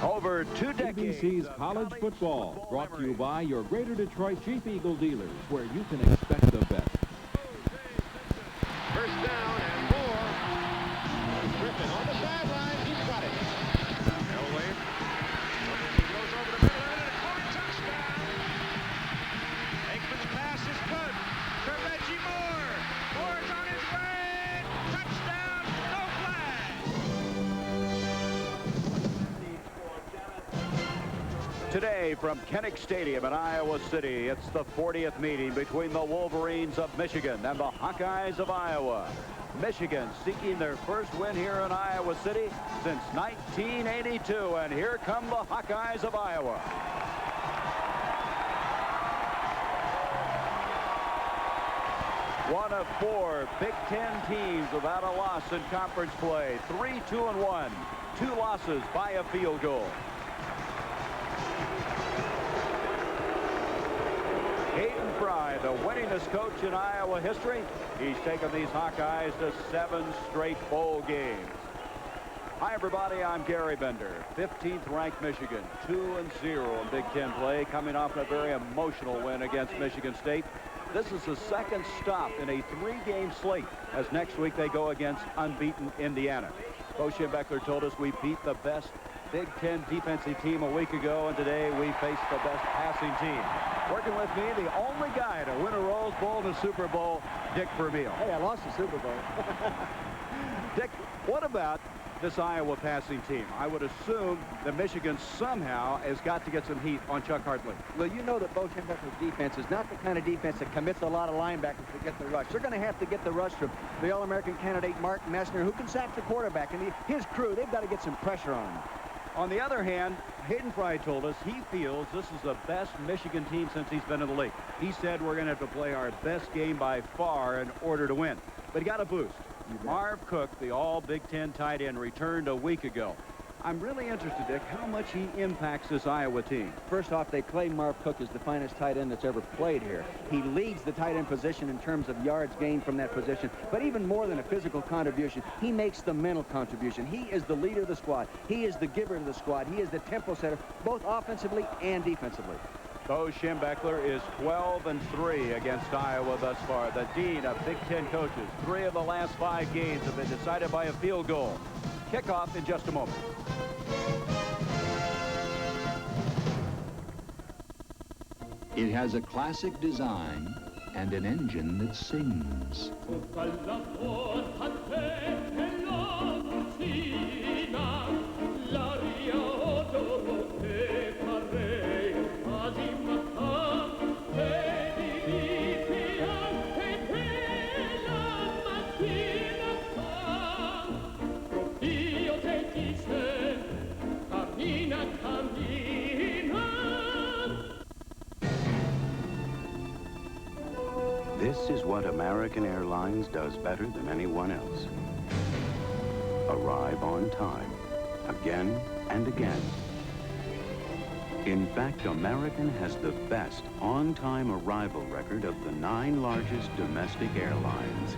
Over 2 decades. ABC's College Football, brought to you by your Greater Detroit Jeep Eagle dealers, where you can expect the best. First down and more. Griffin on the sideline. He's got it. Elway. He goes over the middle and a caught touchdown. Aikman's pass is good to Reggie Moore. Moore's on his way. Touchdown. No flag. Today from Kinnick Stadium in Iowa City, it's the 40th meeting between the Wolverines of Michigan and the Hawkeyes of Iowa. Michigan seeking their first win here in Iowa City since 1982, and here come the Hawkeyes of Iowa. One of 4 Big Ten teams without a loss in conference play. 3-2-1. 2 losses by a field goal. Hayden Fry, the winningest coach in Iowa history. He's taken these Hawkeyes to 7 straight bowl games. Hi, everybody. I'm Gary Bender. 15th ranked Michigan, 2-0 in Big Ten play, coming off a very emotional win against Michigan State. This is the second stop in a 3-game slate, as next week they go against unbeaten Indiana. Bo Schembechler told us we beat the best Big Ten defensive team a week ago, and today we face the best passing team. Working with me, the only guy to win a Rose Bowl and a Super Bowl, Dick Vermeil. Hey, I lost the Super Bowl. Dick, what about this Iowa passing team? I would assume that Michigan somehow has got to get some heat on Chuck Hartley. Well, you know that Bo Schembechler's defense is not the kind of defense that commits a lot of linebackers to get the rush. They're going to have to get the rush from the All-American candidate Mark Messner, who can sack the quarterback, and his crew, they've got to get some pressure on him. On the other hand, Hayden Fry told us he feels this is the best Michigan team since he's been in the league. He said we're going to have to play our best game by far in order to win. But he got a boost. Marv Cook, the all-Big Ten tight end, returned a week ago. I'm really interested, Dick, how much he impacts this Iowa team. First off, they claim Marv Cook is the finest tight end that's ever played here. He leads the tight end position in terms of yards gained from that position. But even more than a physical contribution, he makes the mental contribution. He is the leader of the squad. He is the giver of the squad. He is the tempo setter, both offensively and defensively. Bo Schembechler is 12-3 against Iowa thus far. The dean of Big Ten coaches. 3 of the last 5 games have been decided by a field goal. Kickoff in just a moment. It has a classic design and an engine that sings. This is what American Airlines does better than anyone else. Arrive on time, again and again. In fact, American has the best on-time arrival record of the 9 largest domestic airlines.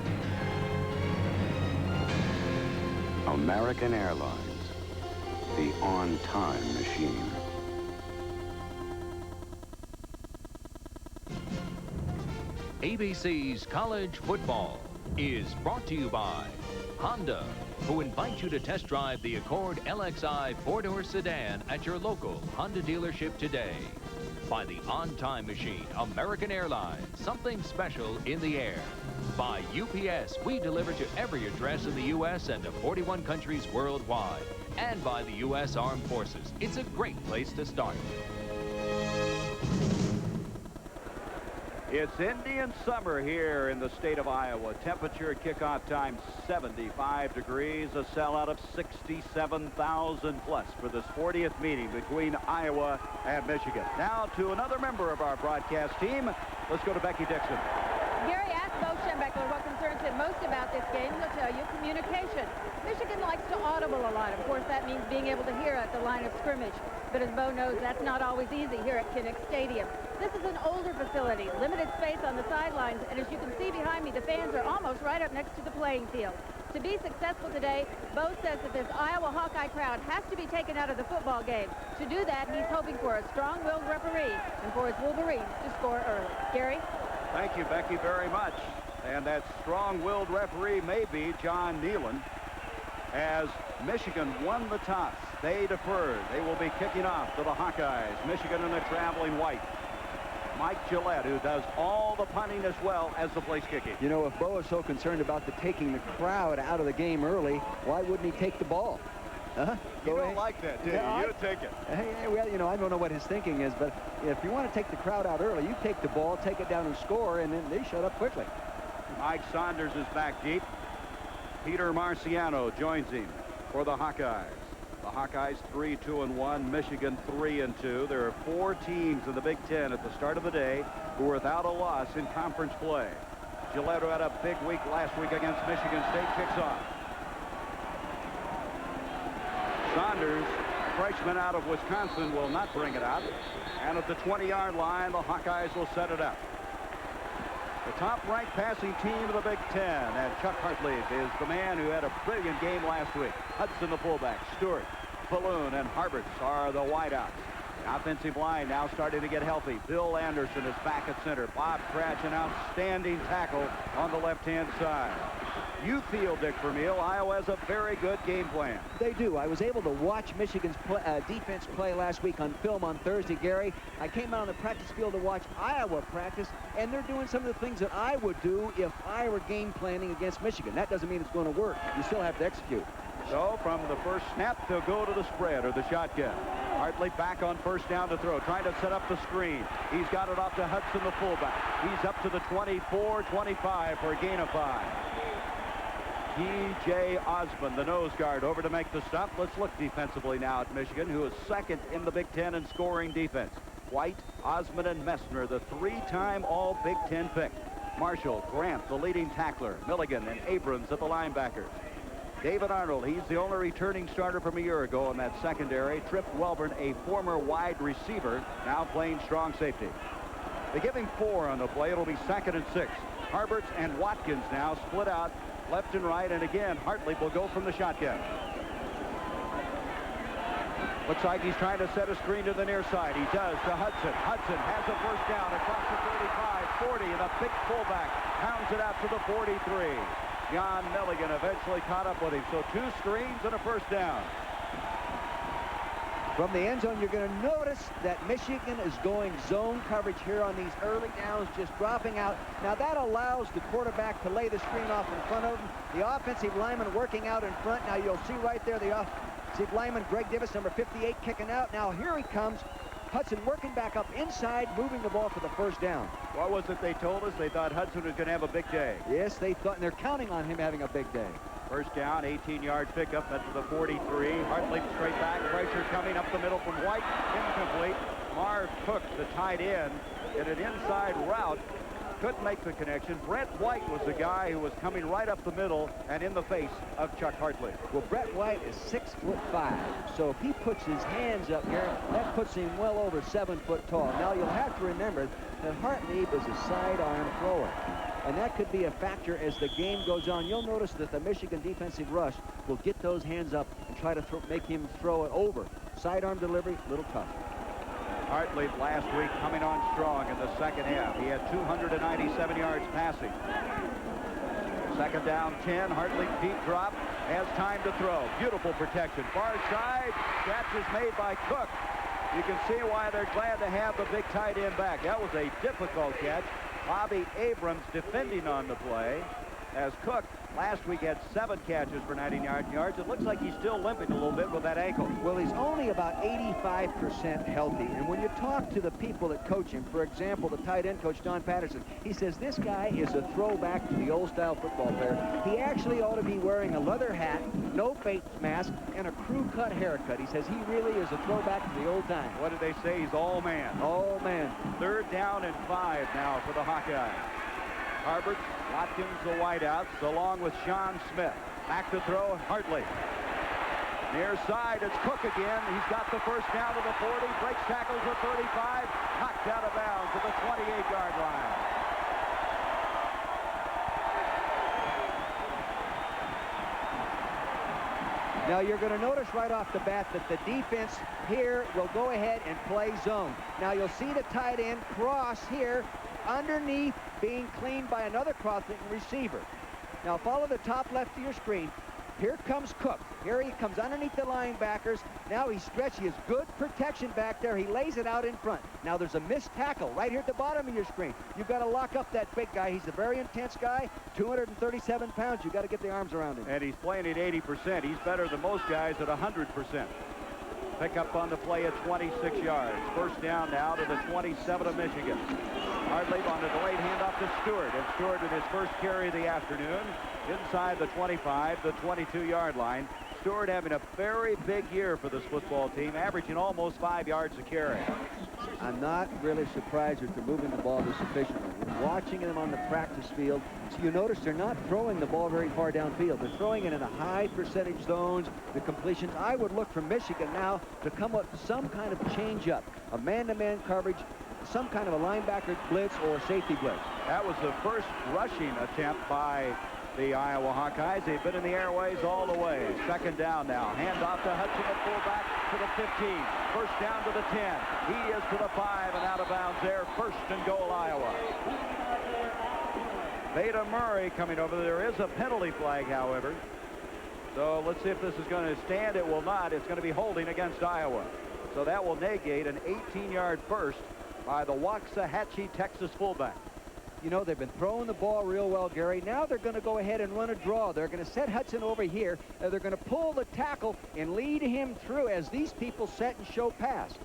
American Airlines, the on-time machine. ABC's College Football is brought to you by Honda, who invite you to test drive the Accord LXI 4-door sedan at your local Honda dealership today. By the On-Time Machine, American Airlines, something special in the air. By UPS, we deliver to every address in the U.S. and to 41 countries worldwide. And by the U.S. Armed Forces, it's a great place to start. It's Indian summer here in the state of Iowa. Temperature at kickoff time 75 degrees, a sellout of 67,000 plus for this 40th meeting between Iowa and Michigan. Now to another member of our broadcast team. Let's go to Becky Dixon. Gary asked Bo Schembechler what concerns him most about this game. He'll tell you communication. Michigan likes to audible a lot. Of course, that means being able to hear at the line of scrimmage. But as Bo knows, that's not always easy here at Kinnick Stadium. This is an older facility, limited space on the sidelines, and as you can see behind me, the fans are almost right up next to the playing field. To be successful today, Bo says that this Iowa Hawkeye crowd has to be taken out of the football game. To do that, he's hoping for a strong-willed referee and for his Wolverines to score early. Gary? Thank you, Becky, very much. And that strong-willed referee may be John Nealon. As Michigan won the toss, they deferred. They will be kicking off to the Hawkeyes. Michigan in the traveling white. Mike Gillette, who does all the punting as well as the place kicking. You know, if Bo is so concerned about taking the crowd out of the game early, why wouldn't he take the ball? You don't like that, do you? You take it. Hey, well, you know, I don't know what his thinking is, but if you want to take the crowd out early, you take the ball, take it down and score, and then they shut up quickly. Mike Saunders is back deep. Peter Marciano joins him for the Hawkeyes. The Hawkeyes 3-2-1, Michigan 3-2. There are 4 teams in the Big Ten at the start of the day who are without a loss in conference play. Gillette, who had a big week last week against Michigan State, kicks off. Saunders, freshman out of Wisconsin, will not bring it out. And at the 20-yard line, the Hawkeyes will set it up. The top-ranked passing team of the Big Ten, and Chuck Hartlieb is the man who had a brilliant game last week. Hudson, the fullback, Stewart, Falloon, and Harberts are the wideouts. The offensive line now starting to get healthy. Bill Anderson is back at center. Bob Cratch, an outstanding tackle on the left-hand side. You feel, Dick Vermeil, Iowa has a very good game plan. They do. I was able to watch Michigan's defense play last week on film on Thursday, Gary. I came out on the practice field to watch Iowa practice, and they're doing some of the things that I would do if I were game planning against Michigan. That doesn't mean it's going to work. You still have to execute. So from the first snap, they'll go to the spread or the shotgun. Hartley back on first down to throw, trying to set up the screen. He's got it off to Hudson, the fullback. He's up to the 24-25 for a gain of 5. T.J. Osmond, the nose guard, over to make the stop. Let's look defensively now at Michigan, who is second in the Big Ten in scoring defense. White, Osmond, and Messner, the 3-time All-Big Ten pick. Marshall, Grant, the leading tackler. Milligan and Abrams at the linebackers. David Arnold, he's the only returning starter from a year ago in that secondary. Trip Welburn, a former wide receiver, now playing strong safety. They give him 4 on the play. It'll be 2nd and 6. Harberts and Watkins now split out left and right, and again, Hartley will go from the shotgun. Looks like he's trying to set a screen to the near side. He does to Hudson. Hudson has a first down across the 35, 40, and a big fullback pounds it out to the 43. John Milligan eventually caught up with him. So 2 screens and a first down. From the end zone, you're going to notice that Michigan is going zone coverage here on these early downs, just dropping out. Now, that allows the quarterback to lay the screen off in front of him. The offensive lineman working out in front. Now, you'll see right there the offensive lineman, Greg Divis, number 58, kicking out. Now, here he comes. Hudson working back up inside, moving the ball for the first down. What was it they told us? They thought Hudson was going to have a big day. Yes, they thought, and they're counting on him having a big day. First down, 18-yard pickup. That's to the 43. Hartley straight back. Pressure coming up the middle from White. Incomplete. Marv Cook, the tight end, in an inside route. Couldn't make the connection. Brett White was the guy who was coming right up the middle and in the face of Chuck Hartley. Well, Brett White is 6'5", so if he puts his hands up here, that puts him well over 7 foot tall. Now, you'll have to remember that Hartley is a sidearm thrower, and that could be a factor as the game goes on. You'll notice that the Michigan defensive rush will get those hands up and try to make him throw it over. Sidearm delivery, a little tough. Hartley last week coming on strong in the second half. He had 297 yards passing. Second down, 10. Hartley deep drop. Has time to throw. Beautiful protection. Far side. Catch is made by Cook. You can see why they're glad to have the big tight end back. That was a difficult catch. Bobby Abrams defending on the play, as Cook last week had 7 catches for 99 yards. It looks like he's still limping a little bit with that ankle. Well, he's only about 85% healthy. And when you talk to the people that coach him, for example, the tight end coach, Don Patterson, he says this guy is a throwback to the old-style football player. He actually ought to be wearing a leather hat, no face mask, and a crew-cut haircut. He says he really is a throwback to the old time. What did they say? He's all man. All man. 3rd down and 5 now for the Hawkeyes. Harberts, Watkins, the wideouts, along with Sean Smith. Back to throw, Hartley. Near side, it's Cook again. He's got the first down to the 40, breaks tackles at 35, knocked out of bounds at the 28-yard line. Now you're going to notice right off the bat that the defense here will go ahead and play zone. Now you'll see the tight end cross here underneath, being cleaned by another crossing receiver. Now follow the top left of your screen. Here comes Cook. Here he comes underneath the linebackers. Now he's stretched. He has good protection back there. He lays it out in front. Now there's a missed tackle right here at the bottom of your screen. You've got to lock up that big guy. He's a very intense guy, 237 pounds. You've got to get the arms around him. And he's playing at 80%. He's better than most guys at 100%. Pick up on the play at 26 yards. First down now to the 27 of Michigan. Hartley on the delayed handoff to Stewart. And Stewart with his first carry of the afternoon inside the 25, the 22-yard line. Stewart having a very big year for this football team, averaging almost 5 yards a carry. I'm not really surprised that they're moving the ball this efficiently. Watching them on the practice field, so you notice they're not throwing the ball very far downfield. They're throwing it in a high percentage zones, the completions. I would look for Michigan now to come up with some kind of change-up, a man-to-man coverage, some kind of a linebacker blitz or a safety blitz. That was the first rushing attempt by the Iowa Hawkeyes. They've been in the airways all the way. Second down now. Hand off to Hudson, the fullback, to the 15. First down to the 10. He is to the 5 and out of bounds there. First and goal, Iowa. Veda Murray coming over. There is a penalty flag, however. So let's see if this is going to stand. It will not. It's going to be holding against Iowa. So that will negate an 18-yard first by the Waxahachie, Texas fullback. You know, they've been throwing the ball real well, Gary. Now they're going to go ahead and run a draw. They're going to set Hudson over here. They're going to pull the tackle and lead him through as these people set and show pass.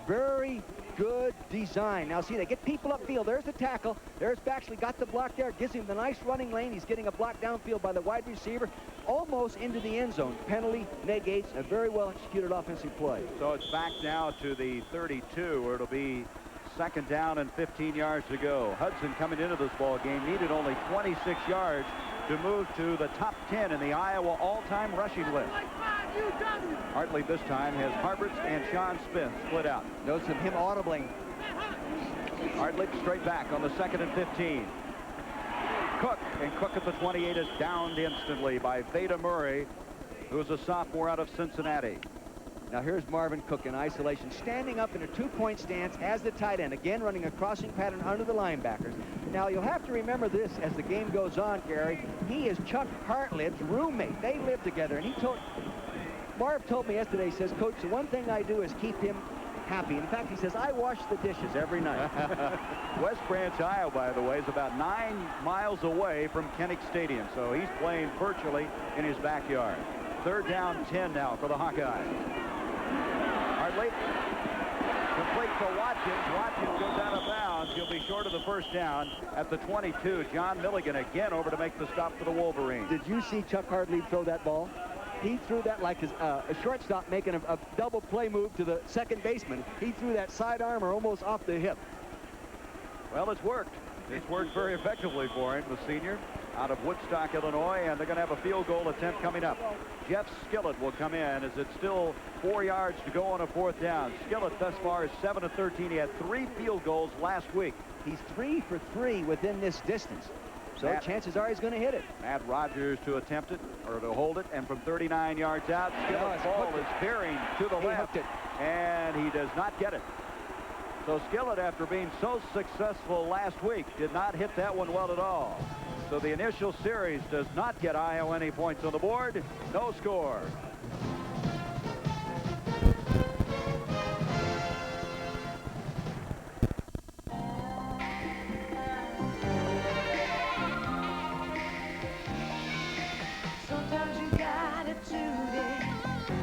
Very good design. Now, see, they get people upfield. There's the tackle. There's Baxley, got the block there. Gives him the nice running lane. He's getting a block downfield by the wide receiver. Almost into the end zone. Penalty negates a very well-executed offensive play. So it's back now to the 32, where it'll be second down and 15 yards to go. Hudson coming into this ball game needed only 26 yards to move to the top 10 in the Iowa all-time rushing list. Hartley this time has Harberts and Sean Smith split out. Notice of him audibling. Hartley straight back on the second and 15. Cook, and Cook at the 28 is downed instantly by Veda Murray, who is a sophomore out of Cincinnati. Now here's Marvin Cook in isolation, standing up in a two-point stance as the tight end, again running a crossing pattern under the linebackers. Now you'll have to remember this as the game goes on, Gary. He is Chuck Hartlieb's roommate. They live together, and Marv told me yesterday, he says, Coach, the one thing I do is keep him happy. In fact, he says, I wash the dishes every night. West Branch, Iowa, by the way, is about 9 miles away from Kinnick Stadium, so he's playing virtually in his backyard. Third down, 10 now for the Hawkeyes. Hartley complete to Watkins. Watkins goes out of bounds. He'll be short of the first down at the 22. John Milligan again over to make the stop for the Wolverines. Did you see Chuck Hartley throw that ball? He threw that like a shortstop making a double play move to the second baseman. He threw that side armor almost off the hip. Well, it's worked. It's worked very effectively for him, the senior, out of Woodstock, Illinois, and they're going to have a field goal attempt coming up. Jeff Skillett will come in as it's still 4 yards to go on a fourth down. Skillett thus far is 7 of 13. He had 3 field goals last week. He's 3 for 3 within this distance. So chances are he's going to hit it. Matt Rogers to attempt it, or to hold it, and from 39 yards out, Skillett's ball is veering to the left, and he does not get it. So Skillett, after being so successful last week, did not hit that one well at all. So the initial series does not get Iowa any points on the board. No score. Sometimes you got it today.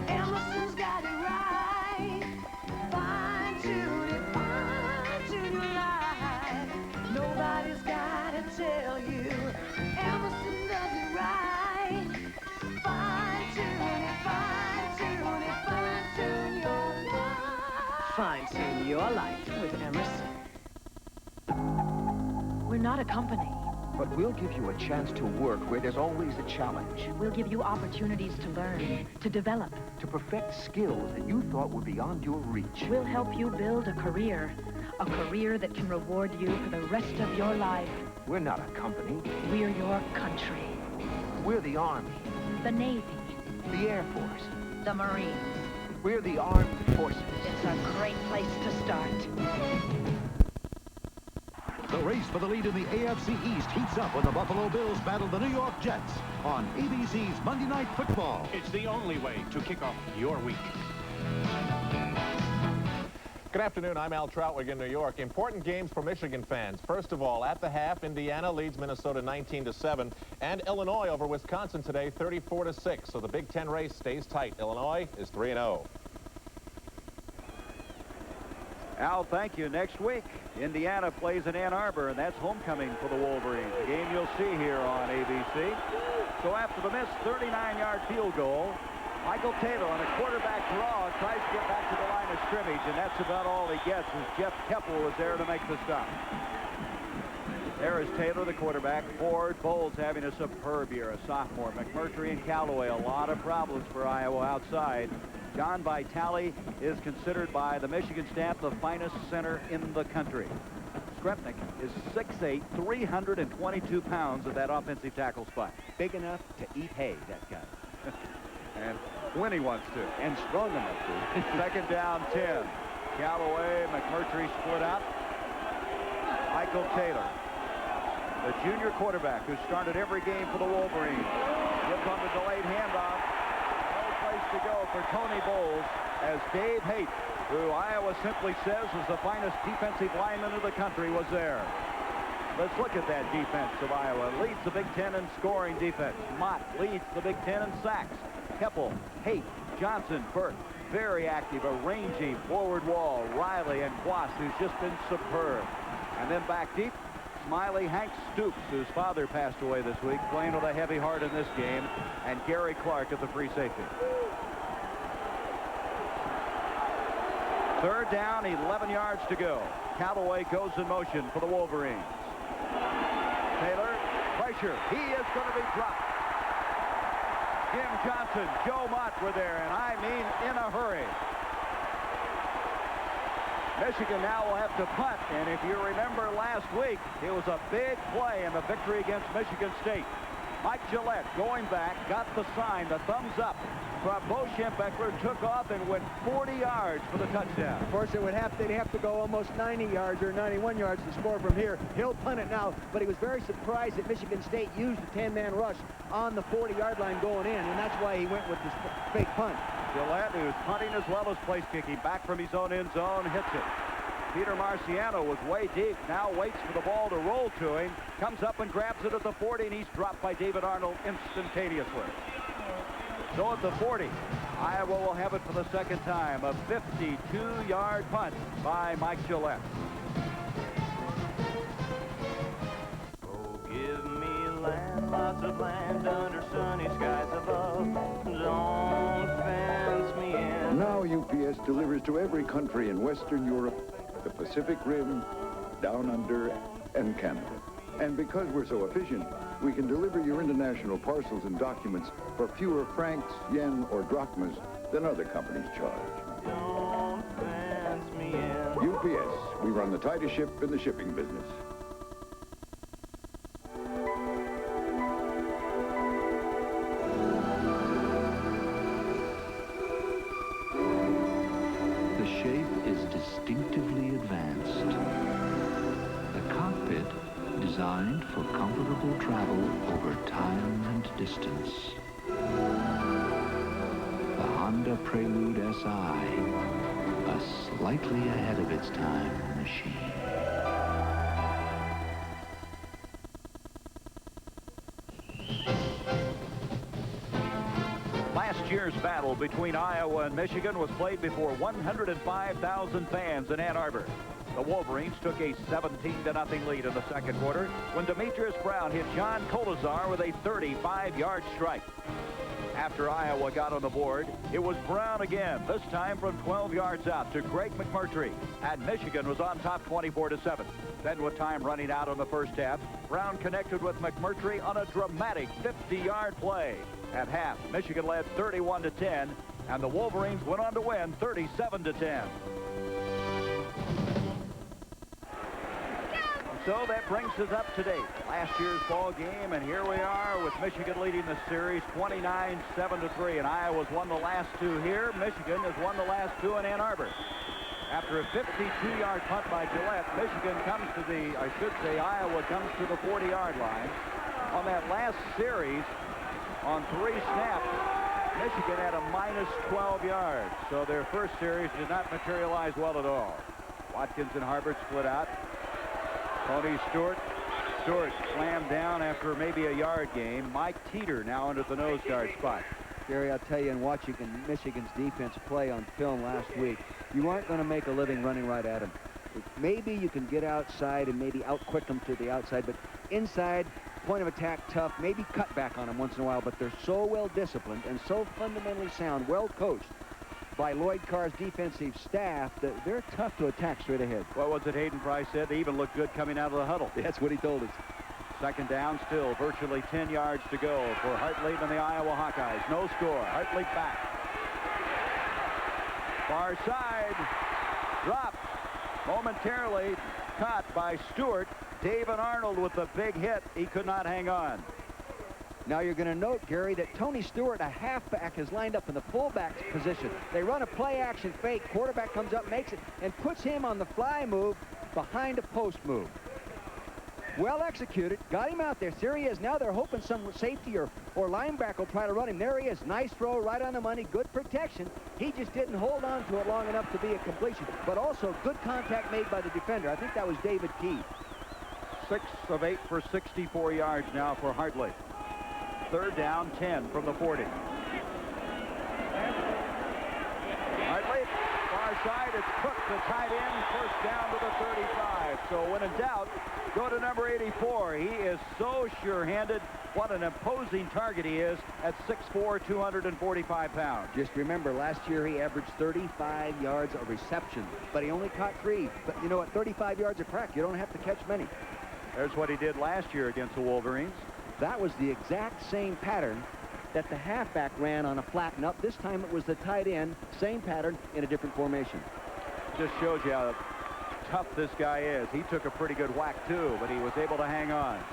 Emerson's got it right. Fine tune your life. Nobody's got to tell you. Emerson does it right. Fine tune your life. Fine tune your life with Emerson. We're not a company. But we'll give you a chance to work where there's always a challenge. We'll give you opportunities to learn, to develop. To perfect skills that you thought were beyond your reach. We'll help you build a career that can reward you for the rest of your life. We're not a company. We're your country. We're the Army. The Navy. The Air Force. The Marines. We're the armed forces. It's a great place to start. The race for the lead in the AFC East heats up when the Buffalo Bills battle the New York Jets on ABC's Monday Night Football. It's the only way to kick off your week. Good afternoon, I'm Al Troutwig in New York. Important games for Michigan fans. First of all, at the half, Indiana leads Minnesota 19-7, and Illinois over Wisconsin today 34-6. So the Big Ten race stays tight. Illinois is 3-0. Al, thank you. Next week, Indiana plays in Ann Arbor, and that's homecoming for the Wolverines. A game you'll see here on ABC. So after the missed 39-yard field goal, Michael Taylor on a quarterback draw tries to get back to the line of scrimmage, and that's about all he gets as Jeff Keppel was there to make the stop. There is Taylor, the quarterback. Ford Bowles having a superb year, a sophomore. McMurtry and Callaway, a lot of problems for Iowa outside. John Vitale is considered by the Michigan staff the finest center in the country. Skrepnik is 6'8", 322 pounds at that offensive tackle spot. Big enough to eat hay, that guy. And when he wants to. And strong enough to. Second down, 10. Callaway, McMurtry split out. Michael Taylor, the junior quarterback who started every game for the Wolverines, gives on the delayed handoff. No place to go for Tony Bowles as Dave Haight, who Iowa simply says is the finest defensive lineman of the country, was there. Let's look at that defense of Iowa. Leads the Big Ten in scoring defense. Mott leads the Big Ten in sacks. Keppel, Haight, Johnson, Burke, very active, a rangy forward wall. Riley and Quast, who's just been superb. And then back deep, Smiley, Hank Stoops, whose father passed away this week, playing with a heavy heart in this game, and Gary Clark at the free safety. Third down, 11 yards to go. Callaway goes in motion for the Wolverines. Taylor, pressure. He is going to be dropped. Jim Johnson, Joe Mott were there, and I mean in a hurry. Michigan now will have to punt, and if you remember last week, it was a big play in the victory against Michigan State. Mike Gillette going back, got the sign, the thumbs up. Bo Schembechler took off and went 40 yards for the touchdown. Of course, they'd have to go almost 90 yards or 91 yards to score from here. He'll punt it now, but he was very surprised that Michigan State used the 10-man rush on the 40-yard line going in, and that's why he went with this fake punt. Gillette, who's punting as well as place kicking, back from his own end zone, hits it. Peter Marciano was way deep, now waits for the ball to roll to him, comes up and grabs it at the 40, and he's dropped by David Arnold instantaneously. So at the 40, Iowa will have it for the second time, a 52-yard punt by Mike Gillette. Oh, give me land, lots of land under sunny skies above. Don't fence me in. Now UPS delivers to every country in Western Europe, the Pacific Rim, Down Under, and Canada. And because we're so efficient, we can deliver your international parcels and documents for fewer francs, yen, or drachmas than other companies charge. Don't fence me in. UPS, we run the tightest ship in the shipping business. The shape is distinctively advanced. The cockpit designed for comfortable travel over time and distance. The Honda Prelude SI, a slightly ahead of its time machine. Last year's battle between Iowa and Michigan was played before 105,000 fans in Ann Arbor. The Wolverines took a 17-0 lead in the second quarter when Demetrius Brown hit John Colazar with a 35-yard strike. After Iowa got on the board, it was Brown again, this time from 12 yards out to Greg McMurtry, and Michigan was on top 24-7. Then with time running out on the first half, Brown connected with McMurtry on a dramatic 50-yard play. At half, Michigan led 31-10, and the Wolverines went on to win 37-10. So that brings us up to date. Last year's ball game, and here we are with Michigan leading the series 29-7-3. And Iowa's won the last two here. Michigan has won the last two in Ann Arbor. After a 52-yard punt by Gillette, Michigan comes to the, I should say, Iowa comes to the 40-yard line. On that last series, on 3 snaps, Michigan had a minus 12 yards. So their first series did not materialize well at all. Watkins and Harbert split out. Tony Stewart slammed down after maybe a yard gain. Mike Teeter now under the nose guard spot. Gary, I'll tell you, in watching Michigan's defense play on film last week, you aren't going to make a living running right at them. Maybe you can get outside and maybe out-quick them to the outside, but inside, point of attack tough, maybe cut back on them once in a while, but they're so well-disciplined and so fundamentally sound, well-coached by Lloyd Carr's defensive staff that they're tough to attack straight ahead. What was it Hayden Price said? They even look good coming out of the huddle. That's what he told us. Second down still, virtually 10 yards to go for Hartlieb and the Iowa Hawkeyes. No score. Hartlieb back. Far side. Dropped. Momentarily caught by Stewart. David Arnold with the big hit. He could not hang on. Now you're going to note, Gary, that Tony Stewart, a halfback, is lined up in the fullback's position. They run a play-action fake. Quarterback comes up, makes it, and puts him on the fly move behind a post move. Well executed. Got him out there. There he is. Now they're hoping some safety or linebacker will try to run him. There he is. Nice throw, right on the money. Good protection. He just didn't hold on to it long enough to be a completion. But also good contact made by the defender. I think that was David Key. 6 of 8 for 64 yards now for Hartlieb. Third down, 10 from the 40. Hartlieb, far side. It's Cook, the tight end. First down to the 35. So when in doubt, go to number 84. He is so sure-handed. What an imposing target he is at 6'4", 245 pounds. Just remember, last year he averaged 35 yards of reception, but he only caught 3. But you know, at 35 yards a crack, you don't have to catch many. There's what he did last year against the Wolverines. That was the exact same pattern that the halfback ran on a flat and up. This time it was the tight end, same pattern in a different formation. Just shows you how tough this guy is. He took a pretty good whack too, but he was able to hang on.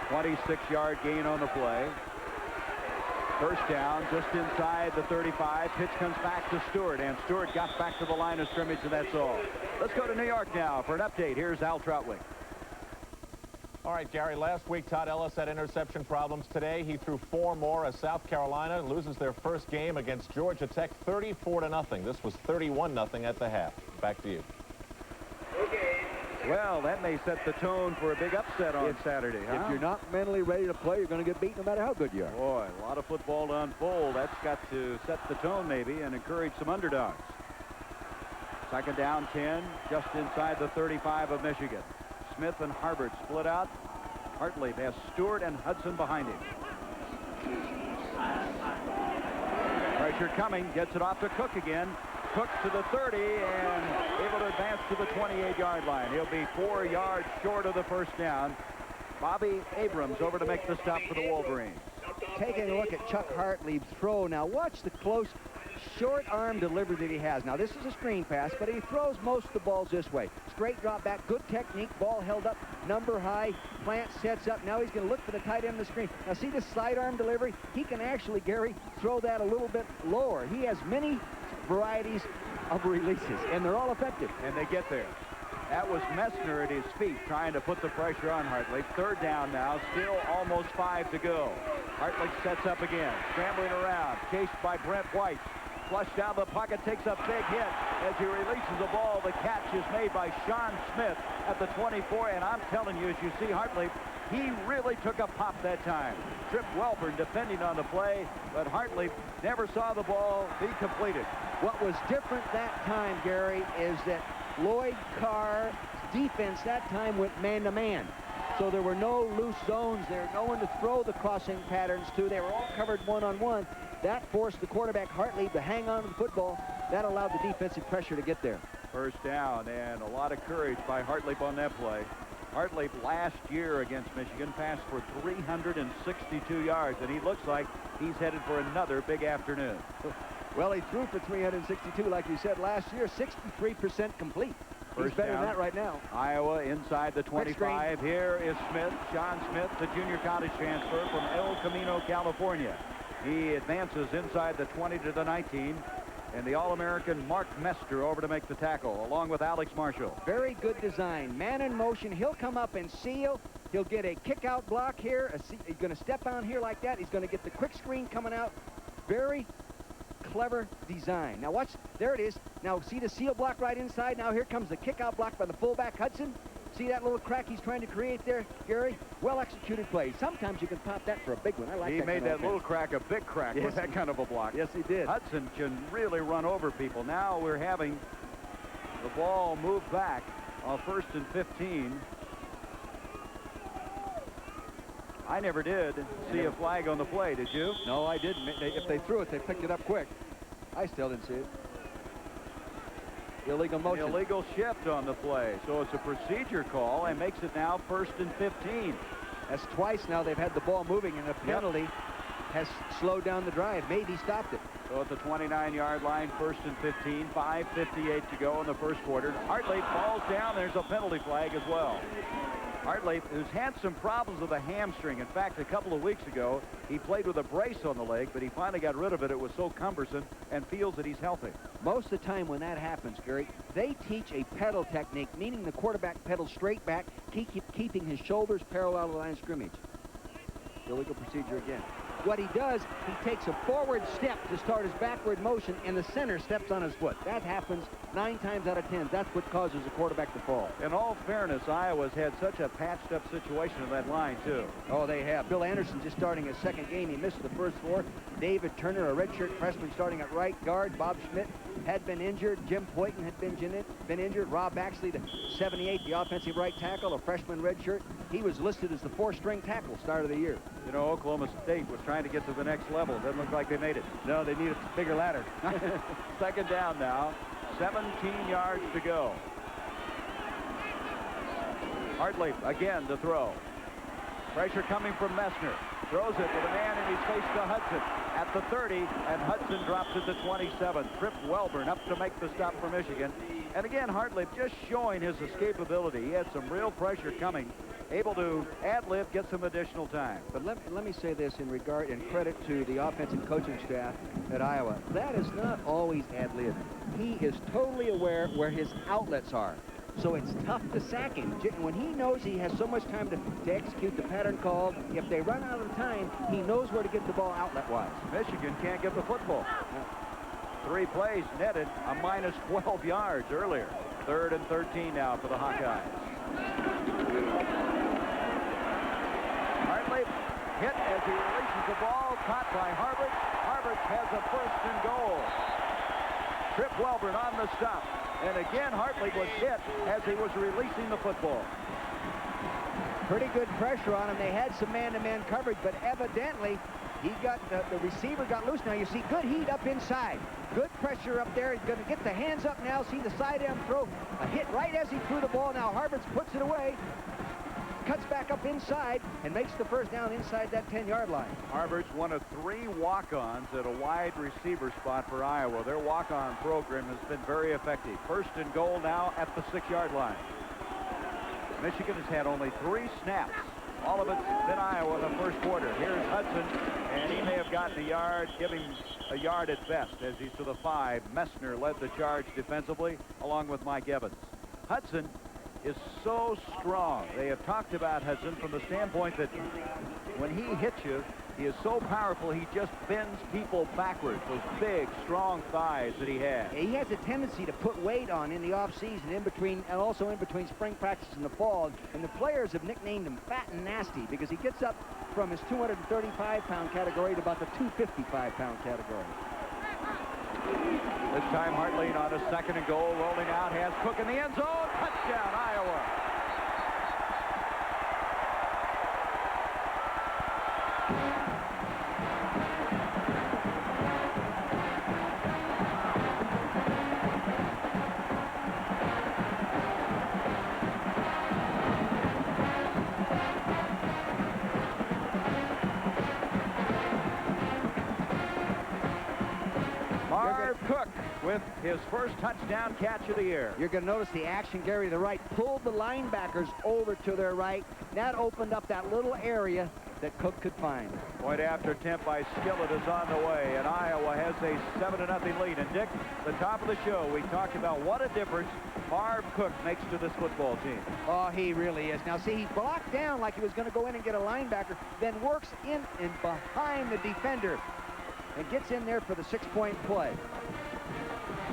26-yard gain on the play. First down just inside the 35. Pitch comes back to Stewart, and Stewart got back to the line of scrimmage, and that's all. Let's go to New York now for an update. Here's Al Trautwig. All right, Gary, last week Todd Ellis had interception problems. Today he threw 4 more as South Carolina loses their first game against Georgia Tech 34-0. This was 31-0 at the half. Back to you. Okay. Well, that may set the tone for a big upset on Saturday, huh? If you're not mentally ready to play, you're going to get beat no matter how good you are. Boy, a lot of football to unfold. That's got to set the tone maybe and encourage some underdogs. Second down, 10, just inside the 35 of Michigan. Smith and Harbert split out. Hartlieb has Stewart and Hudson behind him. Pressure coming, gets it off to Cook again. Cook to the 30 and able to advance to the 28-yard line. He'll be 4 yards short of the first down. Bobby Abrams over to make the stop for the Wolverines. Taking a look at Chuck Hartlieb's throw. Now watch the close short arm delivery that he has. Now this is a screen pass, but he throws most of the balls this way. Straight drop back, good technique, ball held up, number high, plant sets up. Now he's going to look for the tight end of the screen. Now see this sidearm delivery? He can actually, Gary, throw that a little bit lower. He has many varieties of releases, and they're all effective. And they get there. That was Messner at his feet trying to put the pressure on Hartlieb. Third down now, still almost 5 to go. Hartlieb sets up again, scrambling around, chased by Brent White. Flushed out of the pocket, takes a big hit as he releases the ball. The catch is made by Sean Smith at the 24, and I'm telling you, as you see Hartlieb, he really took a pop that time. Trip Welburn defending on the play, but Hartlieb never saw the ball be completed. What was different that time, Gary, is that Lloyd Carr's defense that time went man-to-man. So there were no loose zones there, no one to throw the crossing patterns to. They were all covered one-on-one. That forced the quarterback, Hartlieb, to hang on to the football. That allowed the defensive pressure to get there. First down, and a lot of courage by Hartlieb on that play. Hartlieb last year against Michigan passed for 362 yards, and he looks like he's headed for another big afternoon. Well, he threw for 362, like you said, last year, 63% complete. He's better than that right now. Iowa inside the 25. Here is Smith, Sean Smith, the junior college transfer from El Camino, California. He advances inside the 20 to the 19. And the All-American Mark Mester over to make the tackle, along with Alex Marshall. Very good design. Man in motion. He'll come up and seal. He'll get a kick-out block here. He's going to step on here like that. He's going to get the quick screen coming out. Very clever design. Now watch. There it is. Now see the seal block right inside. Now here comes the kick-out block by the fullback, Hudson. See that little crack he's trying to create there, Gary? Well-executed play. Sometimes you can pop that for a big one. I like that. He made that offense. little crack a big crack with that kind of a block. Yes, he did. Hudson can really run over people. Now we're having the ball move back on 1st and 15. I never did see a flag on the play, did you? No, I didn't. If they threw it, they picked it up quick. I still didn't see it. Illegal motion. Illegal shift on the play. So it's a procedure call and makes it now 1st and 15. That's twice now they've had the ball moving, and the penalty has slowed down the drive. Maybe stopped it. So at the 29-yard line, 1st and 15, 5:58 to go in the first quarter. Hartley falls down. There's a penalty flag as well. Hartley, who's had some problems with a hamstring. In fact, a couple of weeks ago, he played with a brace on the leg, but he finally got rid of it. It was so cumbersome, and feels that he's healthy. Most of the time when that happens, Gary, they teach a pedal technique, meaning the quarterback pedals straight back, keeping his shoulders parallel to the line of scrimmage. Illegal procedure again. What he does, he takes a forward step to start his backward motion, and the center steps on his foot. That happens 9 times out of 10. That's what causes a quarterback to fall. In all fairness, Iowa's had such a patched-up situation in that line, too. Oh, they have. Bill Anderson just starting his second game. He missed the first 4. David Turner, a redshirt freshman, starting at right guard. Bob Schmidt had been injured. Jim Poyton had been injured. Rob Baxley, the 78, the offensive right tackle, a freshman redshirt. He was listed as the 4th-string tackle start of the year. You know, Oklahoma State was trying to get to the next level. Doesn't look like they made it. No, they need a bigger ladder. Second down now. 17 yards to go. Hartley again to throw. Pressure coming from Messner. Throws it with a man in his face to Hudson at the 30, and Hudson drops it to 27. Trip Welburn up to make the stop for Michigan. And again, Hartley just showing his escapability. He had some real pressure coming. Able to ad-lib, get some additional time. But let me say this in regard and credit to the offensive coaching staff at Iowa. That is not always ad-lib. He is totally aware where his outlets are. So it's tough to sack him. When he knows he has so much time to execute the pattern call, if they run out of time, he knows where to get the ball outlet-wise. Michigan can't get the football. 3 plays netted a minus 12 yards earlier. 3rd and 13 now for the Hawkeyes. Hartley hit as he releases the ball, caught by Harvard. Harvard has a 1st and goal. Trip Welburn on the stop. And again, Hartley was hit as he was releasing the football. Pretty good pressure on him. They had some man-to-man coverage, but evidently he got the receiver got loose. Now you see good heat up inside. Good pressure up there. He's going to get the hands up now. See the side end throw. A hit right as he threw the ball. Now Harvard puts it away. Cuts back up inside and makes the 1st down inside that 10-yard line. Harvard's one of 3 walk-ons at a wide receiver spot for Iowa. Their walk-on program has been very effective. 1st and goal now at the 6-yard line. Michigan has had only 3 snaps. All of it's been Iowa in the first quarter. Here's Hudson, and he may have gotten a yard, giving a yard at best as he's to the 5. Messner led the charge defensively, along with Mike Evans. Hudson is so strong. They have talked about Hudson from the standpoint that when he hits you, he is so powerful, he just bends people backwards. Those big, strong thighs that he has. He has a tendency to put weight on in the offseason, and also in between spring practice and the fall. And the players have nicknamed him Fat and Nasty because he gets up from his 235-pound category to about the 255-pound category. This time Hartley on a 2nd and goal, rolling out, has Cook in the end zone. Touchdown, Iowa. Marv Cook with his first touchdown catch of the year. You're going to notice the action, Gary, to the right. Pulled the linebackers over to their right. That opened up that little area that Cook could find. Point after attempt by Skillett is on the way, and Iowa has a 7-0 lead. And Dick, the top of the show, we talked about what a difference Marv Cook makes to this football team. Oh, he really is. Now, see, he blocked down like he was going to go in and get a linebacker, then works in and behind the defender and gets in there for the 6-point play.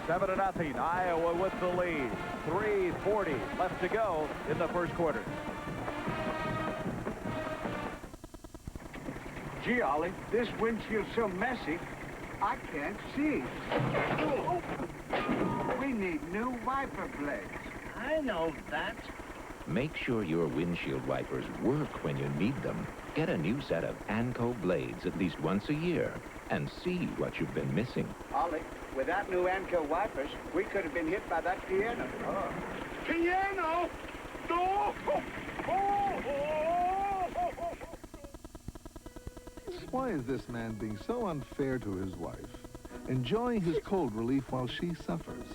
7-0, Iowa with the lead. 3:40 left to go in the first quarter. Gee, Ollie, this windshield's so messy, I can't see. We need new wiper blades. I know that. Make sure your windshield wipers work when you need them. Get a new set of Anco blades at least once a year and see what you've been missing. Ollie, without new Anco wipers, we could have been hit by that piano. Oh. Piano? No! Why is this man being so unfair to his wife, enjoying his cold relief while she suffers,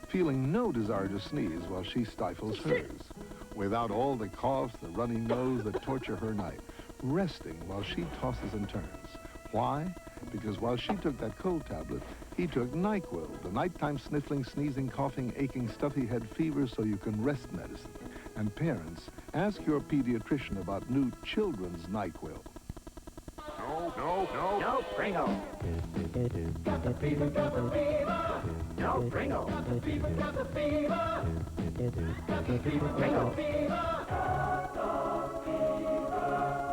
feeling no desire to sneeze while she stifles hers, without all the coughs, the runny nose that torture her night, resting while she tosses and turns? Why? Because while she took that cold tablet, he took NyQuil, the nighttime sniffling, sneezing, coughing, aching, stuffy head fever so you can rest medicine. And parents, ask your pediatrician about new children's NyQuil. No, Pringle. Got the fever, no, Pringle. Got the fever, got the fever. Got the fever, Pringle.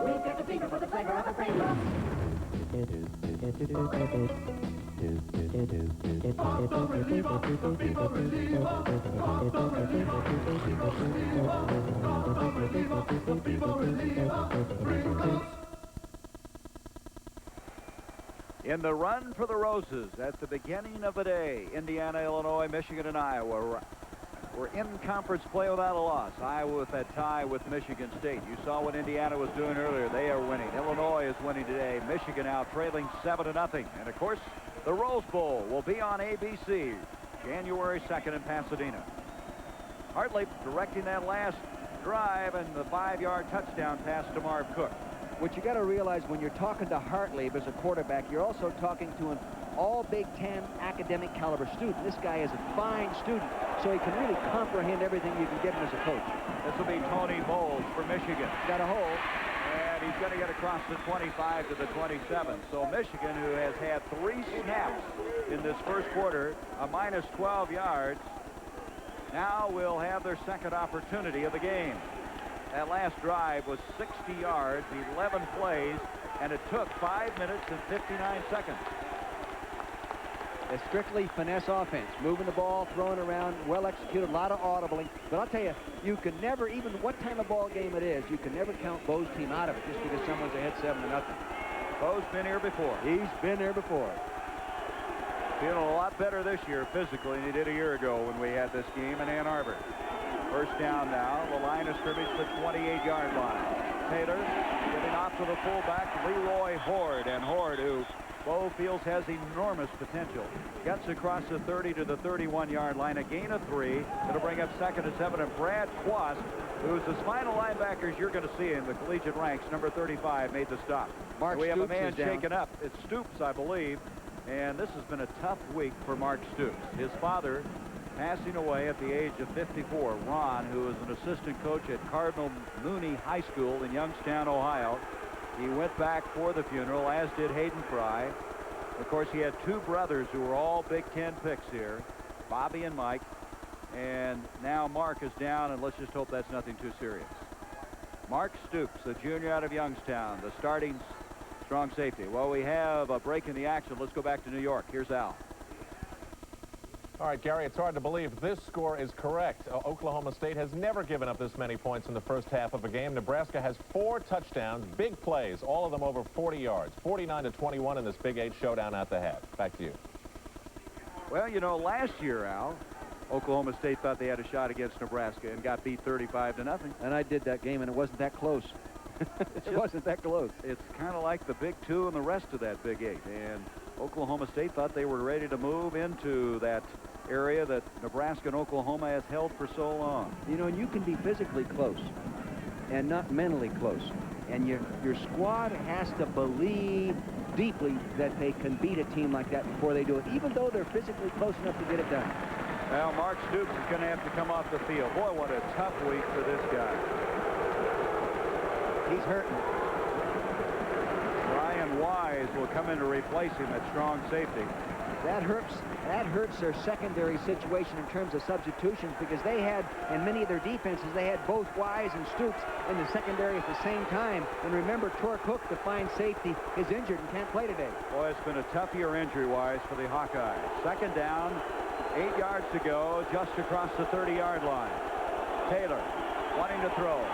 We've got the fever for the flavor of the Pringle. In the run for the Roses at the beginning of the day, Indiana, Illinois, Michigan, and Iowa were in conference play without a loss. Iowa with that tie with Michigan State. You saw what Indiana was doing earlier. They are winning. Illinois is winning today. Michigan now trailing 7-0. And, of course, the Rose Bowl will be on ABC January 2nd in Pasadena. Hartley directing that last drive and the 5-yard touchdown pass to Marv Cook. What you got to realize when you're talking to Hartley as a quarterback, you're also talking to an all Big Ten academic caliber student. This guy is a fine student, so he can really comprehend everything you can get him as a coach. This will be Tony Bowles for Michigan. Got a hole. And he's going to get across the 25 to the 27. So Michigan, who has had 3 snaps in this first quarter, a minus 12 yards, now will have their second opportunity of the game. That last drive was 60 yards, 11 plays, and it took 5 minutes and 59 seconds. A strictly finesse offense, moving the ball, throwing around, well executed, a lot of audibling. But I'll tell you, you can never, even what time of ball game it is, you can never count Bo's team out of it just because someone's ahead 7-0. Bo's been here before. He's been there before. Feeling a lot better this year physically than he did a year ago when we had this game in Ann Arbor. First down now, the line of scrimmage, the 28-yard line. Taylor getting off to the fullback, Leroy Horde. And Horde, who Bo feels has enormous potential, gets across the 30 to the 31-yard line, a gain of 3. It'll bring up 2nd and 7. And Brad Quast, who's the spinal linebackers you're going to see in the collegiate ranks, number 35, made the stop. Mark we have Stoops a man is down. shaken up. It's Stoops, I believe. And this has been a tough week for Mark Stoops. His father passing away at the age of 54. Ron, who is an assistant coach at Cardinal Mooney High School in Youngstown, Ohio. He went back for the funeral, as did Hayden Fry. Of course, he had 2 brothers who were all Big Ten picks here, Bobby and Mike. And now Mark is down, and let's just hope that's nothing too serious. Mark Stoops, the junior out of Youngstown, the starting strong safety. Well, we have a break in the action. Let's go back to New York. Here's Al. All right, Gary, it's hard to believe this score is correct. Oklahoma State has never given up this many points in the first half of a game. Nebraska has 4 touchdowns, big plays, all of them over 40 yards, 49-21 in this Big 8 showdown at the half. Back to you. Well, you know, last year, Al, Oklahoma State thought they had a shot against Nebraska and got beat 35-0. And I did that game, and it wasn't that close. It wasn't that close. It's kind of like the Big 2 and the rest of that Big 8. And Oklahoma State thought they were ready to move into that area that Nebraska and Oklahoma has held for so long. You know, and you can be physically close and not mentally close. And your squad has to believe deeply that they can beat a team like that before they do it, even though they're physically close enough to get it done. Well, Mark Stoops is going to have to come off the field. Boy, what a tough week for this guy. He's hurting. Ryan Wise will come in to replace him at strong safety. That hurts their secondary situation in terms of substitutions, because they had, in many of their defenses, they had both Wise and Stoops in the secondary at the same time. And remember, Torque Hook, the fine safety, is injured and can't play today. Boy, it's been a tough year injury-wise for the Hawkeyes. Second down, 8 yards to go, just across the 30-yard line. Taylor wanting to throw.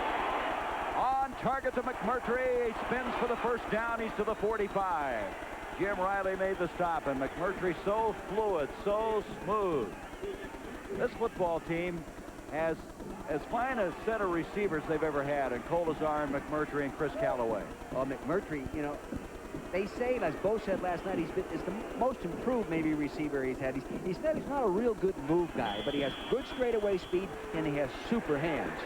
On target to McMurtry. He spins for the first down. He's to the 45. Jim Riley made the stop, and McMurtry so fluid, so smooth. This football team has as fine a set of receivers they've ever had in Kolesar and McMurtry and Chris Callaway. Well, McMurtry, you know, they say, as Bo said last night, is the most improved maybe receiver he's had. He's not a real good move guy, but he has good straightaway speed, and he has super hands.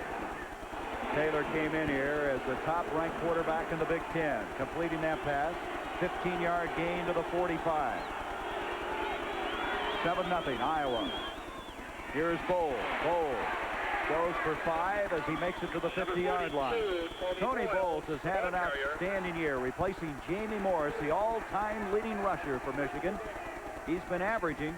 Taylor came in here as the top-ranked quarterback in the Big Ten, completing that pass. 15-yard gain to the 45. 7-0 Iowa. Here's Bowles. Bowles goes for 5 as he makes it to the 50-yard line. Tony Bowles has had an outstanding year, replacing Jamie Morris, the all-time leading rusher for Michigan. He's been averaging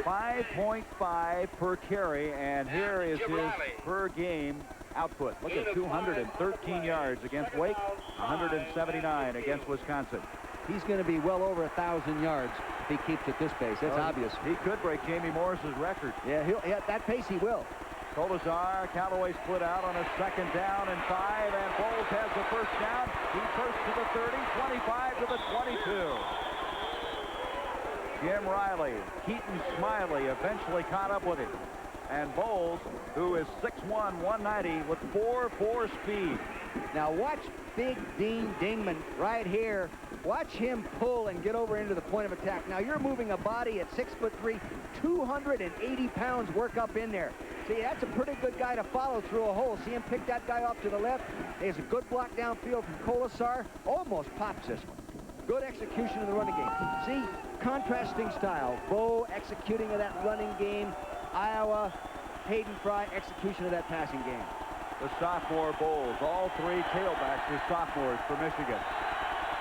5.5 per carry, and here is his per-game output. Look at 213 yards against Wake, 179 against Wisconsin. He's going to be well over 1,000 yards if he keeps at this pace. That's obvious. He could break Jamie Morris's record. Yeah, at that pace he will. Kolesar, Callaway split out on a second down and 5, and Bowles has the first down. He first to the 30, 25 to the 22. Jim Riley, Keaton Smiley eventually caught up with him. And Bowles, who is 6'1", 190 with 4.4 speed. Now watch Big Dean Dingman right here. Watch him pull and get over into the point of attack. Now you're moving a body at 6'3", 280 pounds work up in there. See, that's a pretty good guy to follow through a hole. See him pick that guy off to the left. There's a good block downfield from Kolesar. Almost pops this one. Good execution in the running game. See, contrasting style. Bo executing of that running game. Iowa, Hayden Fry, execution of that passing game. The sophomore Bowles, all 3 tailbacks are sophomores for Michigan.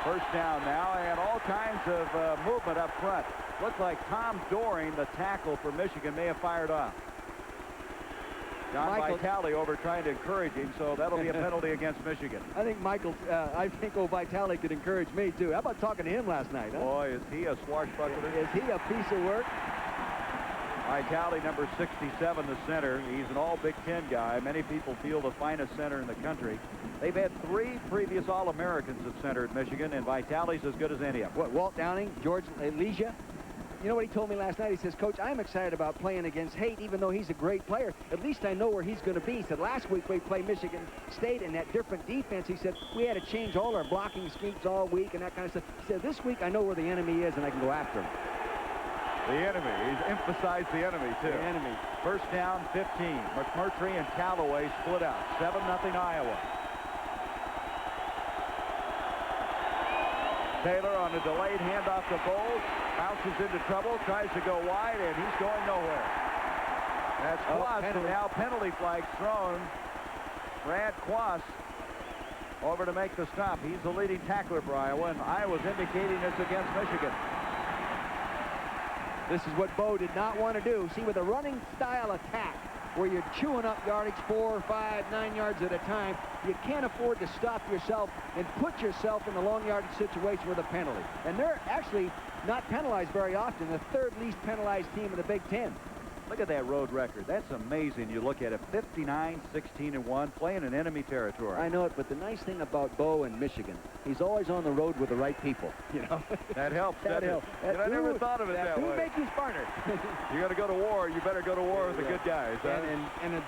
First down now, and all kinds of movement up front. Looks like Tom Doring, the tackle for Michigan, may have fired off. John Vitale over trying to encourage him, so that'll be a penalty against Michigan. I think Vitale could encourage me, too. How about talking to him last night, huh? Boy, is he a swashbuckler. Is he a piece of work? Vitale, number 67, the center. He's an all-Big Ten guy. Many people feel the finest center in the country. They've had 3 previous All-Americans at center at Michigan, and Vitale's as good as any of them. What, Walt Downing, George Elijah? You know what he told me last night? He says, Coach, I'm excited about playing against Haight, even though he's a great player. At least I know where he's going to be. He said, last week we played Michigan State in that different defense. He said, we had to change all our blocking schemes all week and that kind of stuff. He said, this week I know where the enemy is and I can go after him. The enemy. He's emphasized the enemy, too. The enemy. First down, 15. McMurtry and Callaway split out. 7-0 Iowa. Taylor on a delayed handoff to Bowles. Bounces into trouble, tries to go wide, and he's going nowhere. That's Quas, and now penalty flag thrown. Brad Quas over to make the stop. He's the leading tackler for Iowa, and Iowa's indicating it's against Michigan. This is what Bo did not want to do. See, with a running style attack, where you're chewing up yardage 4, 5, 9 yards at a time, you can't afford to stop yourself and put yourself in the long yardage situation with a penalty. And they're actually not penalized very often, the 3rd least penalized team in the Big Ten. Look at that road record. That's amazing. You look at it, 59, 16-1, playing in enemy territory. I know it, but the nice thing about Bo in Michigan, he's always on the road with the right people, you know. That helps. That helps. I never thought of it that way. That make you smarter. You got to go to war. You better go to war with the good guys. Huh? And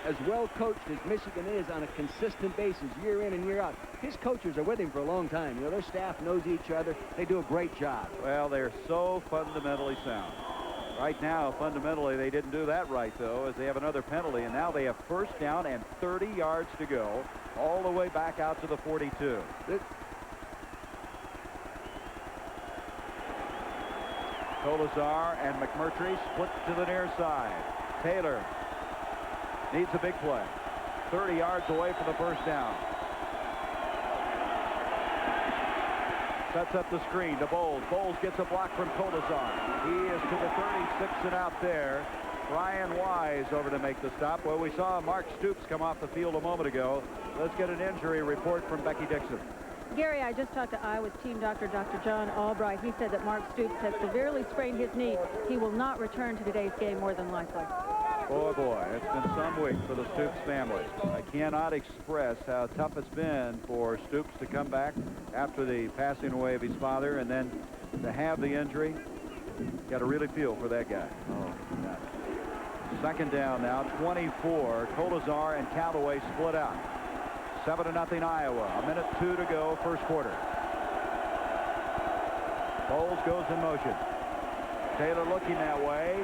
as well coached as Michigan is on a consistent basis, year in and year out, his coaches are with him for a long time. You know, their staff knows each other. They do a great job. Well, they're so fundamentally sound. Right now, fundamentally, they didn't do that right, though, as they have another penalty, and now they have first down and 30 yards to go, all the way back out to the 42. Tolazar and McMurtry split to the near side. Taylor needs a big play. 30 yards away for the first down. Sets up the screen to Bowles. Bowles gets a block from Tolazar. He is to the 36 and out there. Ryan Wise over to make the stop. Well, we saw Mark Stoops come off the field a moment ago. Let's get an injury report from Becky Dixon. Gary, I just talked to Iowa's team doctor, Dr. John Albright. He said that Mark Stoops has severely sprained his knee. He will not return to today's game more than likely. Oh, boy, it's been some week for the Stoops family. I cannot express how tough it's been for Stoops to come back after the passing away of his father, and then to have the injury. Got to really feel for that guy. Oh, God. Second down now, 24. Tolazar and Callaway split out. 7-0 Iowa. 1:02 to go, first quarter. Bowles goes in motion. Taylor looking that way.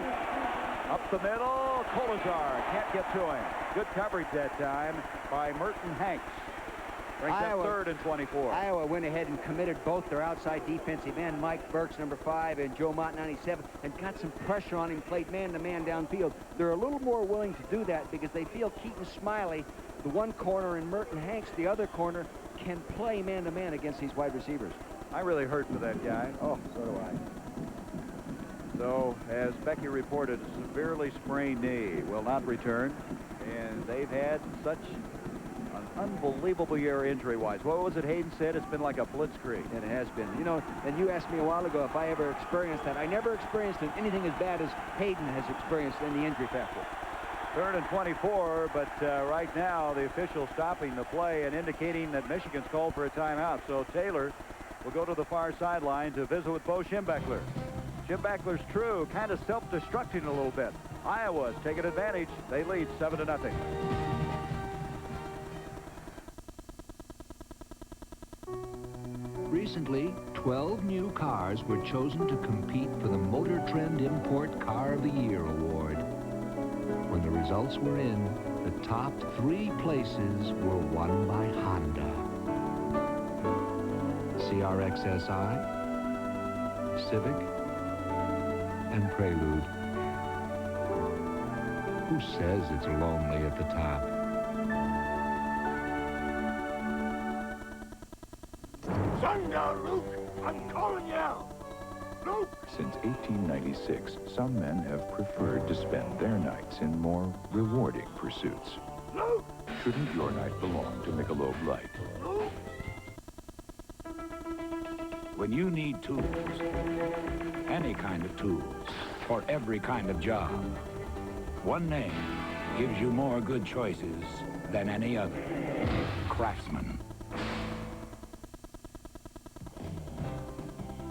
Up the middle, Tolazar can't get to him. Good coverage that time by Merton Hanks. Brings up 3rd and 24. Iowa went ahead and committed both their outside defensive end, Mike Burks, number 5, and Joe Mott, 97, and got some pressure on him, played man-to-man downfield. They're a little more willing to do that because they feel Keaton Smiley, the one corner, and Merton Hanks, the other corner, can play man-to-man against these wide receivers. I really hurt for that guy. Oh, so do I. So, as Becky reported, a severely sprained knee, will not return. And they've had such an unbelievable year injury-wise. What was it Hayden said? It's been like a blitzkrieg. And it has been. You know, and you asked me a while ago if I ever experienced that. I never experienced anything as bad as Hayden has experienced in the injury factor. 3rd and 24, but right now the official stopping the play and indicating that Michigan's called for a timeout. So Taylor will go to the far sideline to visit with Bo Schembechler. Schembechler's true, kind of self-destructing a little bit. Iowa's taking advantage. They lead 7-0. Recently, 12 new cars were chosen to compete for the Motor Trend Import Car of the Year award. When the results were in, the top 3 places were won by Honda. CRX SI, Civic, and Prelude. Who says it's lonely at the top? Sundown, Luke! I'm calling you out! Luke! Since 1896, some men have preferred to spend their nights in more rewarding pursuits. Luke! Shouldn't your night belong to Michelob Light? Luke! When you need tools, any kind of tools, for every kind of job, one name gives you more good choices than any other. Craftsman.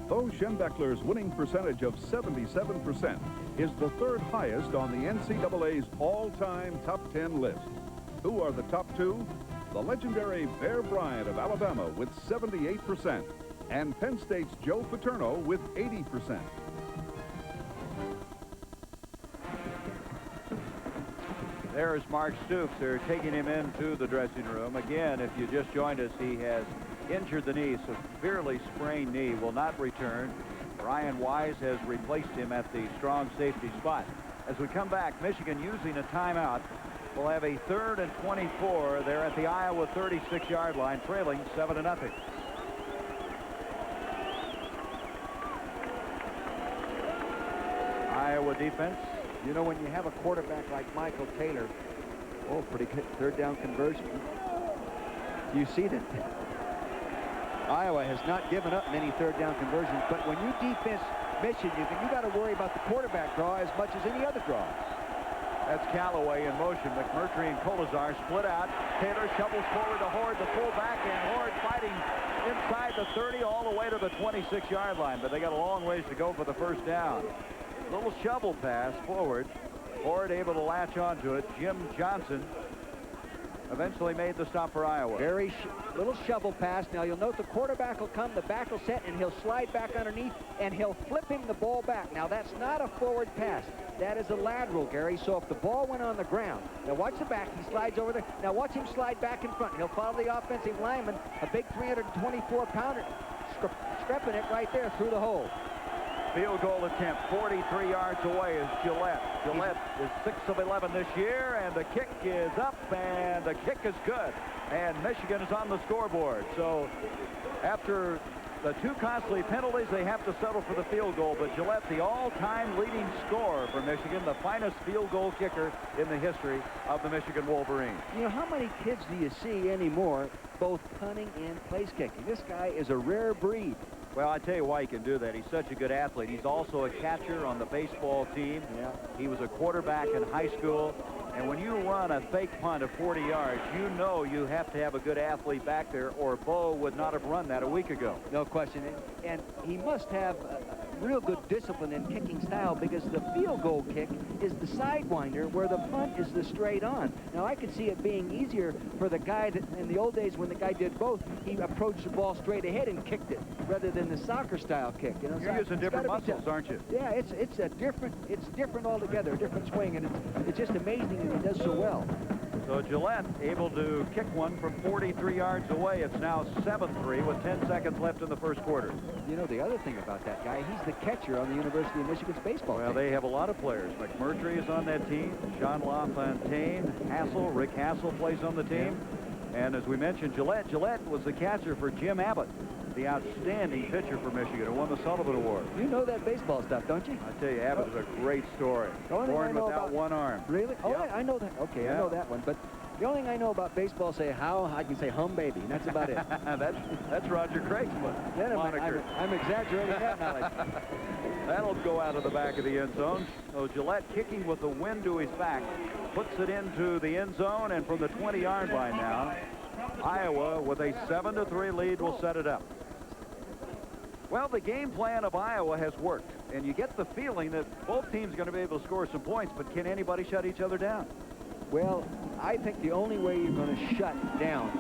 Though Schembechler's winning percentage of 77% is the 3rd highest on the NCAA's all-time top 10 list. Who are the top 2? The legendary Bear Bryant of Alabama with 78%, and Penn State's Joe Paterno with 80%. There's Mark Stoops. They're taking him into the dressing room. Again, if you just joined us, he has injured the knee, severely sprained knee, will not return. Ryan Wise has replaced him at the strong safety spot. As we come back, Michigan using a timeout. We'll have a 3rd and 24. They're at the Iowa 36-yard line, trailing 7-0. Iowa defense. You know, when you have a quarterback like Michael Taylor, oh, pretty good 3rd down conversion. You see that Iowa has not given up many 3rd down conversions, but when you defense Michigan, you got to worry about the quarterback draw as much as any other draw. That's Callaway in motion. McMurtry and Colazar split out. Taylor shovels forward to Horde, the fullback, and Horde fighting inside the 30 all the way to the 26-yard line. But they got a long ways to go for the first down. Little shovel pass forward. Horde able to latch onto it. Jim Johnson eventually made the stop for Iowa. Very little shovel pass. Now you'll note the quarterback will come, the back will set, and he'll slide back underneath, and he'll flip him the ball back. Now that's not a forward pass. That is a lateral, Gary. So if the ball went on the ground, now watch the back. He slides over there. Now watch him slide back in front. He'll follow the offensive lineman, a big 324-pounder, screpping it right there through the hole. Field goal attempt 43 yards away is Gillette. Gillette is 6 of 11 this year, and the kick is up, and the kick is good. And Michigan is on the scoreboard. So after the two costly penalties, they have to settle for the field goal. But Gillette, the all-time leading scorer for Michigan, the finest field goal kicker in the history of the Michigan Wolverines. You know, how many kids do you see anymore, both punting and place kicking? This guy is a rare breed. Well, I tell you why he can do that. He's such a good athlete. He's also a catcher on the baseball team. Yeah. He was a quarterback in high school. And when you run a fake punt of 40 yards, you know you have to have a good athlete back there, or Bo would not have run that a week ago. No question. And he must have a real good discipline in kicking style, because the field goal kick is the sidewinder where the punt is the straight on. Now, I could see it being easier for the guy that in the old days when the guy did both, he approached the ball straight ahead and kicked it rather than the soccer style kick. You know, you're using different muscles, aren't you? Yeah, it's different altogether, a different swing, and it's just amazing that he does so well. So Gillette able to kick one from 43 yards away. It's now 7-3 with 10 seconds left in the first quarter. You know, the other thing about that guy, he's the catcher on the University of Michigan's baseball team. Well, they have a lot of players. McMurtry is on that team. John LaFontaine, Hassel, Rick Hassel plays on the team. And as we mentioned, Gillette was the catcher for Jim Abbott, the outstanding pitcher for Michigan, who won the Sullivan Award. You know that baseball stuff, don't you? I tell you, Abbott is a great story. Born without one arm. Really? Oh, yeah. I know that. Okay, yeah. I know that one. But the only thing I know about baseball, I can say hum baby, and that's about it. that's Roger Craig's moniker. I'm exaggerating that knowledge. That'll go out of the back of the end zone. So Gillette kicking with the wind to his back, puts it into the end zone, and from the 20-yard line now, Iowa with a 7-3 lead will set it up. Well, the game plan of Iowa has worked, and you get the feeling that both teams are going to be able to score some points, but can anybody shut each other down? Well, I think the only way you're going to shut down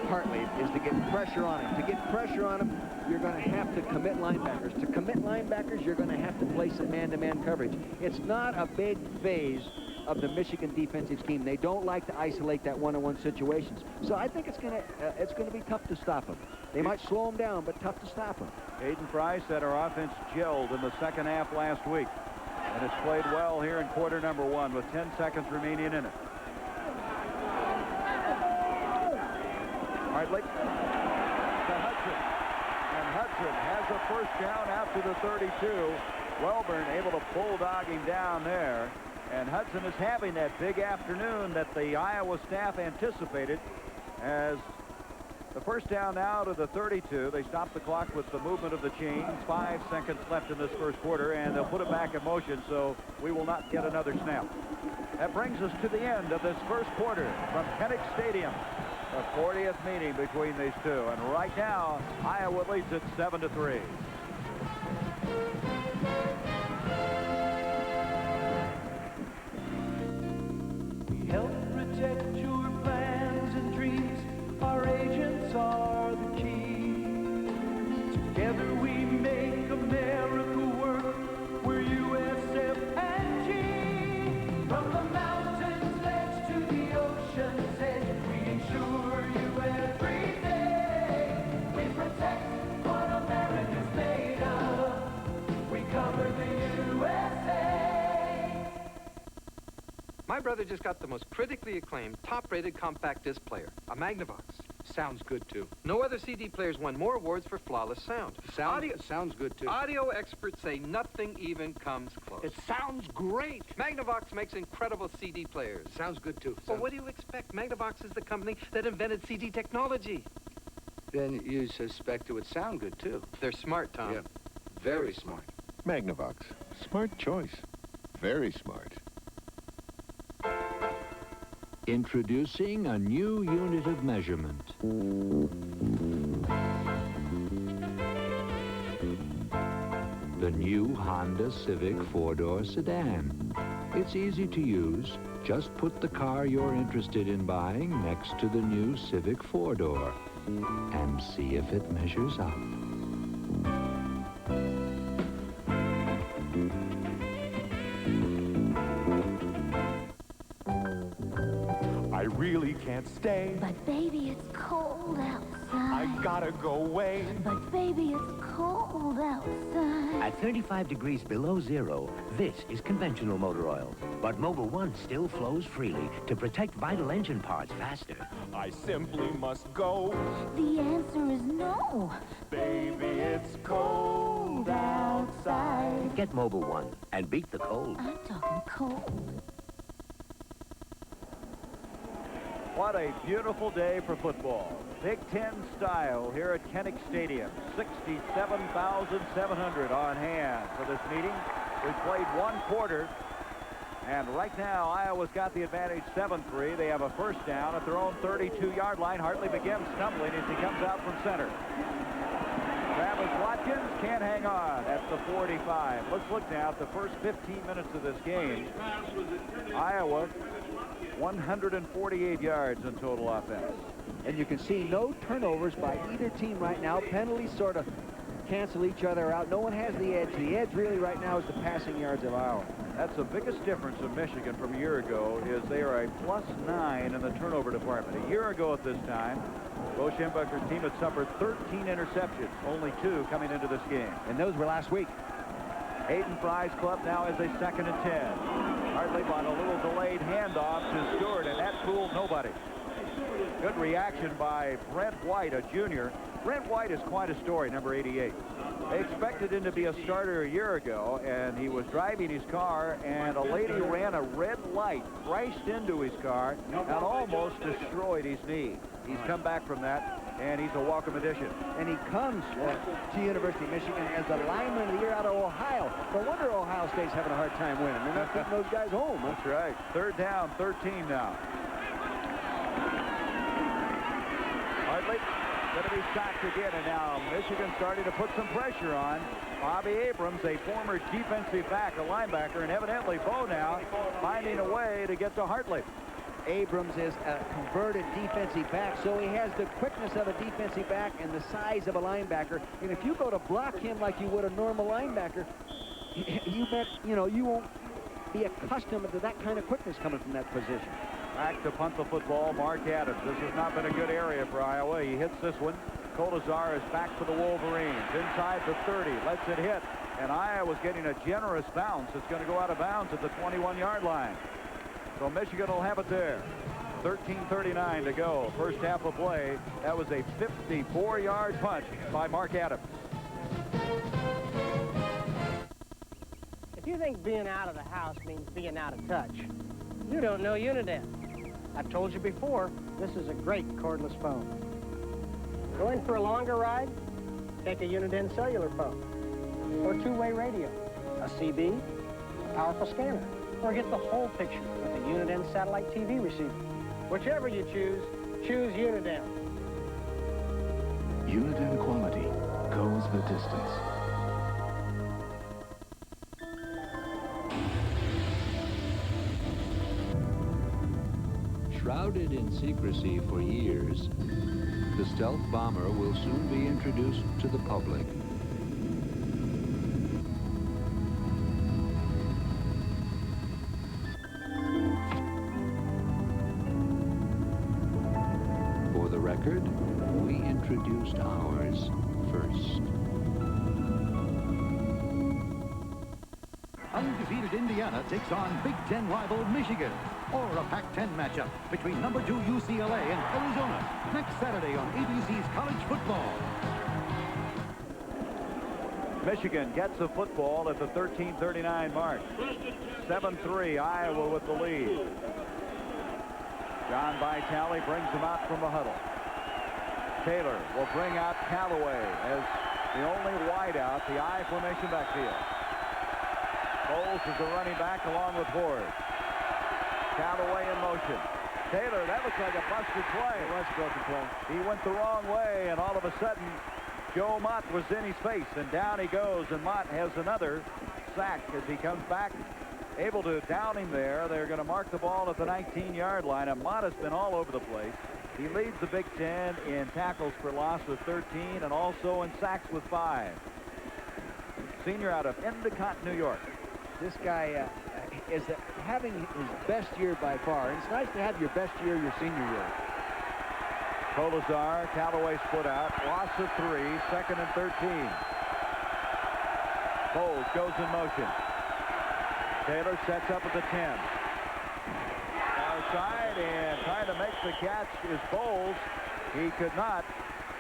Hartley is to get pressure on him. To get pressure on him, you're going to have to commit linebackers. To commit linebackers, you're going to have to play some man-to-man coverage. It's not a big phase of the Michigan defensive scheme. They don't like to isolate that one-on-one situations. So I think it's going to be tough to stop them. They might slow them down, but tough to stop them. Hayden Fry said our offense gelled in the second half last week. And it's played well here in quarter number 1 with 10 seconds remaining in it. Hartley to Hudson. And Hudson has a first down out to the 32. Welburn able to bulldog him down there. And Hudson is having that big afternoon that the Iowa staff anticipated, as the first down now to the 32. They stop the clock with the movement of the chains. 5 seconds left in this first quarter, and they'll put it back in motion, so we will not get another snap. That brings us to the end of this first quarter from Penix Stadium. The 40th meeting between these two. And right now, Iowa leads it 7-3. Help protect your plans and dreams. Our agents are the key. Together we make America work. We're USF and G. From the mountains ledge to the ocean's edge, we ensure you every day. We protect what America's made of. We cover the USA. My brother just got the most critically acclaimed, top-rated compact disc player, a Magnavox. Sounds good, too. No other CD player's won more awards for flawless sound. Sounds good, too. Audio experts say nothing even comes close. It sounds great. Magnavox makes incredible CD players. Sounds good, too. Well, what do you expect? Magnavox is the company that invented CD technology. Then you suspect it would sound good, too. They're smart, Tom. Yeah. Very smart. Magnavox. Smart choice. Very smart. Introducing a new unit of measurement. The new Honda Civic four-door sedan. It's easy to use. Just put the car you're interested in buying next to the new Civic four-door and see if it measures up. I really can't stay. But baby, it's cold outside. I gotta go away. But baby, it's cold outside. At 35 degrees below zero, this is conventional motor oil. But Mobil 1 still flows freely to protect vital engine parts faster. I simply must go. The answer is no. Baby, it's cold outside. Get Mobil 1 and beat the cold. I'm talking cold. What a beautiful day for football. Big Ten style here at Kinnick Stadium. 67,700 on hand for this meeting. We played one quarter, and right now Iowa's got the advantage 7-3. They have a first down at their own 32-yard line. Hartley begins stumbling as he comes out from center. Travis Watkins can't hang on at the 45. Let's look now at the first 15 minutes of this game. Iowa 148 yards in total offense. And you can see no turnovers by either team right now. Penalties sort of cancel each other out. No one has the edge. The edge really right now is the passing yards of Iowa. That's the biggest difference in Michigan from a year ago, is they are a +9 in the turnover department. A year ago at this time, Bo Schembechler's team had suffered 13 interceptions, only 2 coming into this game. And those were last week. Hayden Fry's club now is a 2nd and 10. Hartley on a little delayed handoff to Stewart, and that fooled nobody. Good reaction by Brent White, a junior. Brent White is quite a story, number 88. They expected him to be a starter a year ago, and he was driving his car, and a lady ran a red light, crashed into his car, and almost destroyed his knee. He's come back from that, and he's a welcome addition. And he comes to University of Michigan as the lineman of the year out of Ohio. No wonder Ohio State's having a hard time winning. They're not getting those guys home. Huh? That's right. 3rd down, 13 now. Hartley going to be sacked again, and now Michigan starting to put some pressure on. Bobby Abrams, a former defensive back, a linebacker, and evidently Bo now finding a way to get to Hartley. Abrams is a converted defensive back, so he has the quickness of a defensive back and the size of a linebacker. And if you go to block him like you would a normal linebacker, you won't be accustomed to that kind of quickness coming from that position. Back to punt the football, Mark Adams. This has not been a good area for Iowa. He hits this one. Kolazar is back for the Wolverines. Inside the 30, lets it hit. And Iowa's getting a generous bounce. It's going to go out of bounds at the 21-yard line. So Michigan will have it there. 13:39 to go. First half of play. That was a 54-yard punt by Mark Adams. If you think being out of the house means being out of touch, you don't know Uniden. I've told you before, this is a great cordless phone. Going for a longer ride? Take a Uniden cellular phone. Or two-way radio. A CB, a powerful scanner. Or get the whole picture with a Uniden satellite TV receiver. Whichever you choose, choose Uniden. Uniden quality goes the distance. Shrouded in secrecy for years, the stealth bomber will soon be introduced to the public. For the record, we introduced ours first. Undefeated Indiana takes on Big Ten rival Michigan, or a Pac-10 matchup between number 2 UCLA and Arizona next Saturday on ABC's College Football. Michigan gets the football at the 13:39 mark. 7-3, Iowa with the lead. John Vitale brings him out from the huddle. Taylor will bring out Callaway as the only wideout, the I formation backfield. Bowles is the running back along with Ward. Callaway in motion. Taylor, that looks like a busted play. It was a broken play. He went the wrong way, and all of a sudden, Joe Mott was in his face, and down he goes, and Mott has another sack as he comes back, able to down him there. They're going to mark the ball at the 19-yard line, and Mott has been all over the place. He leads the Big Ten in tackles for loss with 13 and also in sacks with 5. Senior out of Endicott, New York. This guy is having his best year by far. And it's nice to have your best year your senior year. Colazar, Callaway split out, loss of 3, 2nd and 13. Bowles goes in motion. Taylor sets up at the 10. Outside and trying to make the catch is Bowles. He could not.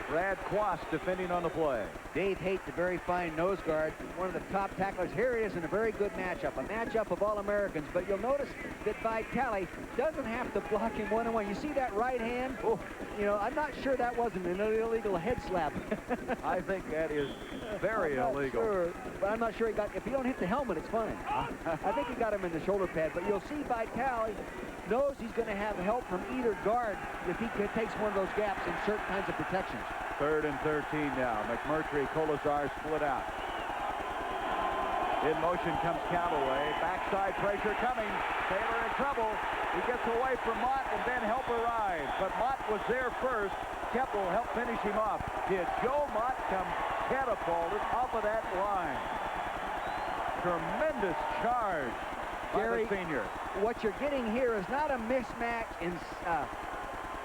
Brad Quast defending on the play. Dave Haight, the very fine nose guard, one of the top tacklers. Here he is in a very good matchup, a matchup of All-Americans. But you'll notice that Vitale doesn't have to block him one-on-one. You see that right hand? Oh, you know, I'm not sure that wasn't an illegal head slap. I think that is very illegal. Sure, but I'm not sure he got. If you don't hit the helmet, it's fine. I think he got him in the shoulder pad. But you'll see Vitale knows he's going to have help from either guard if he takes one of those gaps in certain kinds of protections. 3rd and 13 now. McMurtry, Colazar split out. In motion comes Callaway. Backside pressure coming. Taylor in trouble. He gets away from Mott and then help arrives. But Mott was there first. Keppel helped finish him off. Did Joe Mott come catapulted off of that line? Tremendous charge by the senior. What you're getting here is not a mismatch in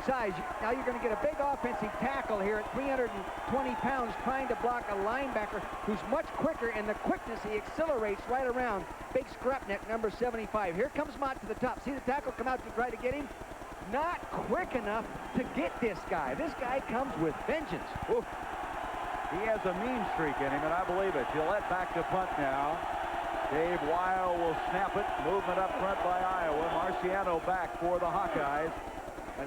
size. Now you're going to get a big offensive tackle here at 320 pounds trying to block a linebacker who's much quicker. In the quickness, he accelerates right around big Skrupnik, number 75. Here comes Mott to the top. See the tackle come out to try to get him? Not quick enough to get this guy. This guy comes with vengeance. Oof. He has a mean streak in him, and I believe it. Gillette back to punt now. Dave Weil will snap it. Movement up front by Iowa. Marciano back for the Hawkeyes.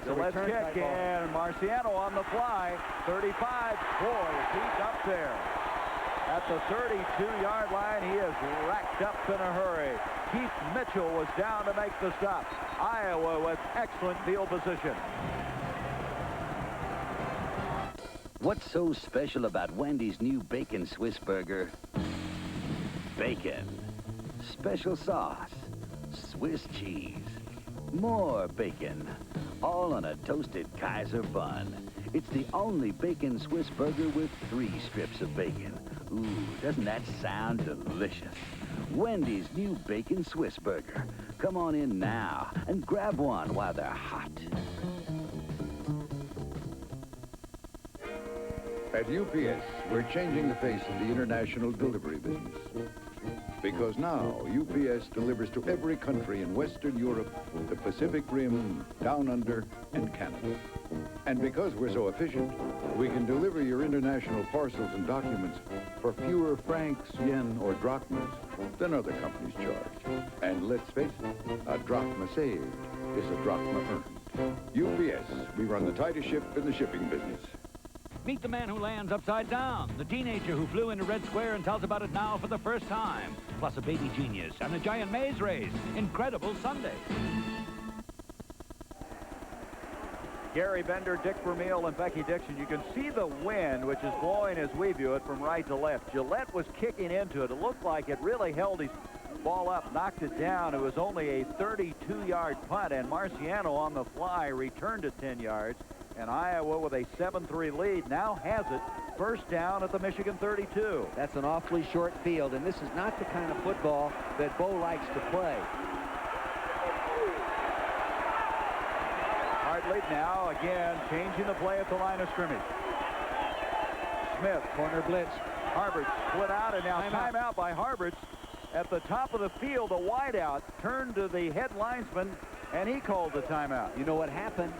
So let's kick, and Marciano on the fly. 35. Boy, he's up there. At the 32-yard line, he is racked up in a hurry. Keith Mitchell was down to make the stop. Iowa with excellent field position. What's so special about Wendy's new Bacon Swiss Burger? Bacon. Special sauce. Swiss cheese. More bacon. All on a toasted Kaiser bun. It's the only bacon Swiss burger with 3 strips of bacon. Ooh, doesn't that sound delicious? Wendy's new Bacon Swiss Burger. Come on in now and grab one while they're hot. At UPS, we're changing the face of the international delivery business. Because now, UPS delivers to every country in Western Europe, the Pacific Rim, Down Under, and Canada. And because we're so efficient, we can deliver your international parcels and documents for fewer francs, yen, or drachmas than other companies charge. And let's face it, a drachma saved is a drachma earned. UPS, we run the tightest ship in the shipping business. Meet the man who lands upside down, the teenager who flew into Red Square and tells about it now for the first time, plus a baby genius and a giant maze race. Incredible Sunday. Gary Bender, Dick Vermeil, and Becky Dixon. You can see the wind, which is blowing as we view it from right to left. Gillette was kicking into it. It looked like it really held his ball up, knocked it down. It was only a 32-yard punt, and Marciano on the fly returned it 10 yards. And Iowa, with a 7-3 lead, now has it. First down at the Michigan 32. That's an awfully short field, and this is not the kind of football that Bo likes to play. Hartley now, again, changing the play at the line of scrimmage. Smith, corner blitz. Harvard split out, and now timeout by Harvard. At the top of the field, a wideout turned to the head linesman, and he called the timeout. You know what happened?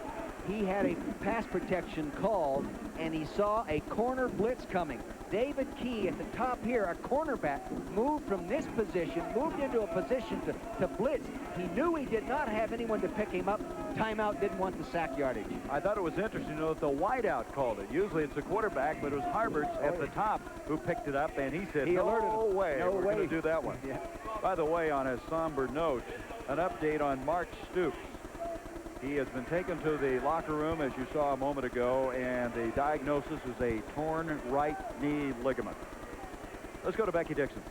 he had a pass protection called, and he saw a corner blitz coming. David Key at the top here, a cornerback, moved from this position, moved into a position to blitz. He knew he did not have anyone to pick him up. Timeout, didn't want the sack yardage. I thought it was interesting to know that the wideout called it. Usually it's a quarterback, but it was Harberts at the top who picked it up, and he said, no way, we're going to do that one. Yeah. By the way, on a somber note, an update on Mark Stoops. He has been taken to the locker room, as you saw a moment ago, and the diagnosis is a torn right knee ligament. Let's go to Becky Dixon.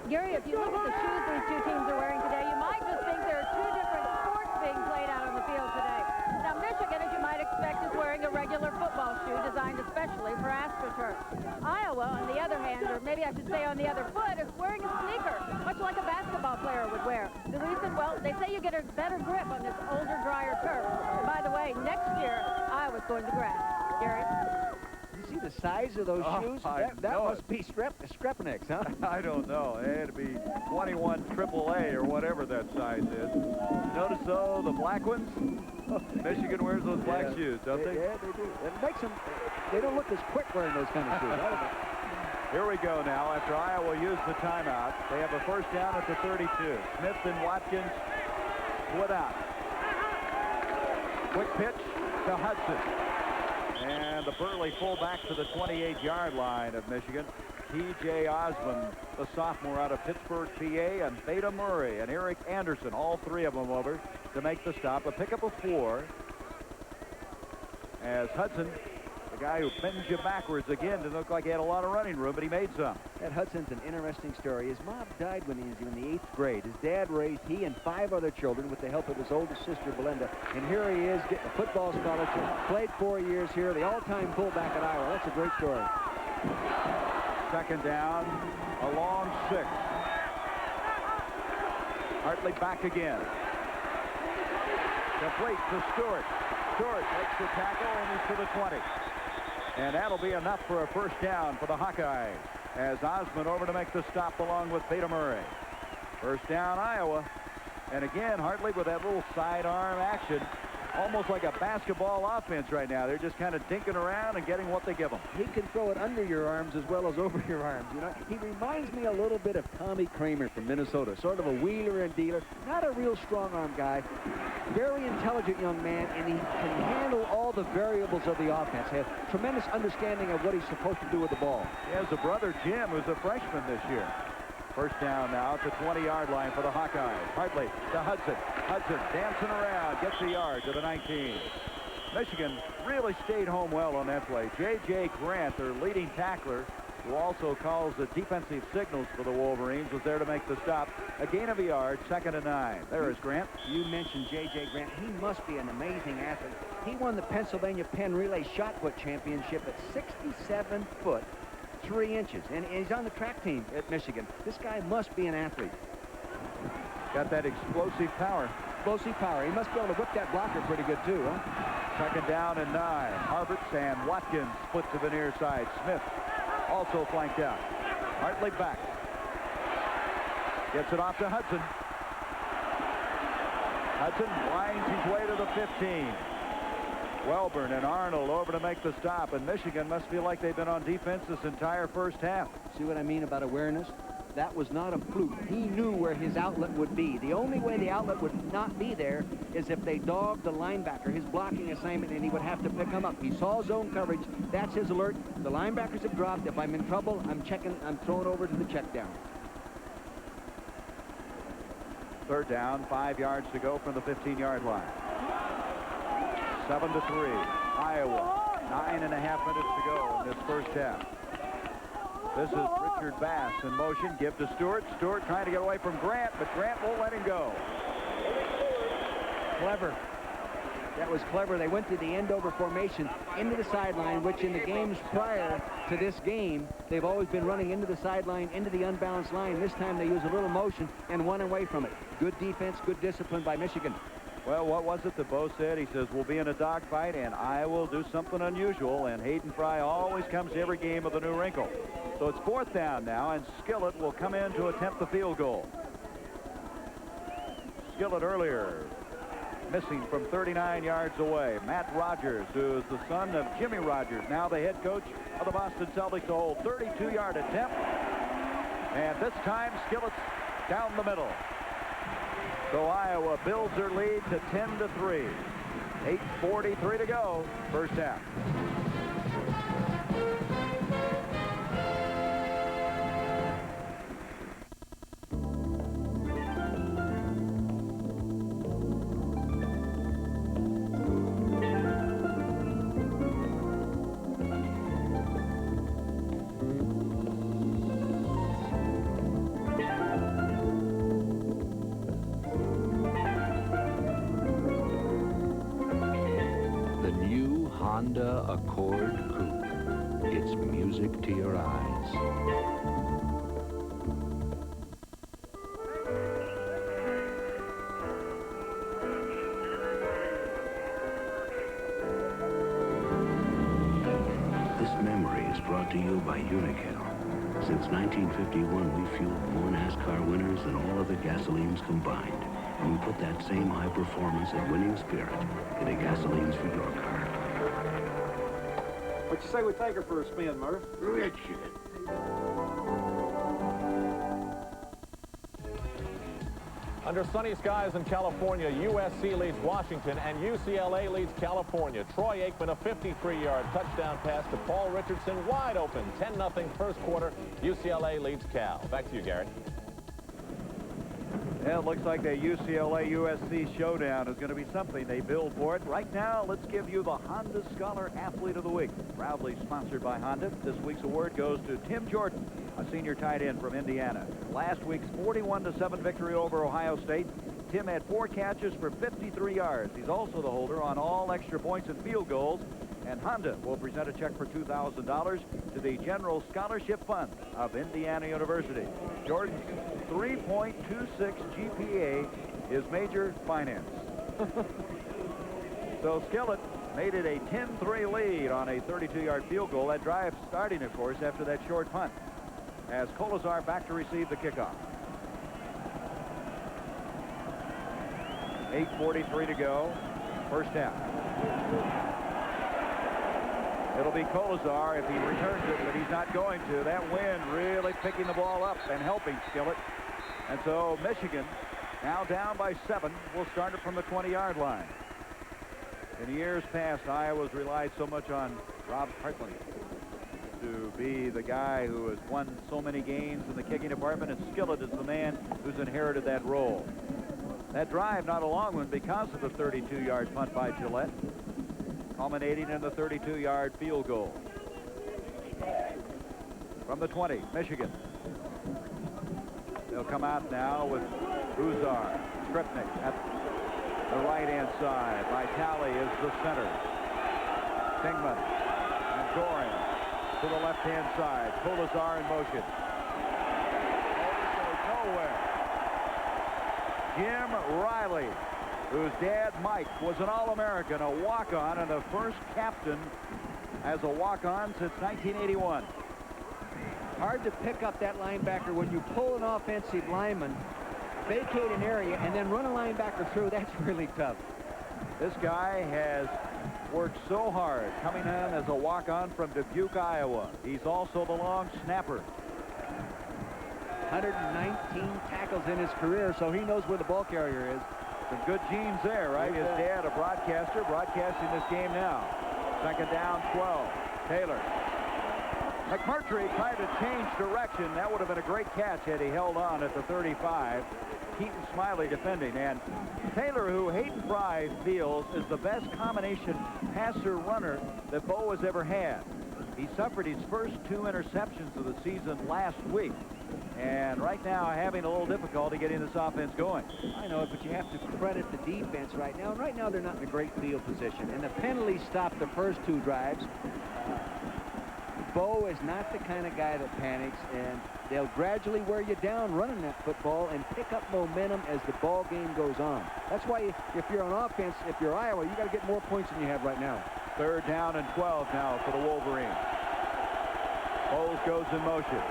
Gary, if you look at the shoes these two teams are wearing today, you might just think there are two different sports being played out on the field today. Now, Michigan, as you might expect, is wearing a regular football shoe designed especially for AstroTurf. Iowa, on the other hand, or maybe I should say on the other foot, is wearing a sneaker, much like a basketball player would wear. The reason, well, they say you get a better grip on this older, drier turf. And by the way, next year, Iowa's going to grass. Gary? You see the size of those shoes? That must be Strepanex, huh? I don't know. It'd be 21 AAA or whatever that size is. Notice, though, the black ones? Michigan wears those black shoes, don't they? Yeah, they do. It makes them, they don't look as quick wearing those kind of shoes. Here we go now. After Iowa used the timeout, they have a first down at the 32. Smith and Watkins split out. Quick pitch to Hudson. And the burly fullback to the 28-yard line of Michigan. T.J. Osmond, the sophomore out of Pittsburgh, PA, and Beta Murray and Eric Anderson, all three of them over to make the stop. A pickup of 4 as Hudson, the guy who bends you backwards again, didn't look like he had a lot of running room, but he made some. Ed Hudson's an interesting story. His mom died when he was in the 8th grade. His dad raised he and 5 other children with the help of his oldest sister, Belinda. And here he is getting a football scholarship, played 4 years here, the all-time fullback at Iowa. That's a great story. Second down, a long 6. Hartley back again. Complete to Stewart. Stewart makes the tackle, and he's to the 20. And that'll be enough for a first down for the Hawkeyes as Osmond over to make the stop along with Beta Murray. First down, Iowa. And again, Hartley with that little sidearm action. Almost like a basketball offense right now. They're just kind of dinking around and getting what they give them. He can throw it under your arms as well as over your arms. You know, he reminds me a little bit of Tommy Kramer from Minnesota, sort of a wheeler and dealer. Not a real strong-arm guy. Very intelligent young man, and he can handle all the variables of the offense. Has tremendous understanding of what he's supposed to do with the ball. He has a brother, Jim, who's a freshman this year. First down now at the 20-yard line for the Hawkeyes. Hartley to Hudson. Hudson dancing around, gets the yard to the 19. Michigan really stayed home well on that play. J.J. Grant, their leading tackler, who also calls the defensive signals for the Wolverines, was there to make the stop. A gain of a yard, 2nd and 9. There is Grant. You mentioned J.J. Grant. He must be an amazing athlete. He won the Pennsylvania Penn Relay Shot Put Championship at 67 foot. 3 inches, and he's on the track team at Michigan. This guy must be an athlete. Got that explosive power. Explosive power. He must be able to whip that blocker pretty good, too, huh? 2nd down and 9. Harberts and Watkins split to the near side. Smith also flanked out. Hartley back. Gets it off to Hudson. Hudson winds his way to the 15. Welburn and Arnold over to make the stop, and Michigan must feel like they've been on defense this entire first half. See what I mean about awareness? That was not a fluke. He knew where his outlet would be. The only way the outlet would not be there is if they dogged the linebacker, his blocking assignment, and he would have to pick him up. He saw zone coverage. That's his alert. The linebackers have dropped. If I'm in trouble, I'm throwing over to the check down. 3rd down, 5 yards to go from the 15-yard line. 7-3. Iowa. 9.5 minutes to go in this first half. This is Richard Bass in motion. Give to Stewart. Stewart trying to get away from Grant, but Grant won't let him go. Clever. That was clever. They went to the end-over formation into the sideline, which in the games prior to this game, they've always been running into the sideline, into the unbalanced line. This time they use a little motion and won away from it. Good defense, good discipline by Michigan. Well, what was it that Bo said? He says, we'll be in a dogfight, and I will do something unusual. And Hayden Fry always comes to every game with a new wrinkle. So it's 4th down now, and Skillett will come in to attempt the field goal. Skillett earlier missing from 39 yards away. Matt Rogers, who is the son of Jimmy Rogers, now the head coach of the Boston Celtics, a whole 32-yard attempt. And this time, Skillett's down the middle. So Iowa builds their lead to 10-3. 8:43 to go, first half. Honda Accord Coupe. It's music to your eyes. This memory is brought to you by Unocal. Since 1951, we fueled more NASCAR winners than all other gasolines combined. And we put that same high performance and winning spirit into gasolines for your car. What you say we take her for a spin, Murph? Richard. Under sunny skies in California, USC leads Washington and UCLA leads California. Troy Aikman, a 53-yard touchdown pass to Paul Richardson, wide open. 10-0 first quarter. UCLA leads Cal. Back to you, Gary. Yeah, it looks like the UCLA-USC showdown is going to be something. They build for it. Right now, let's give you the Honda Scholar Athlete of the Week. Proudly sponsored by Honda. This week's award goes to Tim Jordan, a senior tight end from Indiana. Last week's 41-7 victory over Ohio State. Tim had 4 catches for 53 yards. He's also the holder on all extra points and field goals. And Honda will present a check for $2,000 to the General Scholarship Fund of Indiana University. Jordan's 3.26 GPA is major finance. So Skillett made it a 10-3 lead on a 32-yard field goal. That drive starting, of course, after that short punt. As Kolazar back to receive the kickoff. 8:43 to go, first half. It'll be Kolazar if he returns it, but he's not going to. That wind really picking the ball up and helping Skillett. And so Michigan, now down by 7, will start it from the 20-yard line. In years past, Iowa's relied so much on Rob Hartley to be the guy who has won so many games in the kicking department, and Skillett is the man who's inherited that role. That drive, not a long one because of the 32-yard punt by Gillette, culminating in the 32-yard field goal. From the 20, Michigan. They'll come out now with Buzar, Skripnik at the right-hand side. Vitale is the center. Kingman and Doran to the left-hand side. Kolazar in motion. Nowhere. Jim Riley, whose dad, Mike, was an All-American, a walk-on, and the first captain as a walk-on since 1981. Hard to pick up that linebacker when you pull an offensive lineman, vacate an area, and then run a linebacker through. That's really tough. This guy has worked so hard coming in as a walk-on from Dubuque, Iowa. He's also the long snapper. 119 tackles in his career, so he knows where the ball carrier is. Some good genes there, right? His dad, a broadcaster, broadcasting this game now. Second down, 12. Taylor. McMurtry tried to change direction. That would have been a great catch had he held on at the 35. Keaton Smiley defending. And Taylor, who Hayden Fry feels is the best combination passer-runner that Bo has ever had. He suffered his first 2 interceptions of the season last week. And right now having a little difficulty getting this offense going. I know it, but you have to credit the defense right now. And right now they're not in a great field position. And the penalty stopped the first 2 drives. Bo is not the kind of guy that panics, and they'll gradually wear you down running that football and pick up momentum as the ball game goes on. That's why if you're on offense, if you're Iowa, you got to get more points than you have right now. Third down and 12 now for the Wolverines. Bowles goes in motion.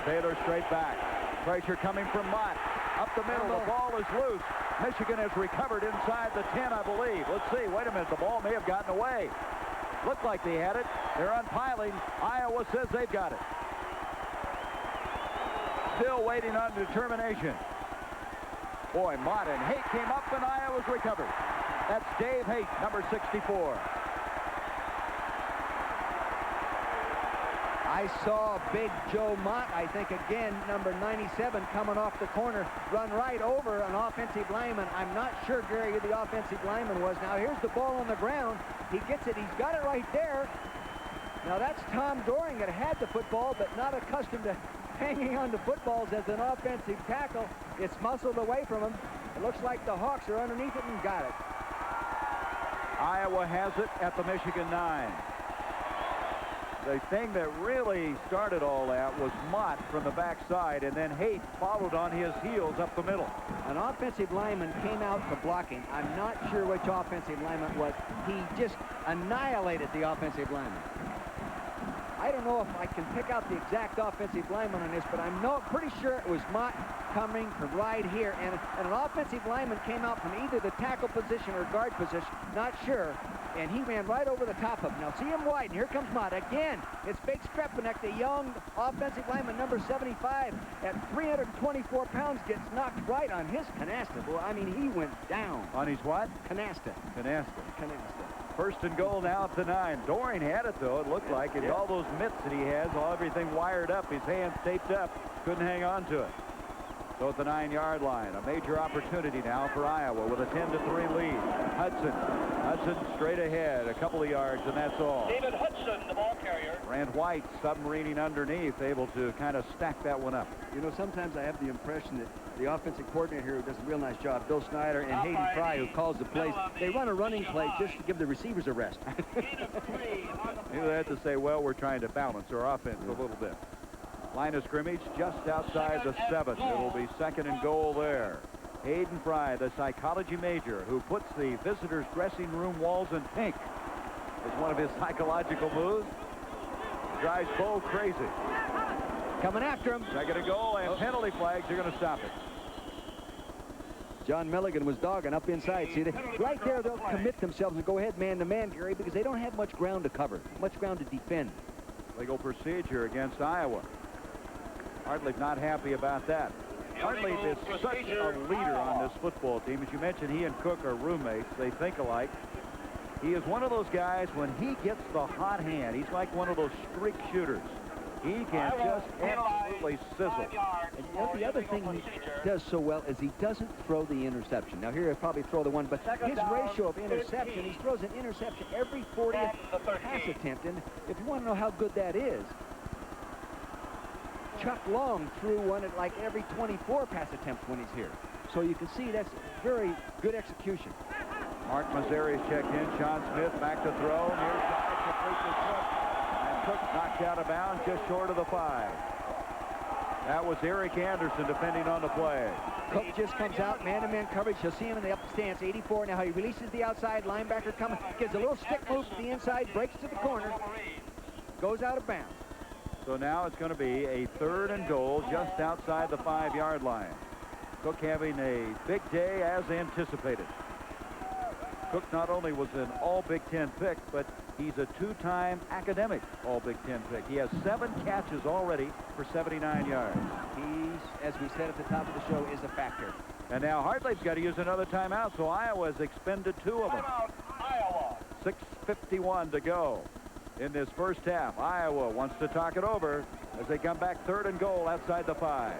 Taylor straight back. Pressure coming from Mott. Up the middle. The ball is loose. Michigan has recovered inside the 10, I believe. Let's see. Wait a minute. The ball may have gotten away. Looked like they had it. They're unpiling. Iowa says they've got it. Still waiting on determination. Boy, Mott and Haight came up, and Iowa's recovered. That's Dave Haight, number 64. I saw Big Joe Mott, I think again, number 97, coming off the corner, run right over an offensive lineman. I'm not sure, Gary, who the offensive lineman was. Now, here's the ball on the ground. He gets it. He's got it right there. Now, that's Tom Doring that had the football, but not accustomed to hanging on to footballs as an offensive tackle. It's muscled away from him. It looks like the Hawks are underneath it and got it. Iowa has it at the Michigan 9. The thing that really started all that was Mott from the backside, and then Haight followed on his heels up the middle. An offensive lineman came out to block him. I'm not sure which offensive lineman it was. He just annihilated the offensive lineman. I don't know if I can pick out the exact offensive lineman on this, but I'm pretty sure it was Mott coming from right here. And an offensive lineman came out from either the tackle position or guard position, not sure. And he ran right over the top of him. Now see him widen. Here comes Mott. Again, it's Big Skrepenek, the young offensive lineman, number 75, at 324 pounds, gets knocked right on his canasta. Well, I mean, he went down. On his what? Canasta. Canasta. Canasta. First and goal now at the 9. Doring had it, though. It looked like it. Yeah. All those mitts that he has, everything wired up, his hands taped up. Couldn't hang on to it. So at the 9-yard line, a major opportunity now for Iowa with a 10-3 lead. Hudson straight ahead, a couple of yards, and that's all. David Hudson, the ball carrier. Rand White submarining underneath, able to kind of stack that one up. You know, sometimes I have the impression that the offensive coordinator here who does a real nice job, Bill Snyder and Hayden Fry, who calls the plays, they run a running play just to give the receivers a rest. You have to say, well, we're trying to balance our offense a little bit. Line of scrimmage just outside the 7. It'll be second and goal there. Hayden Fry, the psychology major, who puts the visitors' dressing room walls in pink. It's one of his psychological moves. Drives Bo crazy. Coming after him. Second and goal, and penalty flags are going to stop it. John Milligan was dogging up inside. See, right there, they'll commit themselves and go ahead man-to-man, Gary, because they don't have much ground to cover, much ground to defend. Legal procedure against Iowa. Hartley not happy about that. Hartley is such a leader on this football team. As you mentioned, he and Cook are roommates. They think alike. He is one of those guys, when he gets the hot hand, he's like one of those streak shooters. He can just absolutely sizzle. And you know, the other thing he does so well is he doesn't throw the interception. Now, here he'll probably throw the one, but his ratio of interception, he throws an interception every 40th pass attempt. And if you want to know how good that is, Chuck Long threw one at like every 24 pass attempts when he's here. So you can see that's very good execution. Mark Mazzari's checked in. Sean Smith back to throw. Near side, complete to Cook. And Cook knocked out of bounds just short of the 5. That was Eric Anderson defending on the play. Cook just comes out, man-to-man coverage. You'll see him in the up stance, 84. Now he releases the outside, linebacker coming, gives a little stick move to the inside, breaks to the corner, goes out of bounds. So now it's going to be a 3rd and goal just outside the 5-yard line. Cook having a big day as anticipated. Cook not only was an All-Big Ten pick, but he's a 2-time academic All-Big Ten pick. He has 7 catches already for 79 yards. He's, as we said at the top of the show, is a factor. And now Hartley's got to use another timeout, so Iowa has expended 2 of them. Iowa. 6:51 to go in this first half. Iowa wants to talk it over as they come back 3rd and goal outside the 5.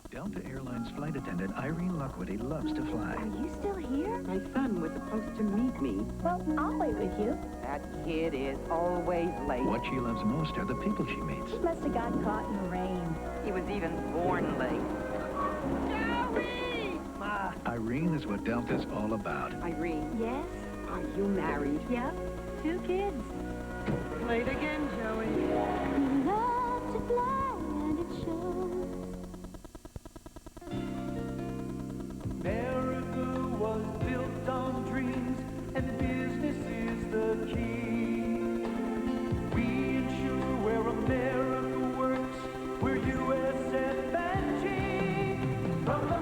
Delta Airlines flight attendant Irene Luckwitty loves to fly. Are you still here? My son was supposed to meet me. Well, I'll wait with you. That kid is always late. What she loves most are the people she meets. He must have got caught in the rain. He was even born late. Joey! Ma. Irene is what Delta's all about. Irene. Yes? Are you married? Yep. 2 kids. Late again, Joey. You love to fly and it shows. America was built on dreams, and business is the key. We ensure where America works, we're USF&G. From the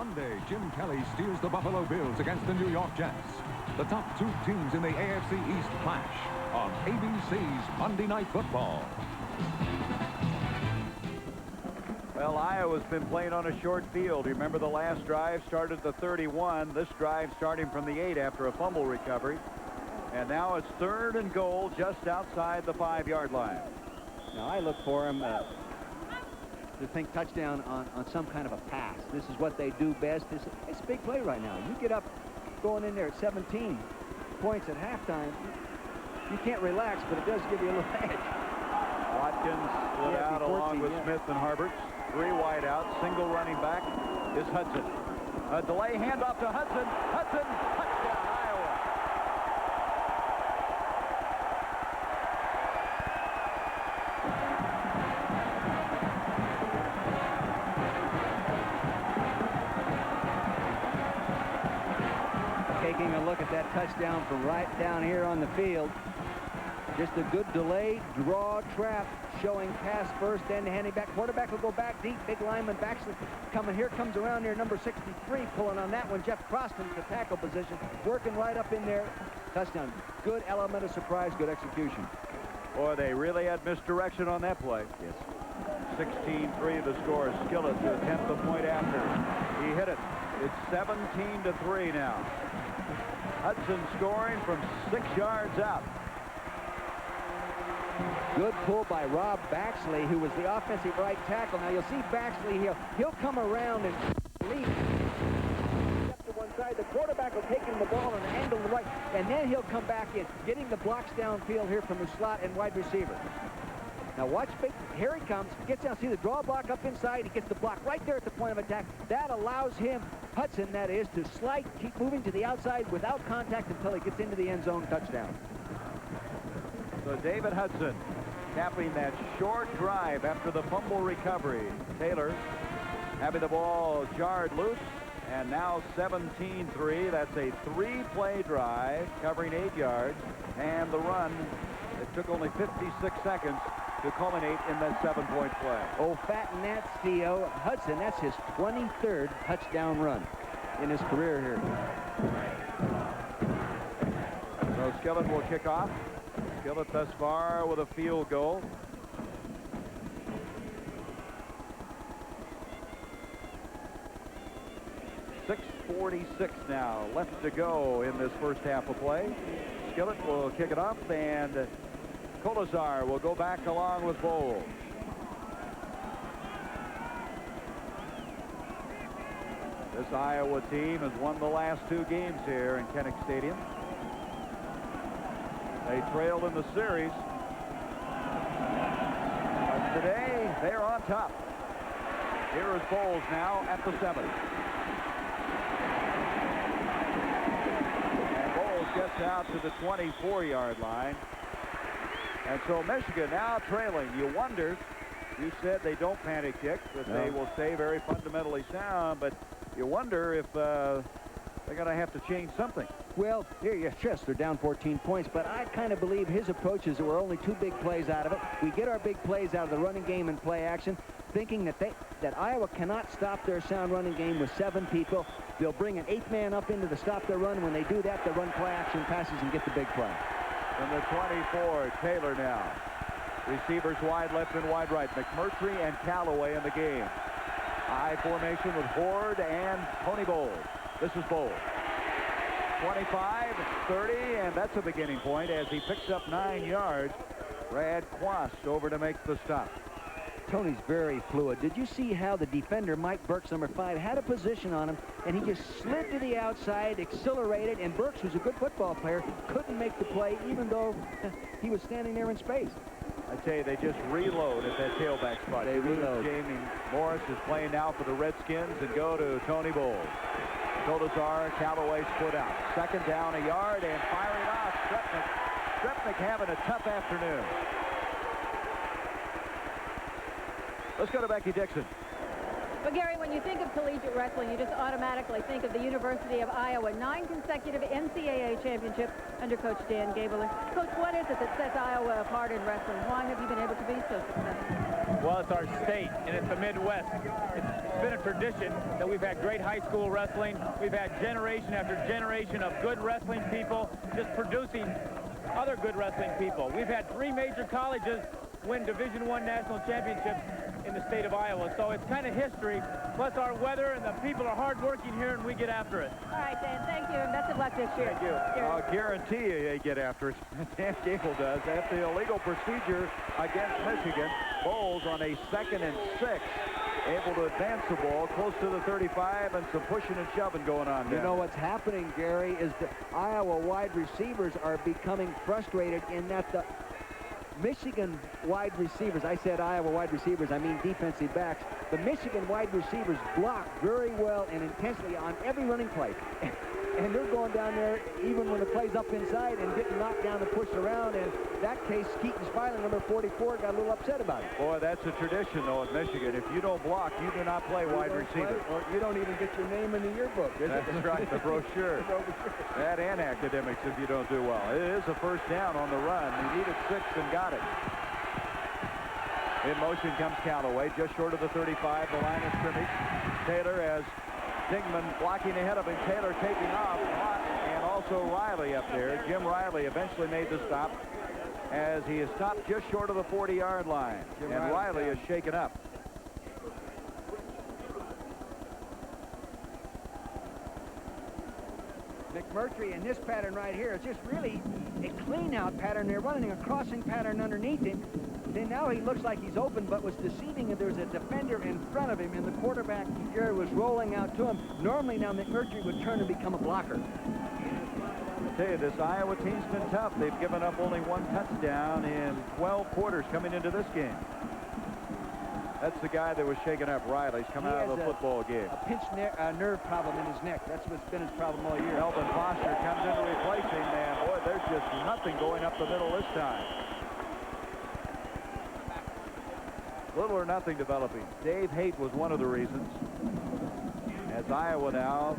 Sunday, Jim Kelly steers the Buffalo Bills against the New York Jets. The top two teams in the AFC East clash on ABC's Monday Night Football. Well, Iowa's been playing on a short field. Remember the last drive started the 31. This drive starting from the 8 after a fumble recovery. And now it's 3rd and goal just outside the 5-yard line. Now I look for him to think touchdown on some kind of a pass. This is what they do best. It's a big play right now. You get up going in there at 17 points at halftime. You can't relax, but it does give you a little edge. Watkins split out along with Smith and Harbert. 3 wide out. Single running back is Hudson. A delay handoff to Hudson. Hudson, touchdown, Iowa. Taking a look at that touchdown from right down here on the field. Just a good delay, draw, trap, showing pass first, then handing back. Quarterback will go back deep. Big lineman Baxley coming. Here comes around here, number 63, pulling on that one. Jeff Croston to tackle position, working right up in there. Touchdown. Good element of surprise, good execution. Boy, they really had misdirection on that play. Yes. 16-3 the score. Skillett to attempt the point after. He hit it. It's 17-3 now. Hudson scoring from 6 yards out. Good pull by Rob Baxley, who was the offensive right tackle. Now you'll see Baxley, he'll come around and lead. Step to one side. The quarterback will take him the ball and angle to the right, and then he'll come back in, getting the blocks downfield here from the slot and wide receiver. Now watch, here he comes, gets down, see the draw block up inside, he gets the block right there at the point of attack. That allows him, Hudson that is, to slide, keep moving to the outside without contact until he gets into the end zone. Touchdown. So David Hudson capping that short drive after the fumble recovery. Taylor having the ball jarred loose, and now 17-3. That's a 3-play drive covering 8 yards, and the run, it took only 56 seconds to culminate in that 7-point play. Oh, fatten that, Theo. Hudson, that's his 23rd touchdown run in his career here. So Skillett will kick off. Skillett thus far with a field goal. .646 now left to go in this first half of play. Skillett will kick it up, and Kolazar will go back along with Bowles. This Iowa team has won the last 2 games here in Kinnick Stadium. They trailed in the series. But today, they're on top. Here is Bowles now at the 70. And Bowles gets out to the 24-yard line. And so Michigan now trailing. You wonder, you said they don't panic kick, that they will stay very fundamentally sound, but you wonder if they're going to have to change something. Well, here, yes, they're down 14 points, but I kind of believe his approach is that we're only 2 big plays out of it. We get our big plays out of the running game and play action, thinking that Iowa cannot stop their sound running game with 7 people. They'll bring an 8th man up into the stop their run. When they do that, they'll run play action passes and get the big play. From the 24, Taylor now. Receivers wide left and wide right. McMurtry and Callaway in the game. High formation with Horde and Tony Bowles. This is Bowles. 25, 30, and that's a beginning point as he picks up 9 yards. Brad Quast over to make the stop. Tony's very fluid. Did you see how the defender, Mike Burks, number 5, had a position on him, and he just slid to the outside, accelerated, and Burks, who's a good football player, couldn't make the play even though he was standing there in space. I tell you, they just reload at that tailback spot. They reload. Jamie Morris is playing now for the Redskins and go to Tony Bowles. Kolazar, Callaway split out. 2nd down, a yard, and firing off. Strepnick having a tough afternoon. Let's go to Becky Dixon. But, Gary, when you think of collegiate wrestling, you just automatically think of the University of Iowa. 9 consecutive NCAA championships under Coach Dan Gable. And, Coach, what is it that sets Iowa apart in wrestling? Why have you been able to be so successful? Well, it's our state, and it's the Midwest. It's been a tradition that we've had great high school wrestling. We've had generation after generation of good wrestling people just producing other good wrestling people. We've had 3 major colleges win Division I national championships in the state of Iowa. So it's kind of history, plus our weather, and the people are hardworking here, and we get after it. All right, Dan, thank you, and best of luck this year. Thank you. I'll guarantee you they get after it. Dan Gable does. That's the illegal procedure against Michigan. Bowles on a 2nd and 6. Able to advance the ball close to the 35, and some pushing and shoving going on there. You know what's happening, Gary, is the Iowa wide receivers are becoming frustrated in that the Michigan wide receivers, I said Iowa wide receivers, I mean defensive backs. The Michigan wide receivers block very well and intensely on every running play. And they're going down there even when the play's up inside and getting knocked down and pushed around. And in that case, Keaton Spiler, number 44, got a little upset about it. Boy, that's a tradition, though, at Michigan. If you don't block, you do not play wide receiver. Or you don't even get your name in the yearbook. That's right, the brochure. That and academics if you don't do well. It is a first down on the run. He needed 6 and got it. In motion comes Callaway, just short of the 35, the line of scrimmage. Taylor has Dingman blocking ahead of him. Taylor taking off, and also Riley up there. Jim Riley eventually made the stop as he is stopped just short of the 40-yard line. And Riley is shaken up. McMurtry in this pattern right here is just really a clean-out pattern. They're running a crossing pattern underneath him. Then now he looks like he's open, but was deceiving, and there's a defender in front of him, and the quarterback here was rolling out to him. Normally now McMurtry would turn and become a blocker. I tell you, this Iowa team's been tough. They've given up only 1 touchdown in 12 quarters coming into this game. That's the guy that was shaken up. Riley's coming out of the football game. A pinched nerve problem in his neck. That's what's been his problem all year. Melvin Foster comes in to replace him, and boy, there's just nothing going up the middle this time. Little or nothing developing. Dave Haight was one of the reasons. As Iowa now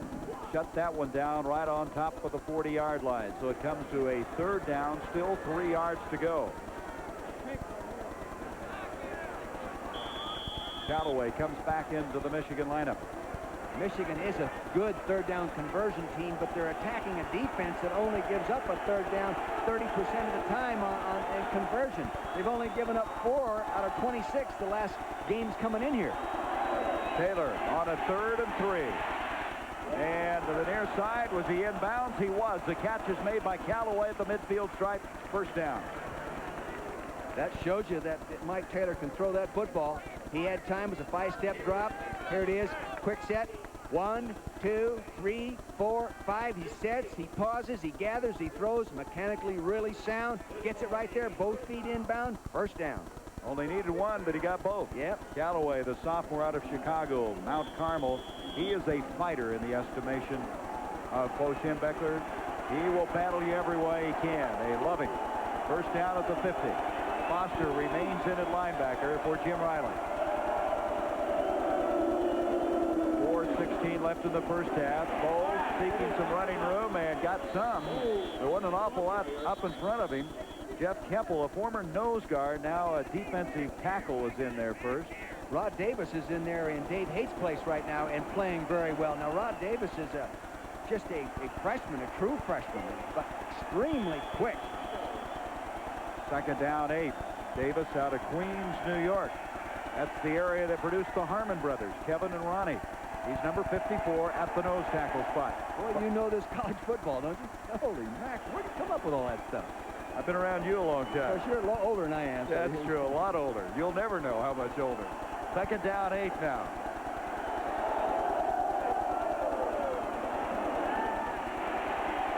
shut that one down right on top of the 40-yard line. So it comes to a 3rd down, still 3 yards to go. Callaway comes back into the Michigan lineup. Michigan is a good 3rd down conversion team, but they're attacking a defense that only gives up a 3rd down 30% of the time on conversion. They've only given up 4 out of 26 the last games coming in here. Taylor on a 3rd and 3. And to the near side, was he inbounds? He was. The catch is made by Callaway at the midfield stripe. 1st down. That shows you that Mike Taylor can throw that football. He had time. It was a 5-step drop. Here it is. Quick set. 1, 2, 3, 4, 5. He sets, he pauses, he gathers, he throws. Mechanically really sound. Gets it right there. Both feet inbound. 1st down. Only needed 1, but he got both. Yep. Callaway, the sophomore out of Chicago, Mount Carmel. He is a fighter in the estimation of Bo Schembechler. He will battle you every way he can. They love him. 1st down at the 50. Foster remains in at linebacker for Jim Riley. 4:16 left in the 1st half. Bowles seeking some running room and got some. There wasn't an awful lot up in front of him. Jeff Kemple, a former nose guard, now a defensive tackle, was in there first. Rod Davis is in there in Dave Haight's place right now and playing very well. Now, Rod Davis is just a freshman, a true freshman, but extremely quick. 2nd down, 8. Davis out of Queens, New York. That's the area that produced the Harmon brothers, Kevin and Ronnie. He's number 54 at the nose tackle spot. Boy, you know this college football, don't you? Holy mac, where'd you come up with all that stuff? I've been around you a long time. Well, you're a lot older than I am. That's true, a lot older. You'll never know how much older. 2nd down, 8 now.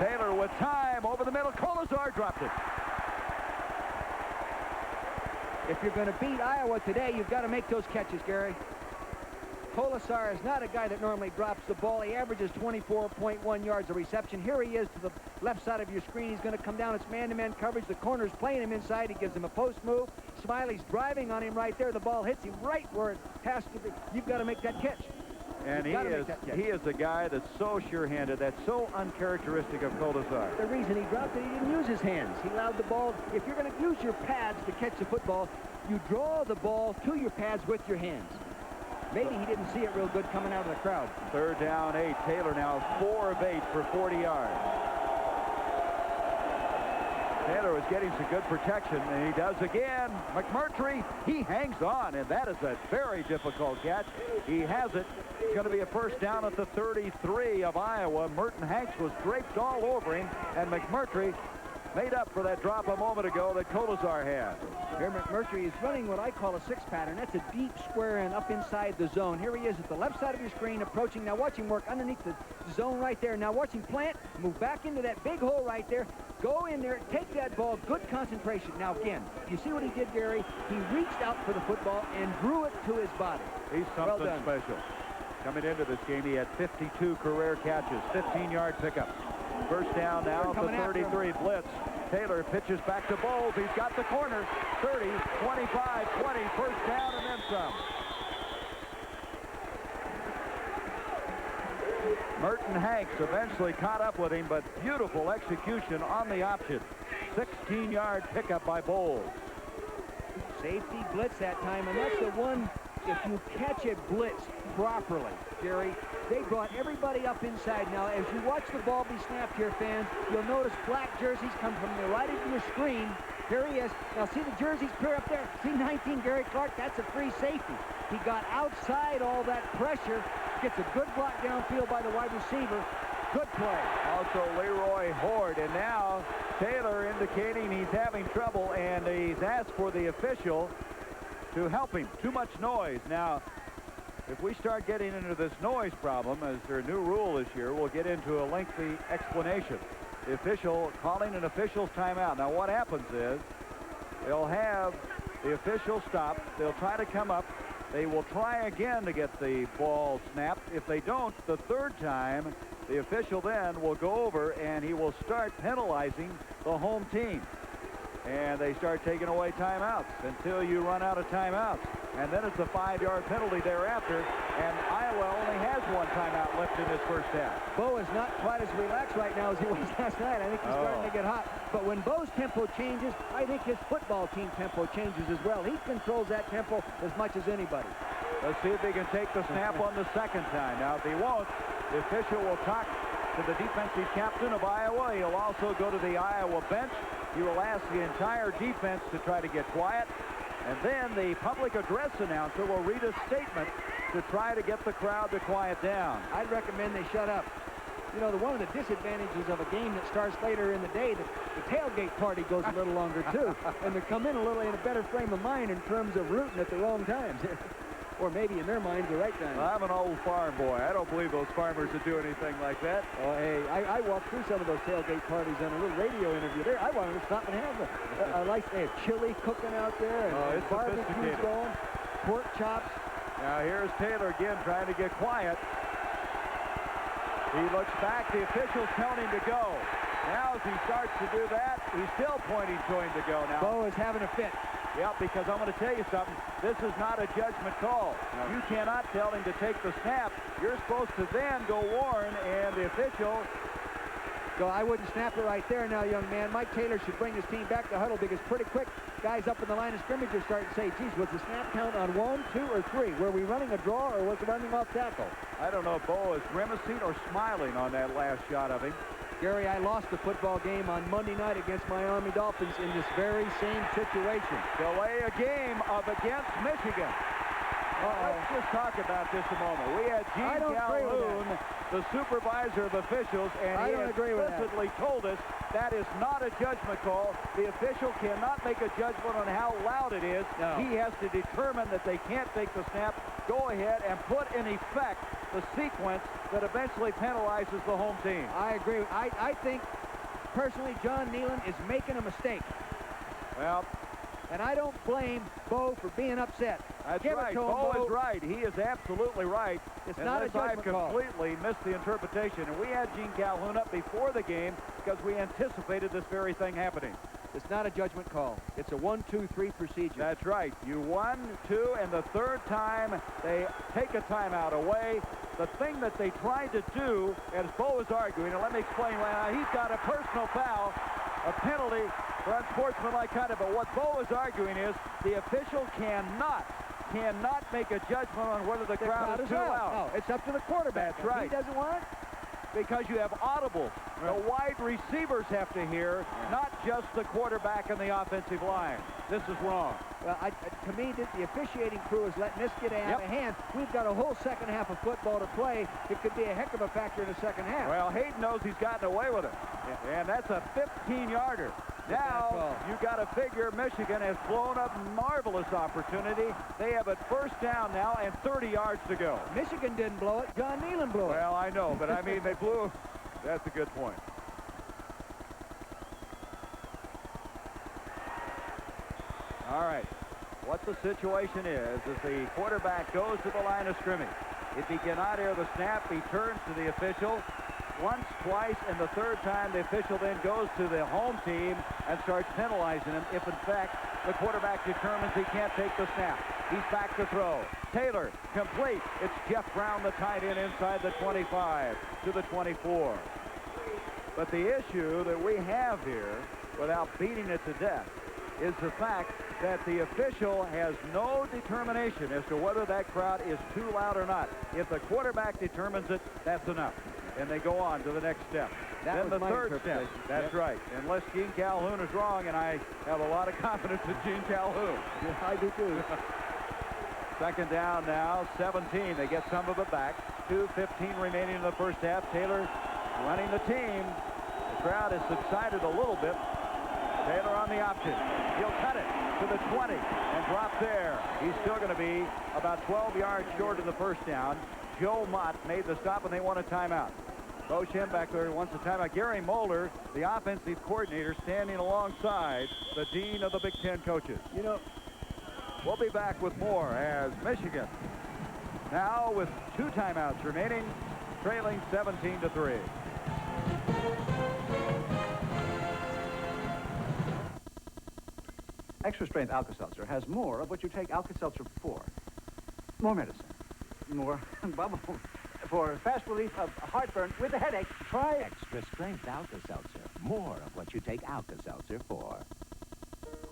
Taylor with time over the middle. Kolesar dropped it. If you're going to beat Iowa today, you've got to make those catches, Gary. Kolesar is not a guy that normally drops the ball. He averages 24.1 yards a reception. Here he is to the left side of your screen. He's going to come down. It's man-to-man coverage. The corner's playing him inside. He gives him a post move, Smiley's driving on him right there. The ball hits him right where it has to be. You've got to make that catch. And he is a guy that's so sure-handed. That's so uncharacteristic of Colasar. The reason he dropped it, he didn't use his hands. He allowed the ball. If you're going to use your pads to catch the football, you draw the ball to your pads with your hands. Maybe he didn't see it real good coming out of the crowd. 3rd down, 8. Taylor now 4 of 8 for 40 yards. Taylor was getting some good protection, and he does again. McMurtry, he hangs on, and that is a very difficult catch. He has it. It's going to be a first down at the 33 of Iowa. Merton Hanks was draped all over him, and McMurtry made up for that drop a moment ago that Colasar had. Here McMurtry is running what I call a 6 pattern. That's a deep square and up inside the zone. Here he is at the left side of your screen approaching. Now watch him work underneath the zone right there. Now watch him plant, move back into that big hole right there. Go in there, take that ball, good concentration. Now again, you see what he did, Gary? He reached out for the football and drew it to his body. He's something special. Coming into this game, he had 52 career catches, 15-yard pickup. First down now at the 33 blitz. Taylor pitches back to Bowles. He's got the corner. 30, 25, 20. First down and then some. Merton Hanks eventually caught up with him, but beautiful execution on the option. 16-yard pickup by Bowles. Safety blitz that time, and that's the one, if you catch a blitz properly, Gary, they brought everybody up inside. Now, as you watch the ball be snapped here, fans, you'll notice black jerseys come from the right of your screen. Here he is. Now, see the jerseys clear up there? See 19, Gary Clark? That's a free safety. He got outside all that pressure, gets a good block downfield by the wide receiver. Good play. Also, Leroy Horde. And now, Taylor indicating he's having trouble, and he's asked for the official to help him. Too much noise. Now, if we start getting into this noise problem, as their new rule this year, we'll get into a lengthy explanation. The official calling an official's timeout. Now, what happens is they'll have the official stop. They'll try to come up. They will try again to get the ball snapped. If they don't, the 3rd time, the official then will go over and he will start penalizing the home team. And they start taking away timeouts until you run out of timeouts. And then it's a 5-yard penalty thereafter. And Iowa only has 1 timeout left in this first half. Bo is not quite as relaxed right now as he was last night. I think he's starting to get hot. But when Bo's tempo changes, I think his football team tempo changes as well. He controls that tempo as much as anybody. Let's see if he can take the snap on the 2nd time. Now, if he won't, the official will talk to the defensive captain of Iowa. He'll also go to the Iowa bench. He will ask the entire defense to try to get quiet. And then the public address announcer will read a statement to try to get the crowd to quiet down. I'd recommend they shut up. You know, one of the disadvantages of a game that starts later in the day, the tailgate party goes a little longer, too. And they come in a little in a better frame of mind in terms of rooting at the wrong times. Or maybe in their minds the right time. Well, I'm an old farm boy. I don't believe those farmers would do anything like that. Oh, hey, I walked through some of those tailgate parties on a little radio interview there. I wanted to stop and have them. I like they have chili cooking out there. And it's barbecues going, pork chops. Now here's Taylor again trying to get quiet. He looks back. The official's telling him to go. Now as he starts to do that, he's still pointing to him to go now. Bo is having a fit. Yep, because I'm going to tell you something. This is not a judgment call. No. You cannot tell him to take the snap. You're supposed to then go warn, and the official... So I wouldn't snap it right there now, young man. Mike Taylor should bring his team back to huddle because pretty quick, guys up in the line of scrimmage are starting to say, geez, was the snap count on 1, 2, or 3? Were we running a draw or was it running off tackle? I don't know if Bo is grimacing or smiling on that last shot of him. Gary, I lost the football game on Monday night against my Army Dolphins in this very same situation. Delay a game against Michigan. Let's just talk about this a moment. We had Gene Calhoun, the supervisor of officials, and he explicitly told us that is not a judgment call. The official cannot make a judgment on how loud it is. No. He has to determine that they can't take the snap, go ahead and put in effect the sequence that eventually penalizes the home team. I agree. I think, personally, John Nealon is making a mistake. Well... And I don't blame Bo for being upset. That's right. Bo is right. He is absolutely right. It's not a judgment call. I've completely missed the interpretation. And we had Gene Calhoun up before the game because we anticipated this very thing happening. It's not a judgment call. It's a 1-2-3 procedure. That's right. You 1, 2, and the third time they take a timeout away. The thing that they tried to do, as Bo is arguing, and let me explain why. He's got a personal foul, a penalty for unsportsmanlike conduct. But what Bo is arguing is the official cannot make a judgment on whether the crowd is too loud. No, it's up to the quarterback. That's right. He doesn't want it. Because you have audible. The wide receivers have to hear, not just the quarterback and the offensive line. This is wrong. Well, to me, the officiating crew is letting this get out of hand. We've got a whole second half of football to play. It could be a heck of a factor in the second half. Well, Hayden knows he's gotten away with it. And that's a 15-yarder. Now, you got to figure Michigan has blown up marvelous opportunity. They have it first down now and 30 yards to go. Michigan didn't blow it. John Nealon blew it. Well, I know, but I mean, they blew. That's a good point. All right. What the situation is the quarterback goes to the line of scrimmage. If he cannot hear the snap, he turns to the official. Once, twice, and the third time, the official then goes to the home team and starts penalizing him if, in fact, the quarterback determines he can't take the snap. He's back to throw. Taylor, complete. It's Jeff Brown, the tight end, inside the 25 to the 24. But the issue that we have here, without beating it to death, is the fact that the official has no determination as to whether that crowd is too loud or not. If the quarterback determines it, that's enough. And they go on to the next step. Then the third step. That's right. Unless Gene Calhoun is wrong, and I have a lot of confidence in Gene Calhoun. Yeah, I do too. Second down now, 17. They get some of it back. 2:15 remaining in the first half. Taylor running the team. The crowd has subsided a little bit. Taylor on the option. He'll cut it to the 20 and drop there. He's still going to be about 12 yards short of the first down. Joe Mott made the stop, and they want a timeout. Bo Schembechler wants a timeout. Gary Moeller, the offensive coordinator, standing alongside the dean of the Big Ten coaches. You know, we'll be back with more as Michigan, now with 2 timeouts remaining, trailing 17-3. Extra Strength Alka-Seltzer has more of what you take Alka-Seltzer for. More medicine. More bubble. For fast relief of heartburn with a headache, try Extra Strength Alka-Seltzer. More of what you take Alka-Seltzer for.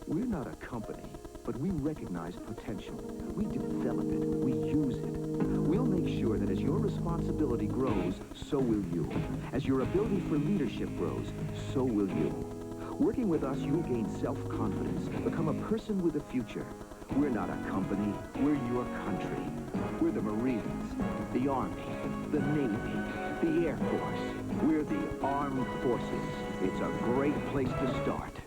We're not a company, but we recognize potential. We develop it. We use it. We'll make sure that as your responsibility grows, so will you. As your ability for leadership grows, so will you. Working with us, you'll gain self-confidence, become a person with a future. We're not a company, we're your country. We're the Marines, the Army, the Navy, the Air Force. We're the Armed Forces. It's a great place to start.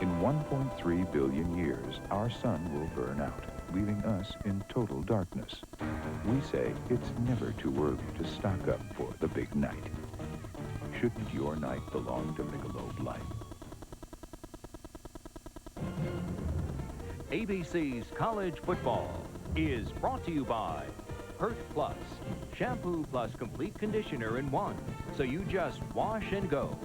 In 1.3 billion years, our sun will burn out, leaving us in total darkness. We say it's never too early to stock up for the big night. Shouldn't your night belong to Michelob Light? ABC's College Football is brought to you by Pert Plus, shampoo plus complete conditioner in one, so you just wash and go.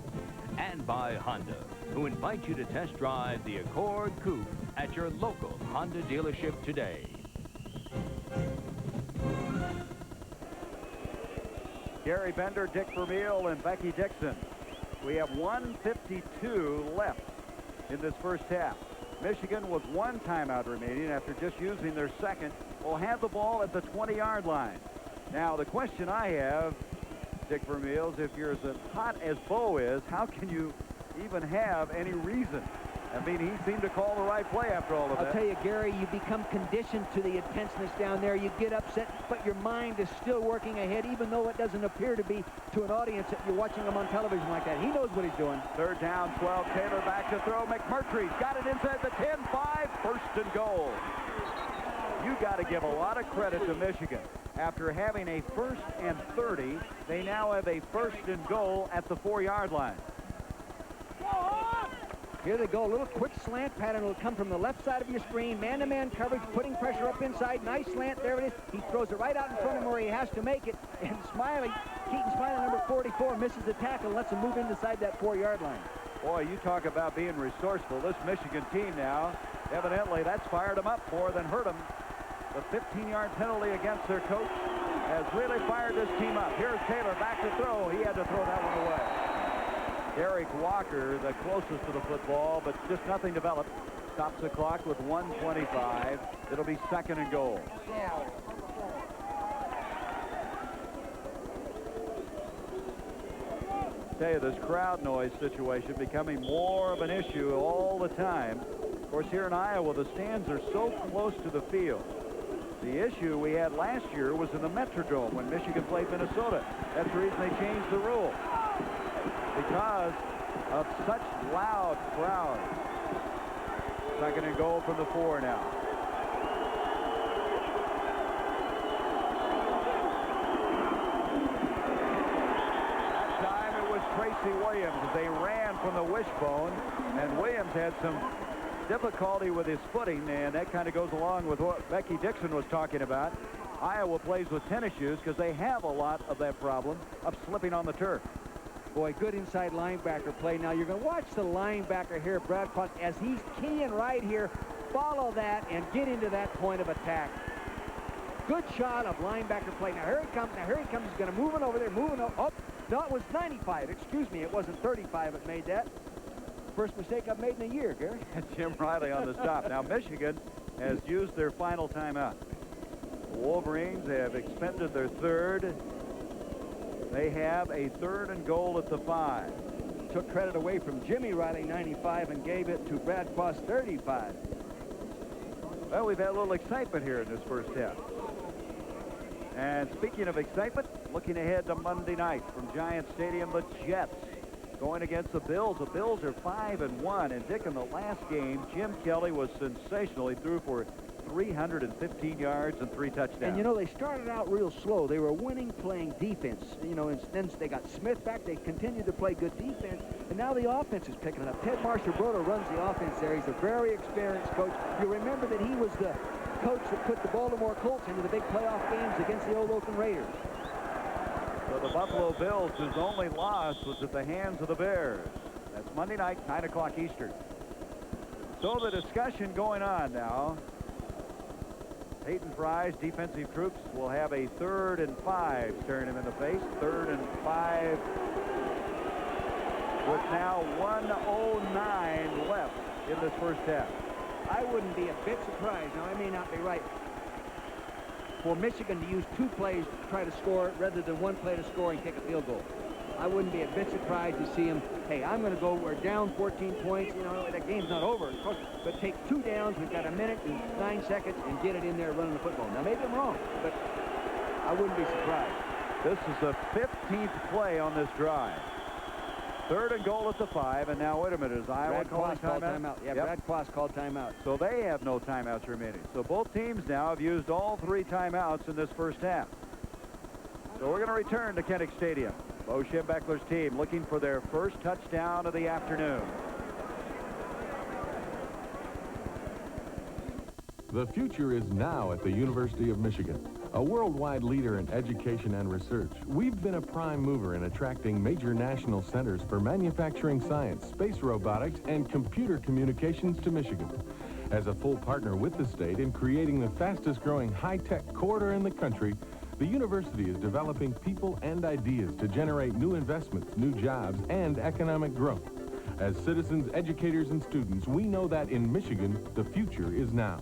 And by Honda, who invite you to test drive the Accord Coupe at your local Honda dealership today. Gary Bender, Dick Vermeil, and Becky Dixon. We have 1:52 left in this first half. Michigan with 1 timeout remaining after just using their second. Will have the ball at the 20-yard line. Now, the question I have, Dick Vermeil, is if you're as hot as Bo is, how can you even have any reason? I mean, he seemed to call the right play after all of that. I'll tell you, Gary, you become conditioned to the intenseness down there. You get upset, but your mind is still working ahead, even though it doesn't appear to be to an audience that you're watching him on television like that. He knows what he's doing. Third down, 12. Taylor back to throw. McMurtry's got it inside the 10-5. First and goal. You got to give a lot of credit to Michigan. After having a 1st and 30, they now have a 1st and goal at the 4-yard line. Here they go, a little quick slant pattern will come from the left side of your screen. Man-to-man coverage, putting pressure up inside. Nice slant, there it is. He throws it right out in front of him where he has to make it. And Smiley, Keaton Smiley, number 44, misses the tackle and lets him move inside that 4-yard line. Boy, you talk about being resourceful. This Michigan team now, evidently that's fired them up more than hurt them. The 15-yard penalty against their coach has really fired this team up. Here's Taylor back to throw. He had to throw that one away. Derek Walker, the closest to the football, but just nothing developed. Stops the clock with 1:25. It'll be 2nd and goal. Tell you, this crowd noise situation becoming more of an issue all the time. Of course, here in Iowa, the stands are so close to the field. The issue we had last year was in the Metrodome when Michigan played Minnesota. That's the reason they changed the rule, because of such loud crowds. 2nd and goal from the 4 now. That time it was Tracy Williams as they ran from the wishbone, and Williams had some difficulty with his footing, and that kind of goes along with what Becky Dixon was talking about. Iowa plays with tennis shoes because they have a lot of that problem of slipping on the turf. Boy, good inside linebacker play. Now you're going to watch the linebacker here, Brad Cross, as he's keying right here. Follow that and get into that point of attack. Good shot of linebacker play. Now here he comes. Now here he comes. He's going to move it over there. Moving up. Oh, no, it was 95. Excuse me. It wasn't 35 that made that. First mistake I've made in a year, Gary. Jim Riley on the stop. Now Michigan has used their final timeout. The Wolverines have expended their 3rd. They have a 3rd and goal at the 5. Took credit away from Jimmy Riley, 95, and gave it to Brad Cross, 35. Well, we've had a little excitement here in this first half. And speaking of excitement, looking ahead to Monday night from Giant Stadium, the Jets going against the Bills. The Bills are 5-1, and Dick, in the last game, Jim Kelly was sensational. He threw for 315 yards and 3 touchdowns. And, you know, they started out real slow. They were winning playing defense. You know, and then they got Smith back. They continued to play good defense, and now the offense is picking it up. Ted Marshall-Broda runs the offense there. He's a very experienced coach. You remember that he was the coach that put the Baltimore Colts into the big playoff games against the old Oakland Raiders. So the Buffalo Bills, whose only loss was at the hands of the Bears. That's Monday night, 9 o'clock Eastern. So the discussion going on now. Peyton Fry's defensive troops will have a 3rd and 5 staring him in the face. 3rd and 5 with now 1:09 left in this first half. I wouldn't be a bit surprised. Now, I may not be right. For Michigan to use 2 plays to try to score rather than 1 play to score and kick a field goal. I wouldn't be a bit surprised to see him, hey, I'm going to go, we're down 14 points. You know, that game's not over, of course, but take 2 downs. We've got 1 minute and 9 seconds and get it in there running the football. Now, maybe I'm wrong, but I wouldn't be surprised. This is the 15th play on this drive. 3rd and goal at the 5, and now, wait a minute, is Iowa calling timeout? Yeah, yep. Brad Cross called timeout. So they have no timeouts remaining. So both teams now have used all 3 timeouts in this first half. So we're going to return to Kinnick Stadium. Bo Schembechler's team looking for their first touchdown of the afternoon. The future is now at the University of Michigan. A worldwide leader in education and research, we've been a prime mover in attracting major national centers for manufacturing science, space robotics, and computer communications to Michigan. As a full partner with the state in creating the fastest growing high-tech corridor in the country, the university is developing people and ideas to generate new investments, new jobs, and economic growth. As citizens, educators, and students, we know that in Michigan, the future is now.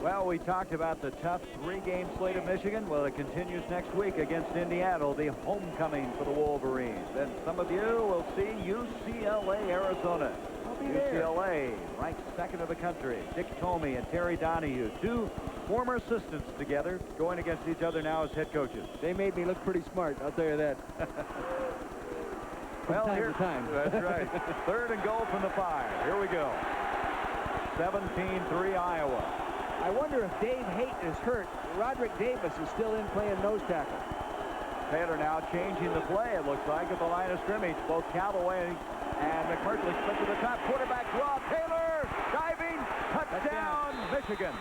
Well, we talked about the tough 3-game slate of Michigan. Well, it continues next week against Indiana, the homecoming for the Wolverines. And some of you will see UCLA, Arizona. UCLA ranked 2nd of the country. Dick Tomey and Terry Donahue, 2 former assistants together, going against each other now as head coaches. They made me look pretty smart, I'll tell you that. Well, here's time. That's right. 3rd and goal from the 5. Here we go. 17-3 Iowa. I wonder if Dave Hayton is hurt. Roderick Davis is still in playing nose tackle. Taylor now changing the play, it looks like, at the line of scrimmage. Both Callaway and McMurtry split to the top. Quarterback draw. Taylor diving. Touchdown, Michigan.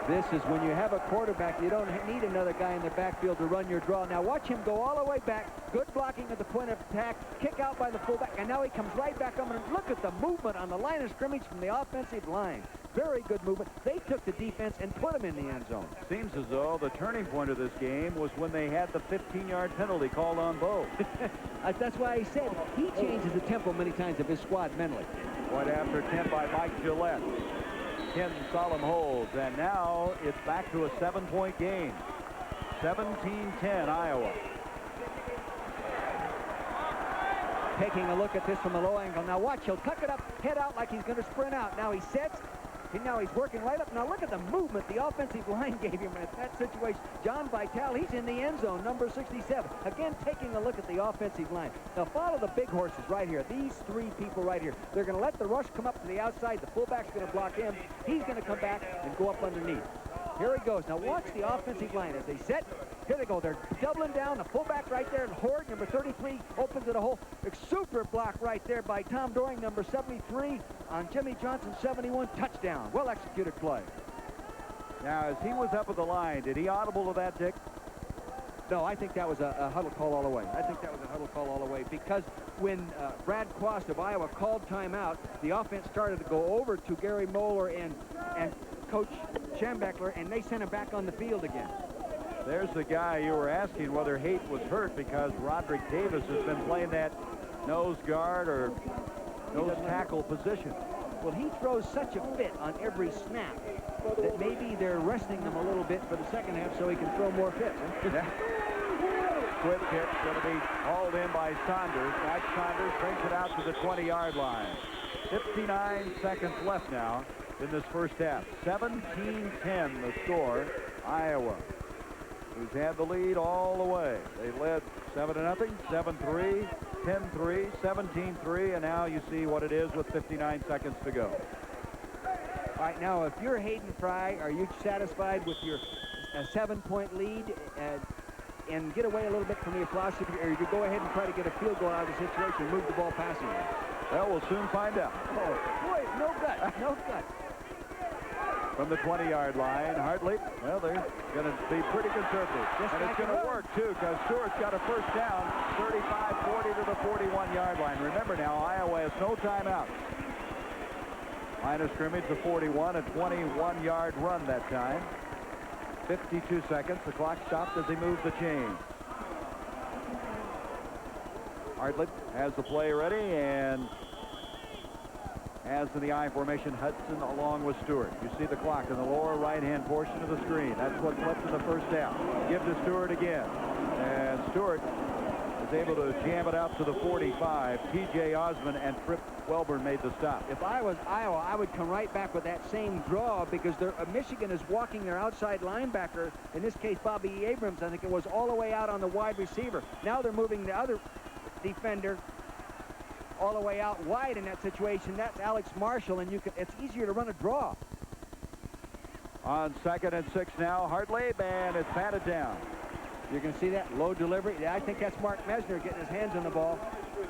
This is when you have a quarterback, you don't need another guy in the backfield to run your draw. Now watch him go all the way back. Good blocking at the point of attack. Kick out by the fullback, and now he comes right back up. And look at the movement on the line of scrimmage from the offensive line. Very good movement. They took the defense and put him in the end zone. Seems as though the turning point of this game was when they had the 15-yard penalty called on Bo. That's why I said he changes the tempo many times of his squad mentally. Point after 10 by Mike Gillette. 10 solemn holds, and now it's back to a 7-point game. 17-10 Iowa. Taking a look at this from a low angle. Now watch, he'll tuck it up, head out like he's going to sprint out. Now he sets, and now he's working right up. Now look at the movement the offensive line gave him in that situation. John Vitale, he's in the end zone, number 67. Again, taking a look at the offensive line. Now follow the big horses right here. These three people right here. They're going to let the rush come up to the outside. The fullback's going to block him. He's going to come back and go up underneath. Here he goes. Now watch the offensive line as they set. Here they go. They're doubling down. The fullback right there. And Horde, number 33, opens it a hole. A super block right there by Tom Doring, number 73, on Jimmy Johnson, 71. Touchdown. Well executed play. Now, as he was up at the line, did he audible to that, Dick? No, I think that was a huddle call all the way. I think that was a huddle call all the way because when Brad Quast of Iowa called timeout, the offense started to go over to Gary Moeller and Coach Schembechler, and they sent him back on the field again. There's the guy you were asking whether Haight was hurt because Roderick Davis has been playing that nose guard or nose tackle position. Well, he throws such a fit on every snap that maybe they're resting him a little bit for the second half so he can throw more fits. Huh? Quick kick going to be hauled in by Saunders. Mike Saunders brings it out to the 20-yard line. 59 seconds left now in this first half. 17-10 the score. Iowa, who's had the lead all the way. They led 7-0, 7-3, 10-3, 17-3, and now you see what it is with 59 seconds to go. All right, now if you're Hayden Fry, are you satisfied with your 7-point lead and get away a little bit from your philosophy, or you go ahead and try to get a field goal out of the situation and move the ball passing? Well, we'll soon find out. Oh, boy, no gut, no gut. From the 20-yard line, Hartley, well, they're going to be pretty conservative. And it's going to work, too, because Stewart's got a first down, 35-40 to the 41-yard line. Remember now, Iowa has no timeout. Line of scrimmage, the 41, a 21-yard run that time. 52 seconds. The clock stopped as they moved the chain. Hartley has the play ready and has in the I formation Hudson along with Stewart. You see the clock in the lower right-hand portion of the screen. That's what's left in the first down. Give to Stewart again. And Stewart is able to jam it out to the 45. T.J. Osmond and Trip Welburn made the stop. If I was Iowa, I would come right back with that same draw because Michigan is walking their outside linebacker, in this case Bobby E. Abrams, I think it was, all the way out on the wide receiver. Now they're moving the other defender all the way out wide in that situation. That's Alex Marshall, and it's easier to run a draw. On 2nd and 6 now, Hartley, and it's batted down. You can see that low delivery. I think that's Mark Messner getting his hands on the ball.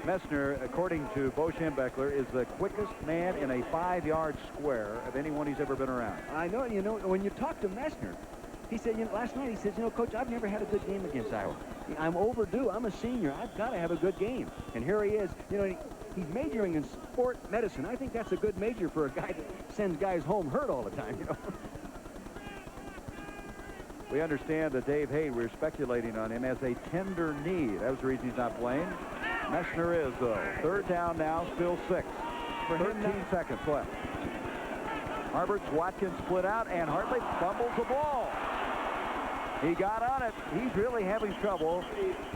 Messner, according to Bo Schembechler, is the quickest man in a 5-yard square of anyone he's ever been around. I know, you know, when you talk to Messner, he said, you know, last night he says, you know, Coach, I've never had a good game against Iowa. I'm overdue. I'm a senior. I've got to have a good game. And here he is. You know, he's majoring in sport medicine. I think that's a good major for a guy that sends guys home hurt all the time, you know. We understand that Dave Hay, we're speculating on him as a tender knee. That was the reason he's not playing. Messner is, though. 3rd down now, still 6. 13 seconds left. Harberts, Watkins split out, and Hartley fumbles the ball. He got on it. He's really having trouble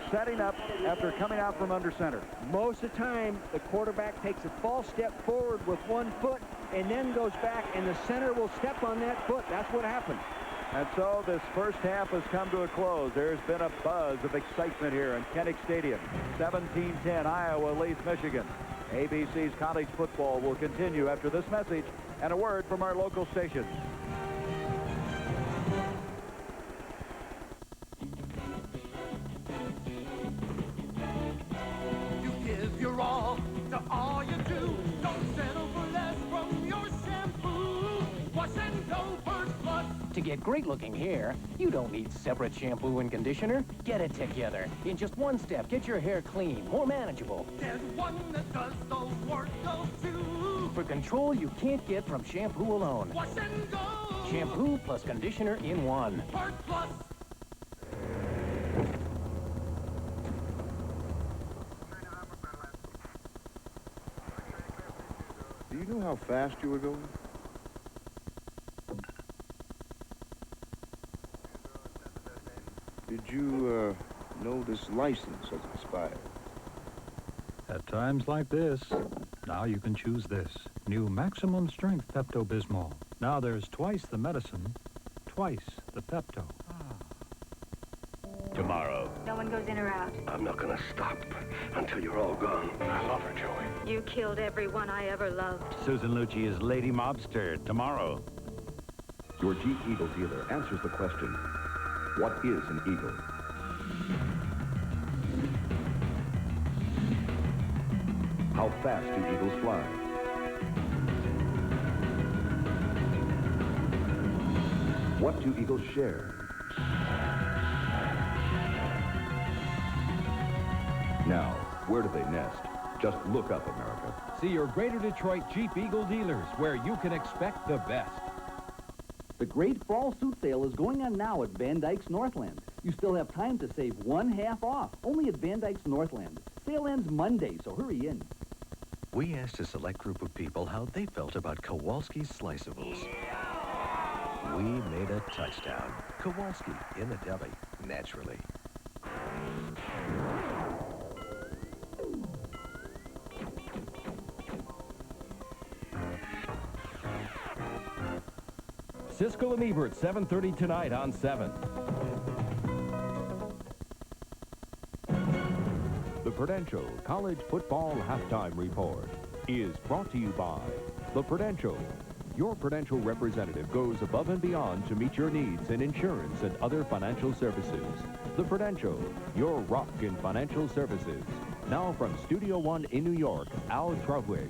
setting up after coming out from under center. Most of the time, the quarterback takes a false step forward with one foot and then goes back, and the center will step on that foot. That's what happened. And so this first half has come to a close. There's been a buzz of excitement here in Kinnick Stadium. 17-10, Iowa leads Michigan. ABC's college football will continue after this message and a word from our local station. You give your all to all you do. Don't settle for less from your shampoo. Wash and go First Plus. To get get great-looking hair, you don't need separate shampoo and conditioner. Get it together. In just one step, get your hair clean, more manageable. There's one that does the work of two. For control you can't get from shampoo alone. Wash and go. Shampoo plus conditioner in one. Hurt Plus. Do you know how fast you were going? Did you, know this license has expired? At times like this, now you can choose this. New maximum strength Pepto-Bismol. Now there's twice the medicine, twice the Pepto. Tomorrow. No one goes in or out. I'm not gonna stop until you're all gone. I love her, Joey. You killed everyone I ever loved. Susan Lucci is Lady Mobster tomorrow. Your Jeep Eagle dealer answers the question, what is an eagle? How fast do eagles fly? What do eagles share? Now, where do they nest? Just look up, America. See your Greater Detroit Jeep Eagle dealers, where you can expect the best. The great fall suit sale is going on now at Van Dyke's Northland. You still have time to save 1/2 off, only at Van Dyke's Northland. Sale ends Monday, so hurry in. We asked a select group of people how they felt about Kowalski's Sliceables. We made a touchdown. Kowalski in the deli, naturally. Siskel and Ebert, 7:30 tonight on 7. The Prudential College Football Halftime Report is brought to you by The Prudential. Your Prudential representative goes above and beyond to meet your needs in insurance and other financial services. The Prudential, your rock in financial services. Now from Studio One in New York, Al Trautwig.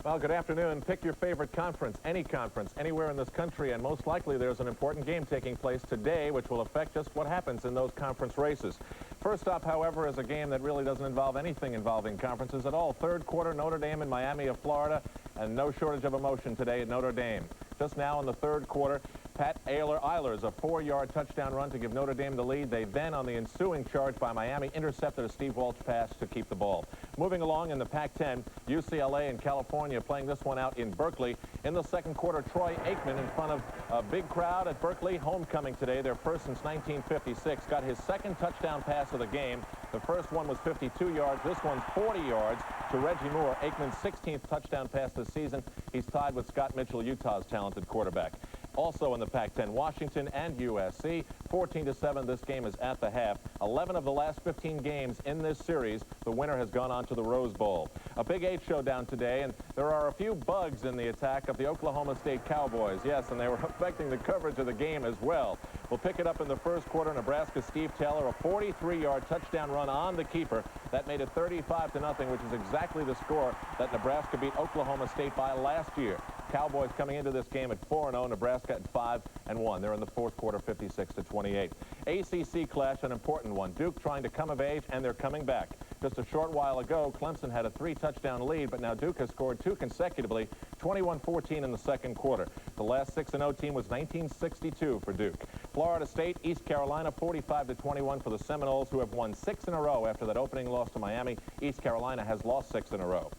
Well, good afternoon. Pick your favorite conference, any conference, anywhere in this country, and most likely there's an important game taking place today which will affect just what happens in those conference races. First up, however, is a game that really doesn't involve anything involving conferences at all. Third quarter, Notre Dame and Miami of Florida, and no shortage of emotion today at Notre Dame. Just now in the third quarter, Pat Eilers, a 4-yard touchdown run to give Notre Dame the lead. They then, on the ensuing charge by Miami, intercepted a Steve Walsh pass to keep the ball. Moving along in the Pac-10, UCLA and California playing this one out in Berkeley. In the second quarter, Troy Aikman in front of a big crowd at Berkeley. Homecoming today, their first since 1956. Got his second touchdown pass of the game. The first one was 52 yards. This one's 40 yards to Reggie Moore, Aikman's 16th touchdown pass this season. He's tied with Scott Mitchell, Utah's talented quarterback. Also in the Pac-10, Washington and USC, 14-7. This game is at the half. 11 of the last 15 games in this series, the winner has gone on to the Rose Bowl. A Big 8 showdown today, and there are a few bugs in the attack of the Oklahoma State Cowboys. Yes, and they were affecting the coverage of the game as well. We'll pick it up in the first quarter. Nebraska's Steve Taylor, a 43-yard touchdown run on the keeper. That made it 35-0, which is exactly the score that Nebraska beat Oklahoma State by last year. Cowboys coming into this game at 4-0, Nebraska at 5-1. They're in the fourth quarter, 56-28. ACC clash, an important one. Duke trying to come of age, and they're coming back. Just a short while ago, Clemson had a 3-touchdown lead, but now Duke has scored 2 consecutively, 21-14 in the second quarter. The last 6-0 team was 1962 for Duke. Florida State, East Carolina, 45-21 for the Seminoles, who have won 6 in a row after that opening loss to Miami. East Carolina has lost 6 in a row.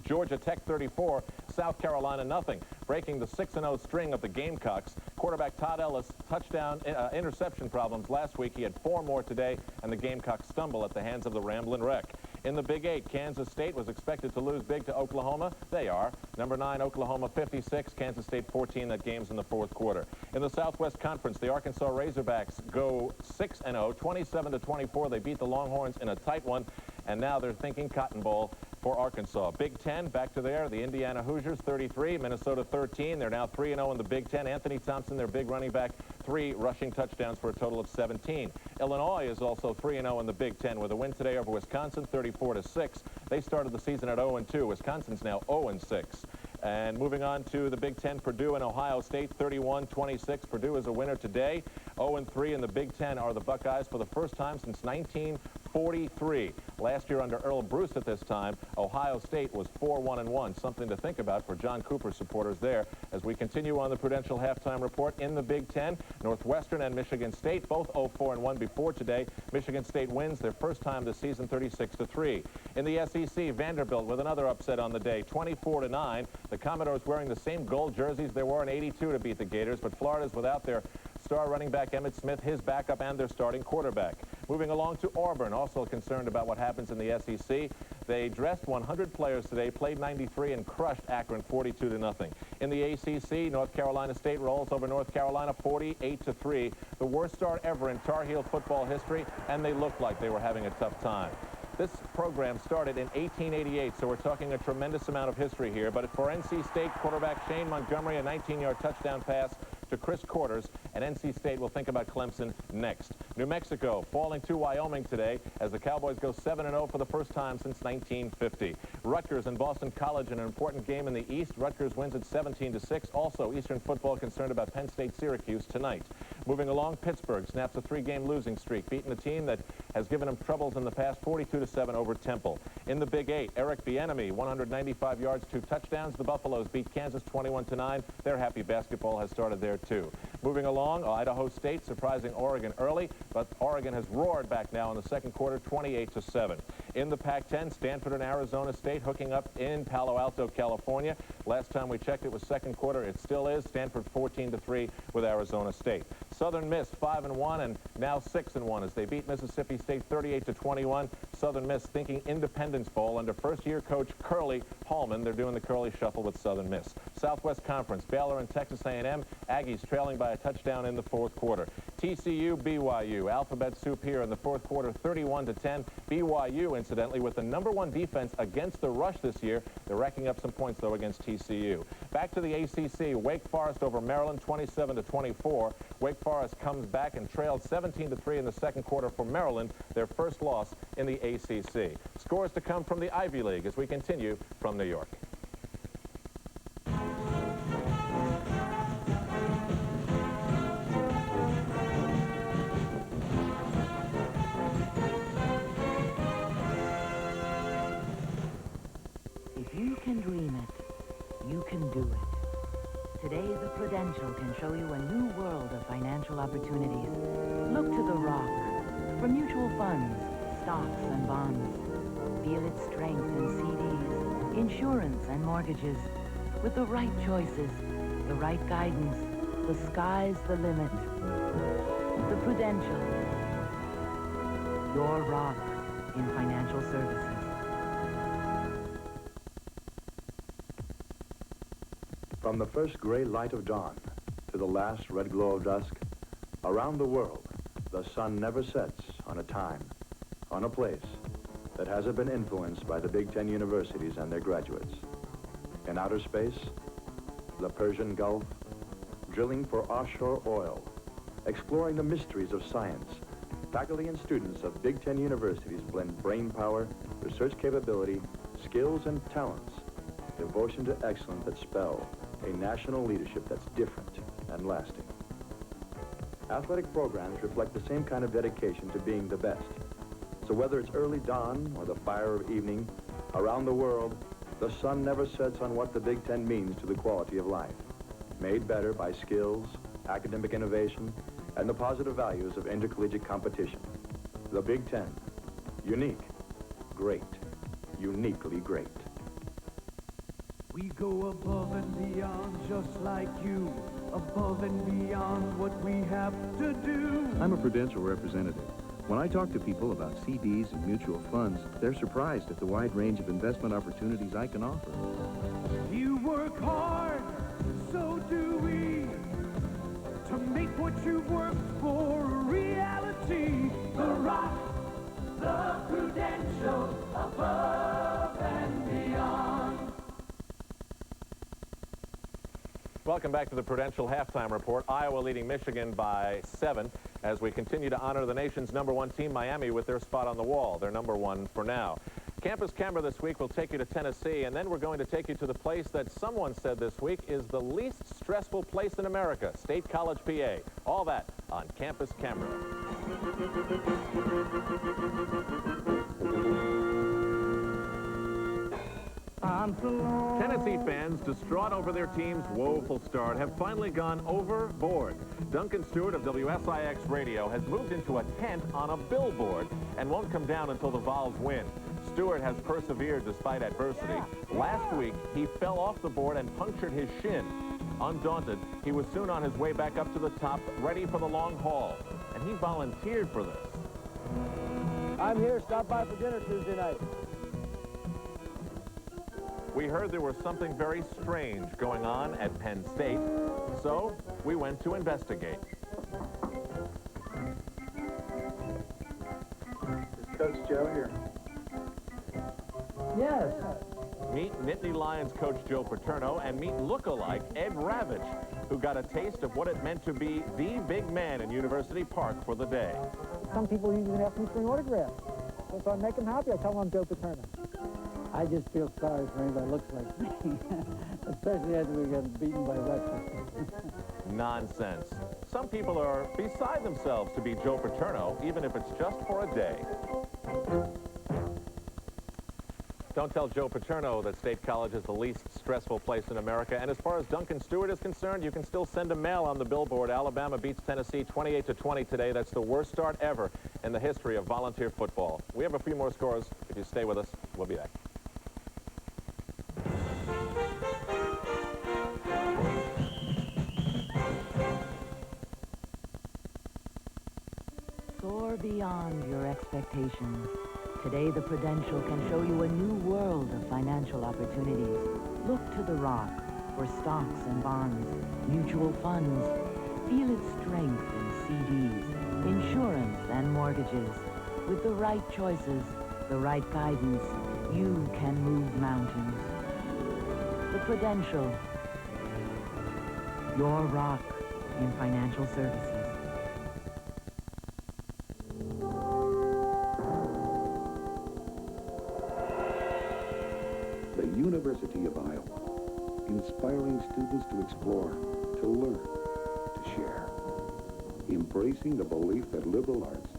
Georgia Tech 34, South Carolina nothing, breaking the 6-0 string of the Gamecocks. Quarterback Todd Ellis, touchdown interception problems last week. He had 4 more today, and the Gamecocks stumble at the hands of the Ramblin' Wreck. In the Big 8, Kansas State was expected to lose big to Oklahoma. They are. Number 9, Oklahoma 56, Kansas State 14. That game's in the fourth quarter. In the Southwest Conference, the Arkansas Razorbacks go 6-0, 27-24. They beat the Longhorns in a tight one, and now they're thinking Cotton Bowl for Arkansas. Big 10, back to there. The Indiana Hoosiers, 33. Minnesota, 13. They're now 3-0 in the Big 10. Anthony Thompson, their big running back, 3 rushing touchdowns for a total of 17. Illinois is also 3-0 in the Big 10 with a win today over Wisconsin, 34-6. They started the season at 0-2. Wisconsin's now 0-6. And moving on to the Big Ten, Purdue and Ohio State, 31-26. Purdue is a winner today. 0-3 in the Big Ten are the Buckeyes for the first time since 1943. Last year under Earl Bruce at this time, Ohio State was 4-1-1. Something to think about for John Cooper supporters there. As we continue on the Prudential Halftime Report in the Big Ten, Northwestern and Michigan State both 0-4-1 before today. Michigan State wins their first time this season, 36-3. In the SEC, Vanderbilt with another upset on the day, 24-9. The Commodores wearing the same gold jerseys they wore in '82 to beat the Gators, but Florida's without their star running back Emmitt Smith, his backup, and their starting quarterback. Moving along to Auburn, also concerned about what happens in the SEC. They dressed 100 players today, played 93, and crushed Akron 42-0. In the ACC, North Carolina State rolls over North Carolina 48-3. The worst start ever in Tar Heel football history, and they looked like they were having a tough time. This program started in 1888, so we're talking a tremendous amount of history here. But for NC State quarterback Shane Montgomery, a 19-yard touchdown pass to Chris Quarters, and NC State will think about Clemson next. New Mexico falling to Wyoming today as the Cowboys go 7-0 for the first time since 1950. Rutgers and Boston College in an important game in the East. Rutgers wins at 17-6. Also, Eastern football concerned about Penn State-Syracuse tonight. Moving along, Pittsburgh snaps a 3-game losing streak, beating a team that has given them troubles in the past, 42-7 over Temple. In the Big 8, Eric Bieniemy, 195 yards, 2 touchdowns. The Buffaloes beat Kansas 21-9. They're happy basketball has started there too. Moving along, Idaho State surprising Oregon early, but Oregon has roared back now in the second quarter, 28-7. In the Pac-10, Stanford and Arizona State hooking up in Palo Alto, California. Last time we checked, it was second quarter. It still is. Stanford 14-3 with Arizona State. Southern Miss 5-1 and now 6-1 as they beat Mississippi State 38-21. Southern Miss thinking Independence Bowl under first-year coach Curly Hallman. They're doing the Curly Shuffle with Southern Miss. Southwest Conference, Baylor and Texas A&M. Aggies trailing by a touchdown in the fourth quarter. TCU, BYU, alphabet soup here in the fourth quarter, 31-10. BYU, incidentally, with the #1 defense against the rush this year. They're racking up some points, though, against TCU. Back to the ACC, Wake Forest over Maryland, 27-24. Wake Forest comes back and trailed 17-3 in the second quarter for Maryland, their first loss in the ACC. Scores to come from the Ivy League as we continue from New York. If you can dream it, you can do it. Today, the Prudential can show you a new world of financial opportunities. Look to the Rock for mutual funds, stocks and bonds. Feel its strength in CDs, insurance and mortgages. With the right choices, the right guidance, the sky's the limit. The Prudential, your rock in financial services. From the first gray light of dawn to the last red glow of dusk, around the world, the sun never sets on a time, on a place that hasn't been influenced by the Big Ten universities and their graduates. In outer space, the Persian Gulf, drilling for offshore oil, exploring the mysteries of science, faculty and students of Big Ten universities blend brain power, research capability, skills and talents, devotion to excellence that spell a national leadership that's different and lasting. Athletic programs reflect the same kind of dedication to being the best. So whether it's early dawn or the fire of evening, around the world, the sun never sets on what the Big Ten means to the quality of life, made better by skills, academic innovation, and the positive values of intercollegiate competition. The Big Ten, unique, great, uniquely great. We go above and beyond just like you, above and beyond what we have to do. I'm a Prudential representative. When I talk to people about CDs and mutual funds, they're surprised at the wide range of investment opportunities I can offer. You work hard, so do we, to make what you've worked for a reality. The Rock, the Prudential, above and beyond. Welcome back to the Prudential Halftime Report. Iowa leading Michigan by 7 as we continue to honor the nation's #1 team, Miami, with their spot on the wall. They're #1 for now. Campus Camera this week will take you to Tennessee, and then we're going to take you to the place that someone said this week is the least stressful place in America, State College, PA. All that on Campus Camera. Tennessee fans, distraught over their team's woeful start, have finally gone overboard. Duncan Stewart of WSIX Radio has moved into a tent on a billboard and won't come down until the Vols win. Stewart has persevered despite adversity. Last week, he fell off the board and punctured his shin. Undaunted, he was soon on his way back up to the top, ready for the long haul. And he volunteered for this. I'm here. Stop by for dinner Tuesday night. We heard there was something very strange going on at Penn State, so we went to investigate. Is Coach Joe here? Yes. Meet Nittany Lions coach Joe Paterno and meet look-alike Ed Ravitch, who got a taste of what it meant to be the big man in University Park for the day. Some people even ask me for an autograph. So if I make them happy, I tell them I'm Joe Paterno. I just feel sorry for anybody that looks like me, especially after we got beaten by Western. Nonsense. Some people are beside themselves to be Joe Paterno, even if it's just for a day. Don't tell Joe Paterno that State College is the least stressful place in America. And as far as Duncan Stewart is concerned, you can still send a mail on the billboard. Alabama beats Tennessee 28-20 today. That's the worst start ever in the history of volunteer football. We have a few more scores. If you stay with us, we'll be back. Soar beyond your expectations. Today, the Prudential can show you a new world of financial opportunities. Look to the Rock for stocks and bonds, mutual funds. Feel its strength in CDs, insurance, and mortgages. With the right choices, the right guidance, you can move mountains. The Prudential, your rock in financial services. The University of Iowa, inspiring students to explore, to learn, to share. Embracing the belief that liberal arts,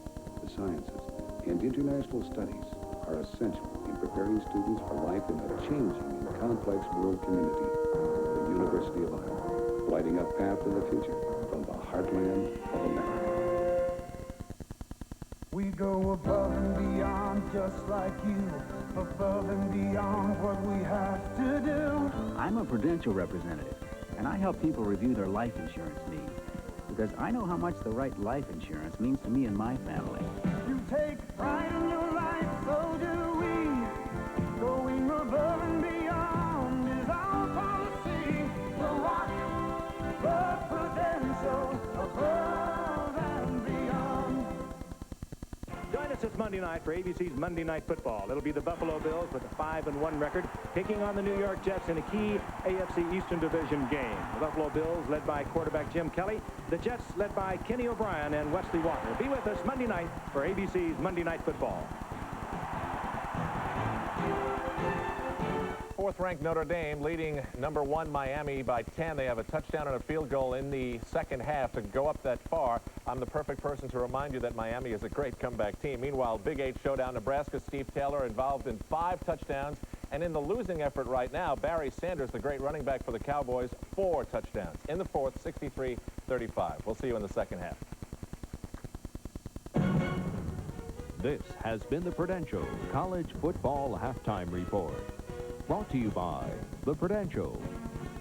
the sciences, and international studies are essential in preparing students for life in a changing and complex world community. The University of Iowa, lighting a path to the future from the heartland of America. We go above and beyond just like you, above and beyond what we have to do. I'm a Prudential representative, and I help people review their life insurance needs, because I know how much the right life insurance means to me and my family. You take pride in your life, so do we. Going above and beyond is our policy. The Rock, the Prudential, above and beyond. Join us this Monday night for ABC's Monday Night Football. It'll be the Buffalo Bills with a 5-1 record taking on the New York Jets in a key AFC Eastern Division game. The Buffalo Bills led by quarterback Jim Kelly. The Jets led by Kenny O'Brien and Wesley Walker. Be with us Monday night for ABC's Monday Night Football. Fourth-ranked Notre Dame leading number 1 Miami by 10. They have a touchdown and a field goal in the second half to go up that far. I'm the perfect person to remind you that Miami is a great comeback team. Meanwhile, Big 8 showdown, Nebraska, Steve Taylor involved in 5 touchdowns. And in the losing effort right now, Barry Sanders, the great running back for the Cowboys, 4 touchdowns. In the fourth, 63-35. We'll see you in the second half. This has been the Prudential College Football Halftime Report. Brought to you by the Prudential.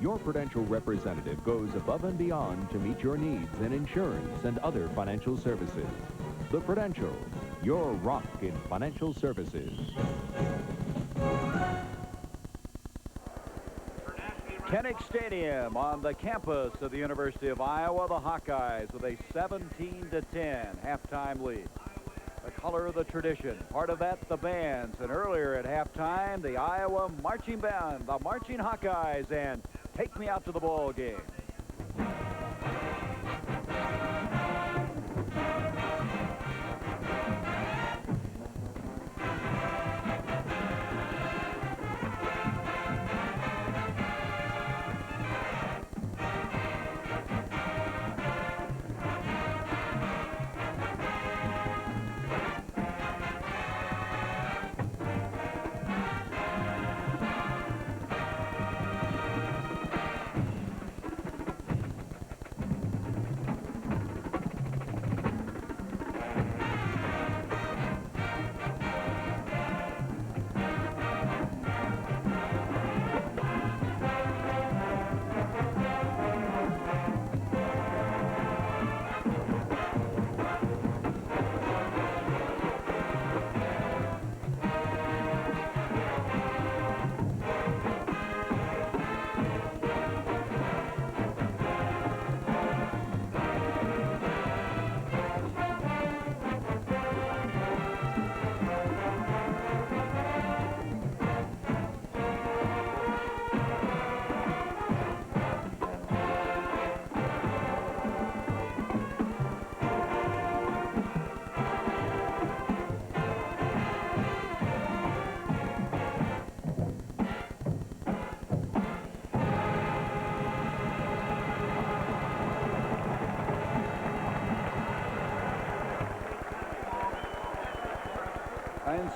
Your Prudential representative goes above and beyond to meet your needs in insurance and other financial services. The Prudential, your rock in financial services. Kinnick Stadium on the campus of the University of Iowa. The Hawkeyes with a 17-10 halftime lead. The color of the tradition. Part of that, the bands. And earlier at halftime, the Iowa Marching Band, the Marching Hawkeyes, and Take Me Out to the Ball Game.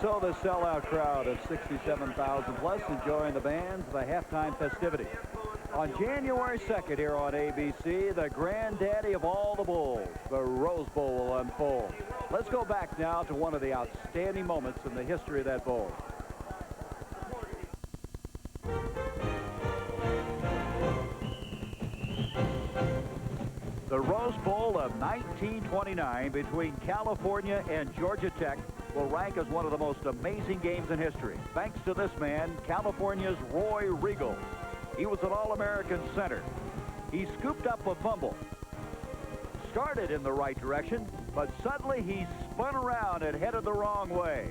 so the sellout crowd of 67,000 plus enjoying the bands, the halftime festivity. On January 2nd here on ABC, the granddaddy of all the bowls, the Rose Bowl, will unfold. Let's go back now to one of the outstanding moments in the history of that bowl. The Rose Bowl of 1929 between California and Georgia Tech will rank as one of the most amazing games in history, thanks to this man, California's Roy Riegel. He was an All-American center. He scooped up a fumble, started in the right direction, but suddenly he spun around and headed the wrong way.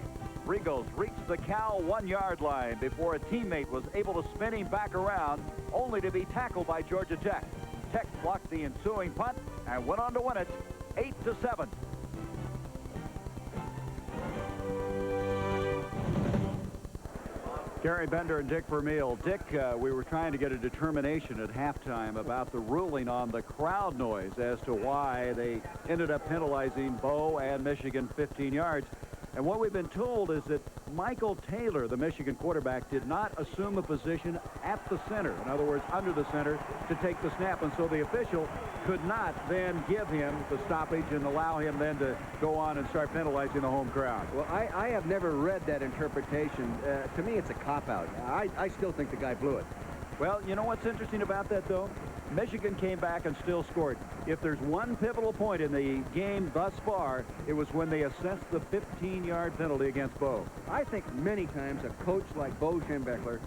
Riegels reached the Cal 1-yard line before a teammate was able to spin him back around, only to be tackled by Georgia Tech. Tech blocked the ensuing punt and went on to win it 8-7. Gary Bender and Dick Vermeil. Dick, we were trying to get a determination at halftime about the ruling on the crowd noise as to why they ended up penalizing Bo and Michigan 15 yards. And what we've been told is that Michael Taylor, the Michigan quarterback, did not assume a position at the center, in other words, under the center, to take the snap. And so the official could not then give him the stoppage and allow him then to go on and start penalizing the home crowd. Well, I have never read that interpretation. To me, it's a cop-out. I still think the guy blew it. Well, you know what's interesting about that, though? Michigan came back and still scored. If there's one pivotal point in the game thus far, it was when they assessed the 15-yard penalty against Bo. I think many times a coach like Bo Schembechler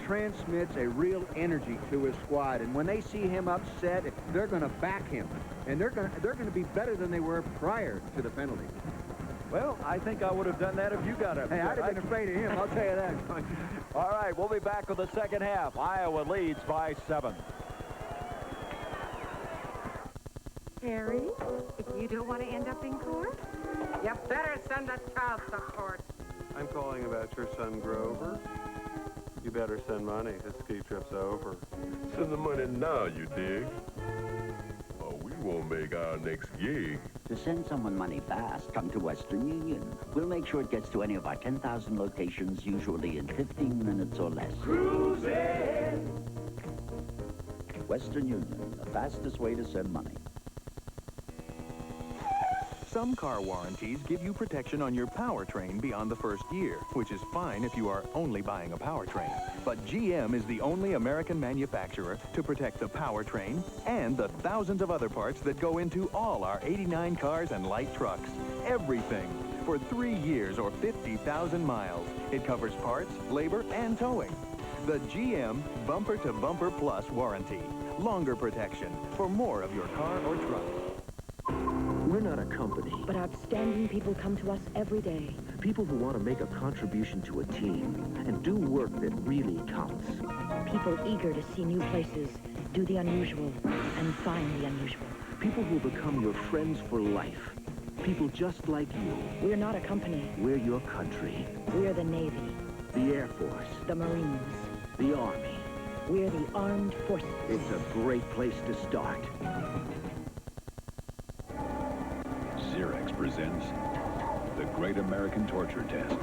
transmits a real energy to his squad, and when they see him upset, they're going to back him, and they're going to be better than they were prior to the penalty. Well, I think I would have done that if you got upset. Hey, I'd have been afraid of him, I'll tell you that. All right, we'll be back with the second half. Iowa leads by 7. Harry, if you don't want to end up in court, you better send a child to court. I'm calling about your son, Grover. You better send money. This ski trip's over. Send the money now, you dig? Or we won't make our next gig. To send someone money fast, come to Western Union. We'll make sure it gets to any of our 10,000 locations, usually in 15 minutes or less. Cruising! Western Union, the fastest way to send money. Some car warranties give you protection on your powertrain beyond the first year, which is fine if you are only buying a powertrain. But GM is the only American manufacturer to protect the powertrain and the thousands of other parts that go into all our 89 cars and light trucks. Everything. For 3 years or 50,000 miles. It covers parts, labor, and towing. The GM Bumper to Bumper Plus warranty. Longer protection for more of your car or truck. We're not a company. But outstanding people come to us every day. People who want to make a contribution to a team and do work that really counts. People eager to see new places, do the unusual, and find the unusual. People who will become your friends for life. People just like you. We're not a company. We're your country. We're the Navy. The Air Force. The Marines. The Army. We're the Armed Forces. It's a great place to start. Xerox presents the Great American Torture Test,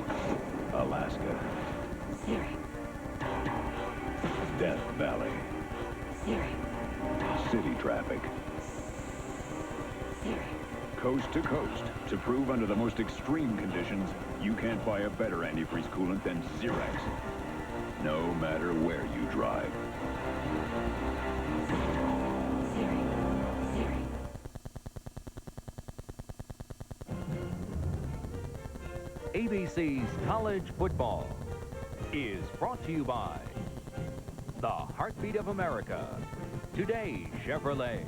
Alaska. Xerox. Death Valley. Xerox. City traffic. Xerox. Coast to coast to prove under the most extreme conditions you can't buy a better antifreeze coolant than Xerox. No matter where you drive. ABC's College Football is brought to you by the Heartbeat of America, Today Chevrolet,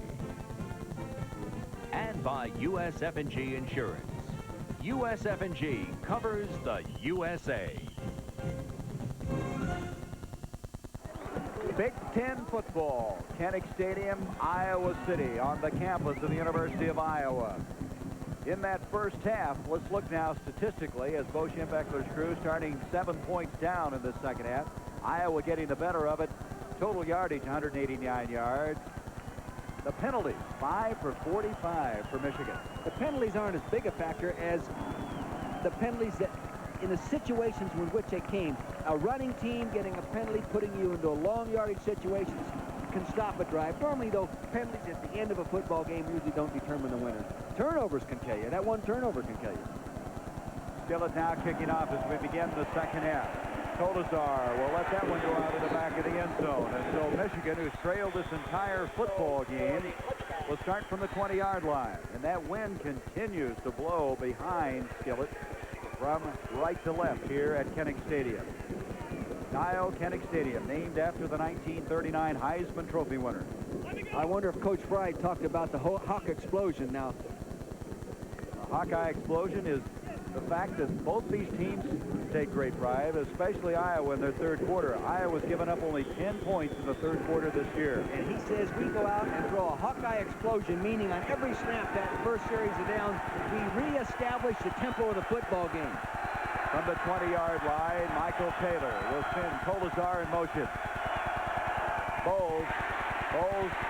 and by USF&G Insurance. USF&G covers the USA. Big Ten football, Kinnick Stadium, Iowa City, on the campus of the University of Iowa. In that first half, let's look now statistically as Bo Schembechler's crew starting 7 points down in the second half. Iowa getting the better of it. Total yardage, 189 yards. The penalties, 5 for 45 for Michigan. The penalties aren't as big a factor as the penalties that in the situations in which they came. A running team getting a penalty, putting you into a long yardage situation can stop a drive. Normally, though, penalties at the end of a football game usually don't determine the winner. Turnovers can kill you. That one turnover can kill you. Skillett now kicking off as we begin the second half. Kolesar will let that one go out of the back of the end zone. And so Michigan, who's trailed this entire football game, will start from the 20-yard line. And that wind continues to blow behind Skillett from right to left here at Kinnick Stadium. Dial Kinnick Stadium, named after the 1939 Heisman Trophy winner. I wonder if Coach Fry talked about the Hawk explosion now. The Hawkeye explosion is the fact that both these teams take great pride, especially Iowa in their third quarter. Iowa's given up only 10 points in the third quarter this year. And he says we go out and throw a Hawkeye explosion, meaning on every snap that first series of downs, we reestablish the tempo of the football game. From the 20-yard line, Michael Taylor will send Kolesar in motion. Bowles,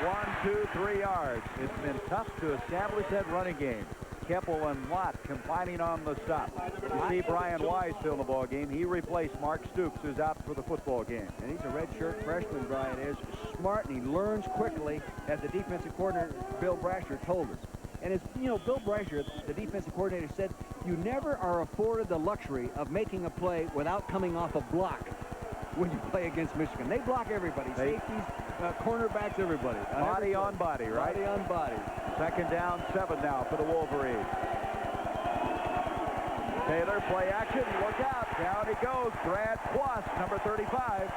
1, 2, 3 yards. It's been tough to establish that running game. Keppel and Watt combining on the stop. You see Brian Wise still in the ball game. He replaced Mark Stoops, who's out for the football game. And he's a redshirt freshman, Brian is. Smart, and he learns quickly, as the defensive coordinator, Bill Brasher, told us. And as you know, Bill Brasher, the defensive coordinator, said, you never are afforded the luxury of making a play without coming off a block when you play against Michigan. They block everybody, safeties, cornerbacks, everybody. Body on body, right? Body on body. Second down, 7 now for the Wolverines. Taylor, play action, look out, down he goes. Brad Quast, number 35.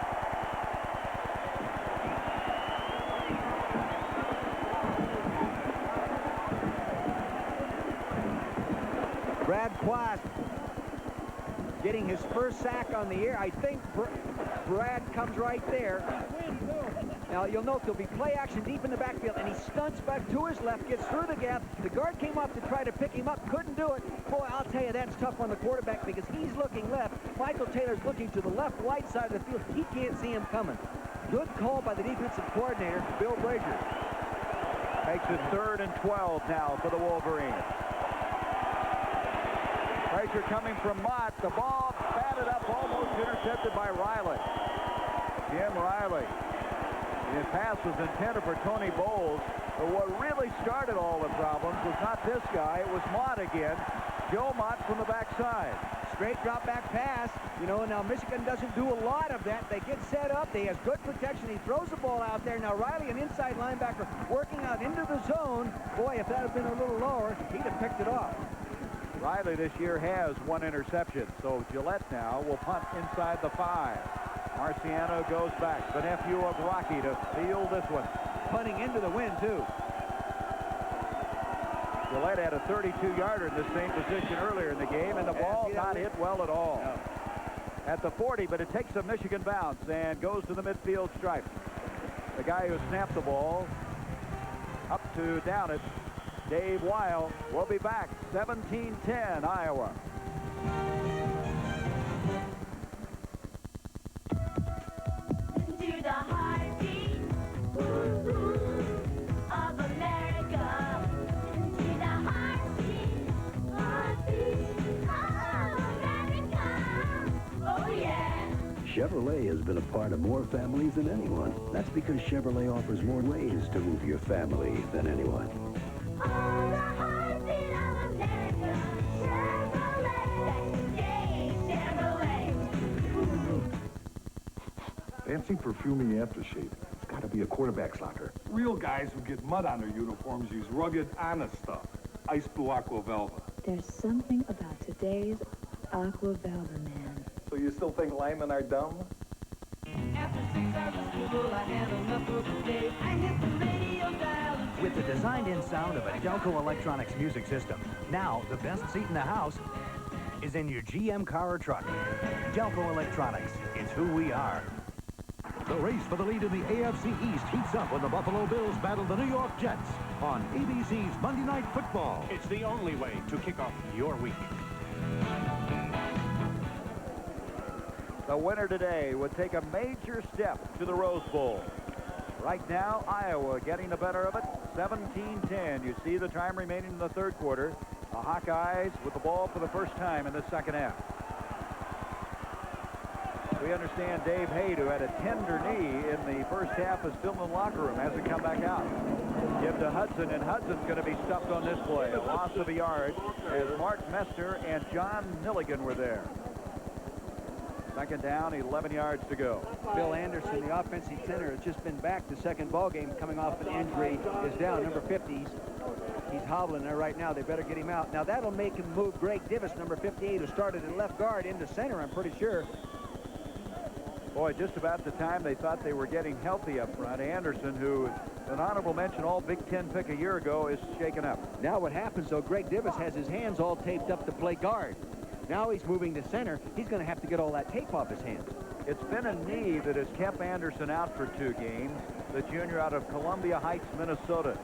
Brad Quast getting his first sack on the year. I think Brad comes right there. Now, you'll note there'll be play action deep in the backfield, and he stunts back to his left, gets through the gap. The guard came up to try to pick him up, couldn't do it. Boy, I'll tell you, that's tough on the quarterback because he's looking left. Michael Taylor's looking to the left, right side of the field. He can't see him coming. Good call by the defensive coordinator, Bill Brazier. Makes it 3rd and 12 now for the Wolverines. Pressure coming from Mott. The ball batted up, almost intercepted by Riley. Jim Riley. His pass was intended for Tony Bowles. But what really started all the problems was not this guy. It was Mott again. Joe Mott from the backside. Straight drop back pass. You know, now Michigan doesn't do a lot of that. They get set up. They have good protection. He throws the ball out there. Now Riley, an inside linebacker, working out into the zone. Boy, if that had been a little lower, he'd have picked it off. Riley this year has 1 interception. So Gillette now will punt inside the 5. Marciano goes back. The nephew of Rocky to field this one. Punting into the wind, too. Gillette had a 32-yarder in the same position earlier in the game, and the ball not hit well at all. No. At the 40, but it takes a Michigan bounce and goes to the midfield stripe. The guy who snapped the ball up to down it, Dave Weil, will be back. 17-10, Iowa. To the heartbeat of America. To the heartbeat of America. Oh, yeah. Chevrolet has been a part of more families than anyone. That's because Chevrolet offers more ways to move your family than anyone. Oh, the heartbeat of America. Chevrolet. Chevrolet. Fancy perfumey aftershave. It's got to be a quarterback's locker. Real guys who get mud on their uniforms use rugged, honest stuff. Ice Blue Aqua Velva. There's something about today's Aqua Velva, man. So you still think linemen are dumb? After 6 hours of school, I had enough for the day. I hit the radio dial. With the designed-in sound of a Delco Electronics music system, now the best seat in the house is in your GM car or truck. Delco Electronics, it's who we are. The race for the lead in the AFC East heats up when the Buffalo Bills battle the New York Jets on ABC's Monday Night Football. It's the only way to kick off your week. The winner today would take a major step to the Rose Bowl. Right now, Iowa getting the better of it, 17-10. You see the time remaining in the third quarter. The Hawkeyes with the ball for the first time in the second half. We understand Dave Haid, who had a tender knee in the first half, is still in the locker room, hasn't come back out. Give to Hudson, and Hudson's going to be stuffed on this play. A loss of a yard as Mark Mester and John Milligan were there. Second down, 11 yards to go. Bill Anderson, the offensive center, has just been back the second ball game, coming off an injury, is down, number 50. He's hobbling there right now. They better get him out. Now, that'll make him move Greg Divis, number 58, who started at left guard, into center, I'm pretty sure. Boy, just about the time they thought they were getting healthy up front, Anderson, who an honorable mention all Big Ten pick a year ago, is shaken up. Now what happens, though, Greg Divis has his hands all taped up to play guard. Now he's moving to center. He's going to have to get all that tape off his hands. It's been a knee that has kept Anderson out for 2 games, the junior out of Columbia Heights, Minnesota.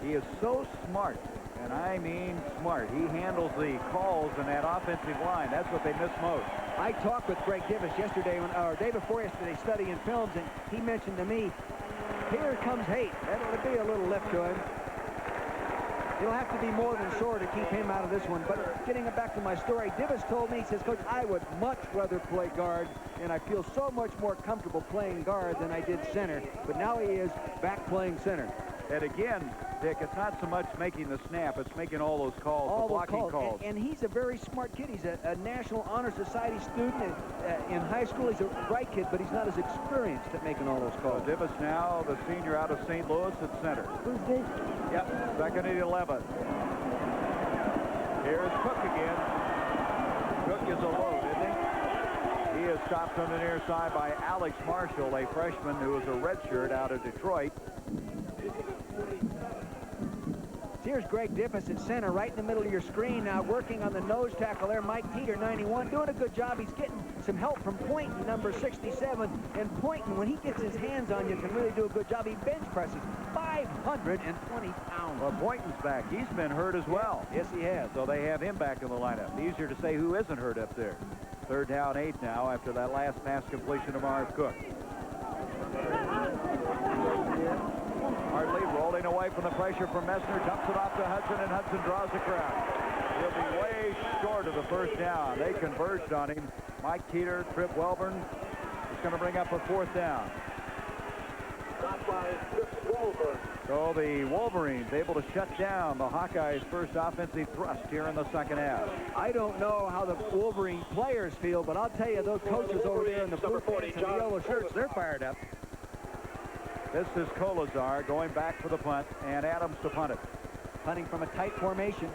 He is so smart, and I mean smart. He handles the calls in that offensive line. That's what they miss most. I talked with Greg Divis yesterday, or day before yesterday, studying films, and he mentioned to me, here comes Haight. That'll be a little lift to him. It'll have to be more than sore to keep him out of this one. But getting back to my story, Divis told me, he says, Coach, I would much rather play guard, and I feel so much more comfortable playing guard than I did center. But now he is back playing center. And again, Dick, it's not so much making the snap, it's making all those calls, all the blocking calls. And he's a very smart kid. He's a National Honor Society student. In high school, he's a bright kid, but he's not as experienced at making all those calls. So Divis now, the senior out of St. Louis at center. Who's this? Yep, second and 11. Here's Cook again. Cook is a load, isn't he? He is stopped on the near side by Alex Marshall, a freshman who is a redshirt out of Detroit. Here's Greg Divis at center, right in the middle of your screen now, working on the nose tackle there. Mike Teeter, 91, doing a good job. He's getting some help from Poynton, number 67. And Poynton, when he gets his hands on you, can really do a good job. He bench presses 520 pounds. Well, Poynton's back. He's been hurt as well. Yes, he has. So they have him back in the lineup. Easier to say who isn't hurt up there. 3rd down, 8 now after that last pass completion of Marv Cook. Hartley rolling away from the pressure from Messner, dumps it off to Hudson, and Hudson draws the crowd. He'll be way short of the 1st down. They converged on him. Mike Teeter, Trip Welburn is going to bring up a 4th down. So the Wolverines able to shut down the Hawkeyes' first offensive thrust here in the 2nd half. I don't know how the Wolverine players feel, but I'll tell you, those coaches over there in the blue pants and the yellow shirts, they're fired up. This is Colazar going back for the punt, and Adams to punt it. Punting from a tight formation.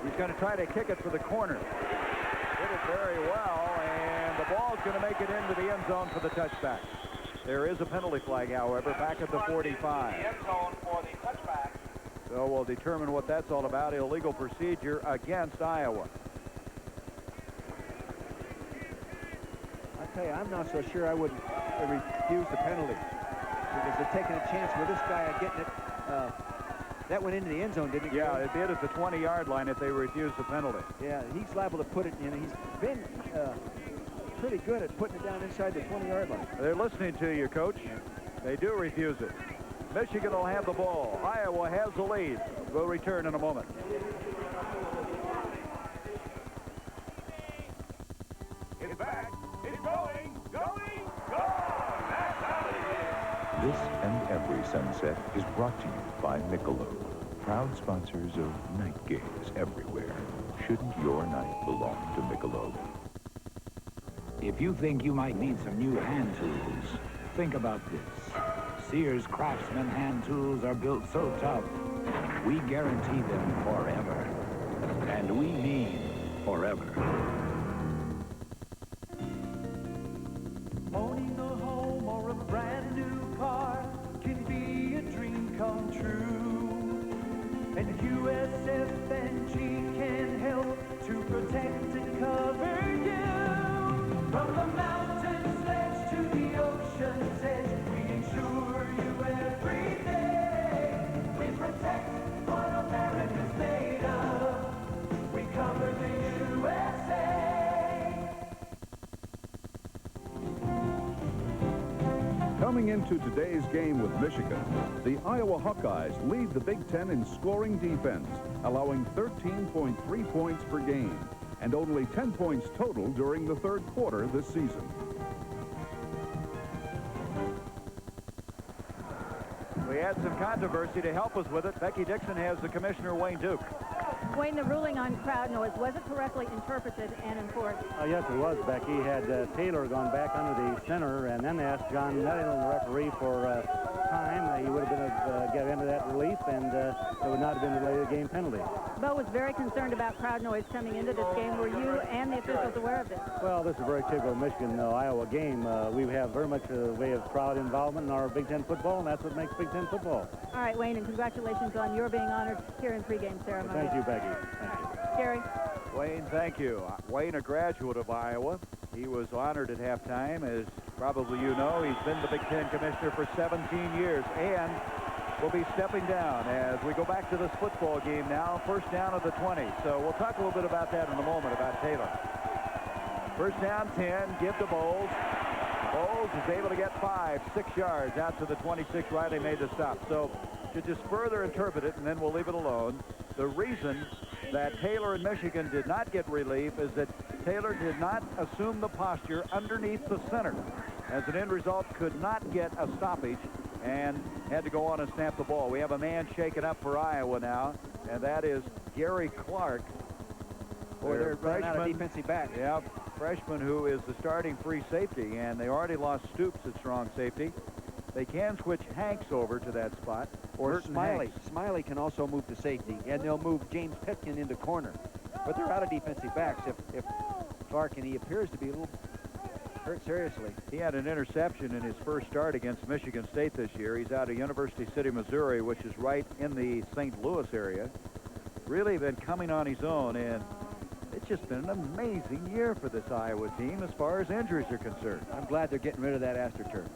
He's going to try to kick it for the corner. Did it very well, and the ball's going to make it into the end zone for the touchback. There is a penalty flag, however, back at the 45. End zone for the touchback. So we'll determine what that's all about. Illegal procedure against Iowa. I tell you, I'm not so sure I would refuse the penalty. Because they're taking a chance with this guy getting it. That went into the end zone, didn't it? Yeah, it did at the 20-yard line if they refuse the penalty. Yeah, he's liable to put it in. He's been pretty good at putting it down inside the 20-yard line. They're listening to you, Coach. They do refuse it. Michigan will have the ball. Iowa has the lead. We'll return in a moment. It's back. It's going. This and every sunset is brought to you by Michelob, proud sponsors of night games everywhere. Shouldn't your night belong to Michelob? If you think you might need some new hand tools, think about this. Sears Craftsman hand tools are built so tough, we guarantee them forever. And we mean forever. Owning a home or a brand new car can be a dream come true. And USF&G can help to protect and cover you. From the mountains ledge to the ocean's edge, we insure you every day. We protect what America's made of. We cover the USA. Coming into today's game with Michigan, the Iowa Hawkeyes lead the Big Ten in scoring defense, allowing 13.3 points per game. and only 10 points total during the third quarter this season. We had some controversy to help us with it. Becky Dixon has the commissioner, Wayne Duke. Wayne, the ruling on crowd noise, was it correctly interpreted and enforced? Yes, it was, Becky. Had Taylor gone back under the center and then asked John Netherland, the referee, for time, he would have been get into that relief, and it would not have been a late game penalty. Bo was very concerned about crowd noise coming into this game. Were you and the officials aware of this? Well, this is a very typical Michigan-Iowa game. We have very much a way of crowd involvement in our Big Ten football, and that's what makes Big Ten football. All right, Wayne, and congratulations on your being honored here in pregame ceremony. Thank you, Becky. Thank you. Gary. Wayne, thank you. Wayne, a graduate of Iowa. He was honored at halftime. As probably you know, he's been the Big Ten commissioner for 17 years and will be stepping down as we go back to this football game now. First down of the 20. So we'll talk a little bit about that in a moment, about Taylor. First down, 10. Give to Bowles. Bowles is able to get 6 yards out to the 26. Riley made the stop. So to just further interpret it, and then we'll leave it alone, the reason that Taylor and Michigan did not get relief is that Taylor did not assume the posture underneath the center. As an end result, could not get a stoppage and had to go on and snap the ball. We have a man shaken up for Iowa now, and that is Gary Clark. Boy, they're running out of defensive back. Yeah, freshman who is the starting free safety, and they already lost Stoops at strong safety. They can switch Hanks over to that spot. Or Smiley. Smiley can also move to safety, and they'll move James Pitkin into corner. But they're out of defensive backs. If Clark, and he appears to be a little hurt seriously. He had an interception in his first start against Michigan State this year. He's out of University City, Missouri, which is right in the St. Louis area. Really been coming on his own, and it's just been an amazing year for this Iowa team as far as injuries are concerned. I'm glad they're getting rid of that AstroTurf.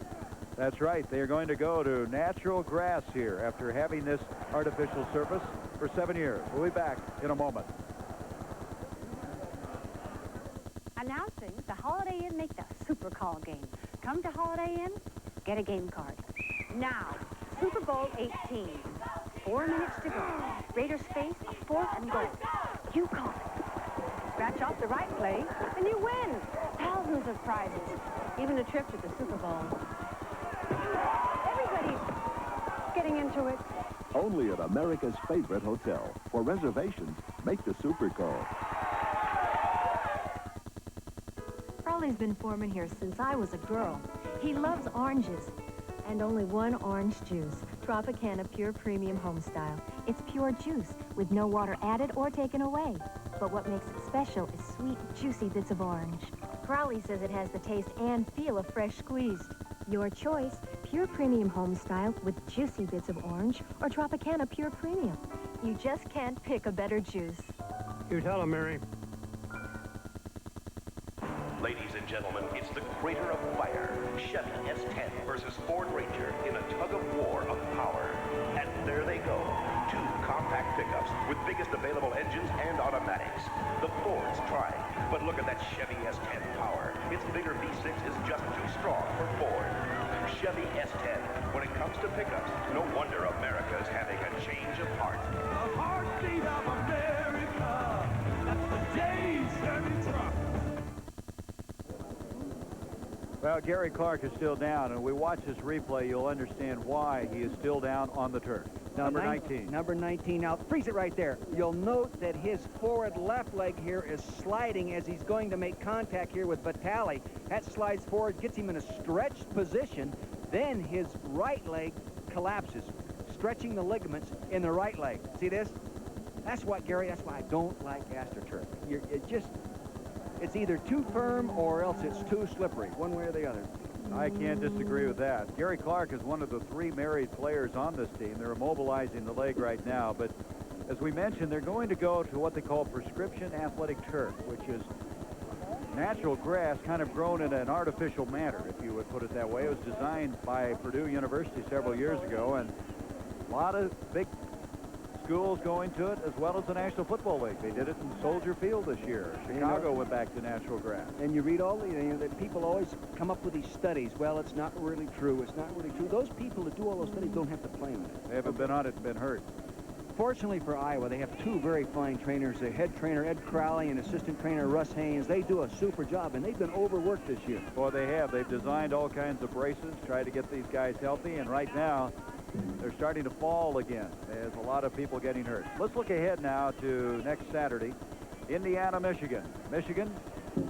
That's right. They are going to go to natural grass here after having this artificial surface for 7 years. We'll be back in a moment. Announcing the Holiday Inn Make the Super Call game. Come to Holiday Inn, get a game card. Now, Super Bowl 18. 4 minutes to go. Raiders face a 4th and goal. You call it. Scratch off the right play, and you win. Thousands of prizes. Even a trip to the Super Bowl. Everybody's getting into it. Only at America's favorite hotel. For reservations, make the Super Call. Crowley's been foreman here since I was a girl. He loves oranges. And only one orange juice. Tropicana Pure Premium Homestyle. It's pure juice with no water added or taken away. But what makes it special is sweet, juicy bits of orange. Crowley says it has the taste and feel of fresh squeezed. Your choice, Pure Premium Homestyle with juicy bits of orange or Tropicana Pure Premium. You just can't pick a better juice. You tell him, Mary. Ladies and gentlemen, it's the Crater of Fire, Chevy S10 versus Ford Ranger in a tug-of-war of power. And there they go, 2 compact pickups with biggest available engines and automatics. The Ford's trying, but look at that Chevy S10 power. Its bigger V6 is just too strong for Ford. Chevy S10. When it comes to pickups, no wonder America is having a change of heart. The heartbeat of America. That's the J Chevy truck. Well, Gary Clark is still down, and we watch this replay, you'll understand why he is still down on the turf. Now, Number 19. Number 19. Now, freeze it right there. You'll note that his forward left leg here is sliding as he's going to make contact here with Vitale. That slides forward, gets him in a stretched position. Then his right leg collapses, stretching the ligaments in the right leg. See this? That's what, Gary, that's why I don't like AstroTurf. It's either too firm or else it's too slippery, one way or the other. I can't disagree with that. Gary Clark is one of the 3 married players on this team. They're immobilizing the leg right now, but as we mentioned, they're going to go to what they call prescription athletic turf, which is natural grass kind of grown in an artificial manner, if you would put it that way. It was designed by Purdue University several years ago, and a lot of big schools going to it, as well as the National Football League. They did it in Soldier Field this year. Chicago went back to natural grass. And you read all the, that people always come up with these studies. Well, it's not really true. It's not really true. Those people that do all those studies don't have to play on it. They haven't been on it and been hurt. Fortunately for Iowa, they have two very fine trainers, the head trainer Ed Crowley and assistant trainer Russ Haynes. They do a super job, and they've been overworked this year. Well, they have. They've designed all kinds of braces, tried to get these guys healthy, and right now they're starting to fall again. There's a lot of people getting hurt. Let's look ahead now to next Saturday, Indiana, Michigan. Michigan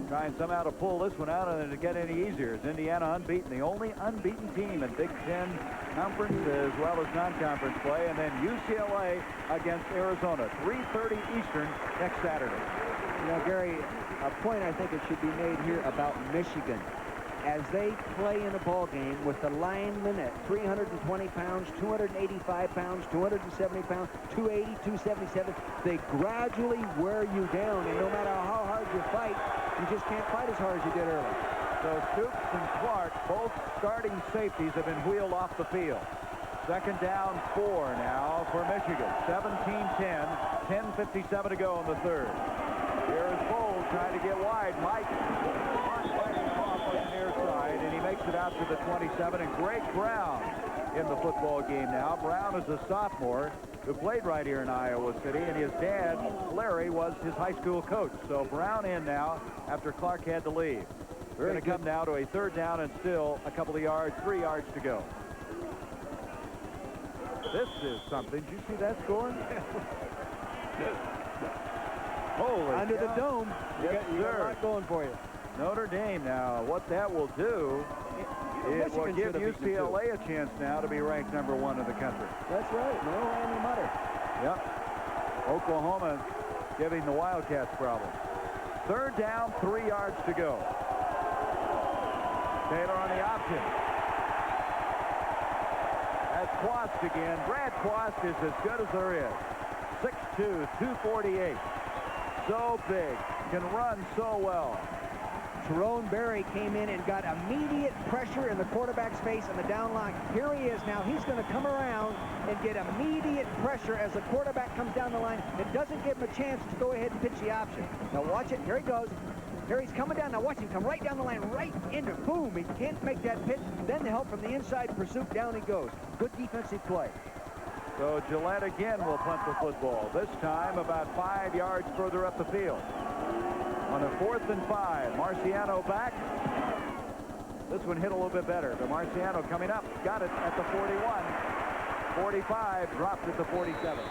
trying somehow to pull this one out and to get any easier. Is Indiana unbeaten, the only unbeaten team in Big Ten Conference as well as non-conference play, and then UCLA against Arizona, 3:30 Eastern next Saturday. You know, Gary, a point I think it should be made here about Michigan. As they play in a ball game with the linemen at 320 pounds, 285 pounds, 270 pounds, 280, 277, they gradually wear you down, and no matter how hard you fight, you just can't fight as hard as you did early. So Stoops and Clark, both starting safeties, have been wheeled off the field. Second down, 4 now for Michigan. 17-10, 10:57 to go in the third. Here is Bowles trying to get wide. Mike fighting him off on the near side, and he makes it out to the 27. And Greg Brown in the football game now. Brown is a sophomore who played right here in Iowa City, and his dad, Larry, was his high school coach. So Brown in now after Clark had to leave. We're going to come now to a third down and still a couple of yards, 3 yards to go. This is something. Did you see that score? Holy Under the cow. dome. Yes, you got a lot going for you. Notre Dame now, what that will do, it will Michigan give should have beaten UCLA a chance now to be ranked #1 in the country. That's right. No Andy Mutter. Yep. Oklahoma giving the Wildcats problems. Third down, 3 yards to go. Taylor on the option. That's Quast again. Brad Quast is as good as there is. 6'2", 248. So big. Can run so well. Tyrone Berry came in and got immediate pressure in the quarterback's face on the down line. Here he is now. He's going to come around and get immediate pressure as the quarterback comes down the line. It doesn't give him a chance to go ahead and pitch the option. Now watch it. Here he goes. Here he's coming down. Now watch him come right down the line, right into. Boom. He can't make that pitch. Then the help from the inside pursuit. Down he goes. Good defensive play. So Gillette again will punt the football. This time about 5 yards further up the field. On a 4th and 5, Marciano back. This one hit a little bit better, but Marciano coming up, got it at the 41. 45, dropped at the 47.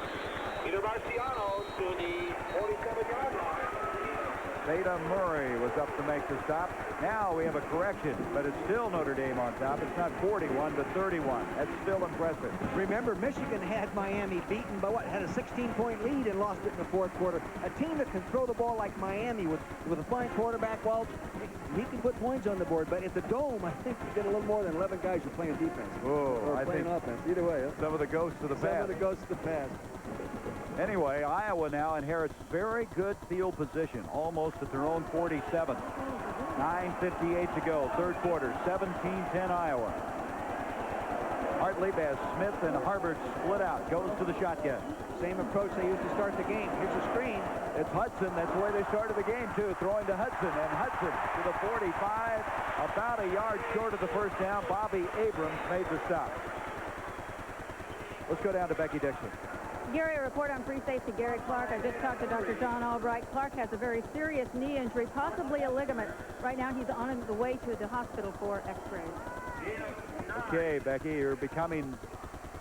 Peter Marciano to the 47-yard line. Theta Murray was up to make the stop. Now we have a correction, but it's still Notre Dame on top. It's not 41, but 31. That's still impressive. Remember, Michigan had Miami beaten by what? Had a 16-point lead and lost it in the fourth quarter. A team that can throw the ball like Miami with a fine quarterback, well, he can put points on the board. But at the Dome, I think you get a little more than 11 guys who are playing defense. Oh, or I playing think offense. Either way. Some of the ghosts of the past. Some of the ghosts of the past. Anyway, Iowa now inherits very good field position, almost at their own 47. 9:58 to go, third quarter, 17-10 Iowa. Hartley as Smith and Harbert split out, goes to the shotgun. Same approach they used to start the game. Here's a screen. It's Hudson. That's the way they started the game, too, throwing to Hudson. And Hudson to the 45, about a yard short of the first down. Bobby Abrams made the stop. Let's go down to Becky Dixon. Gary, a report on free safety Gary Clark. I just talked to Dr. John Albright. Clark has a very serious knee injury, possibly a ligament. Right now, he's on the way to the hospital for x-rays. Okay, Becky, you're becoming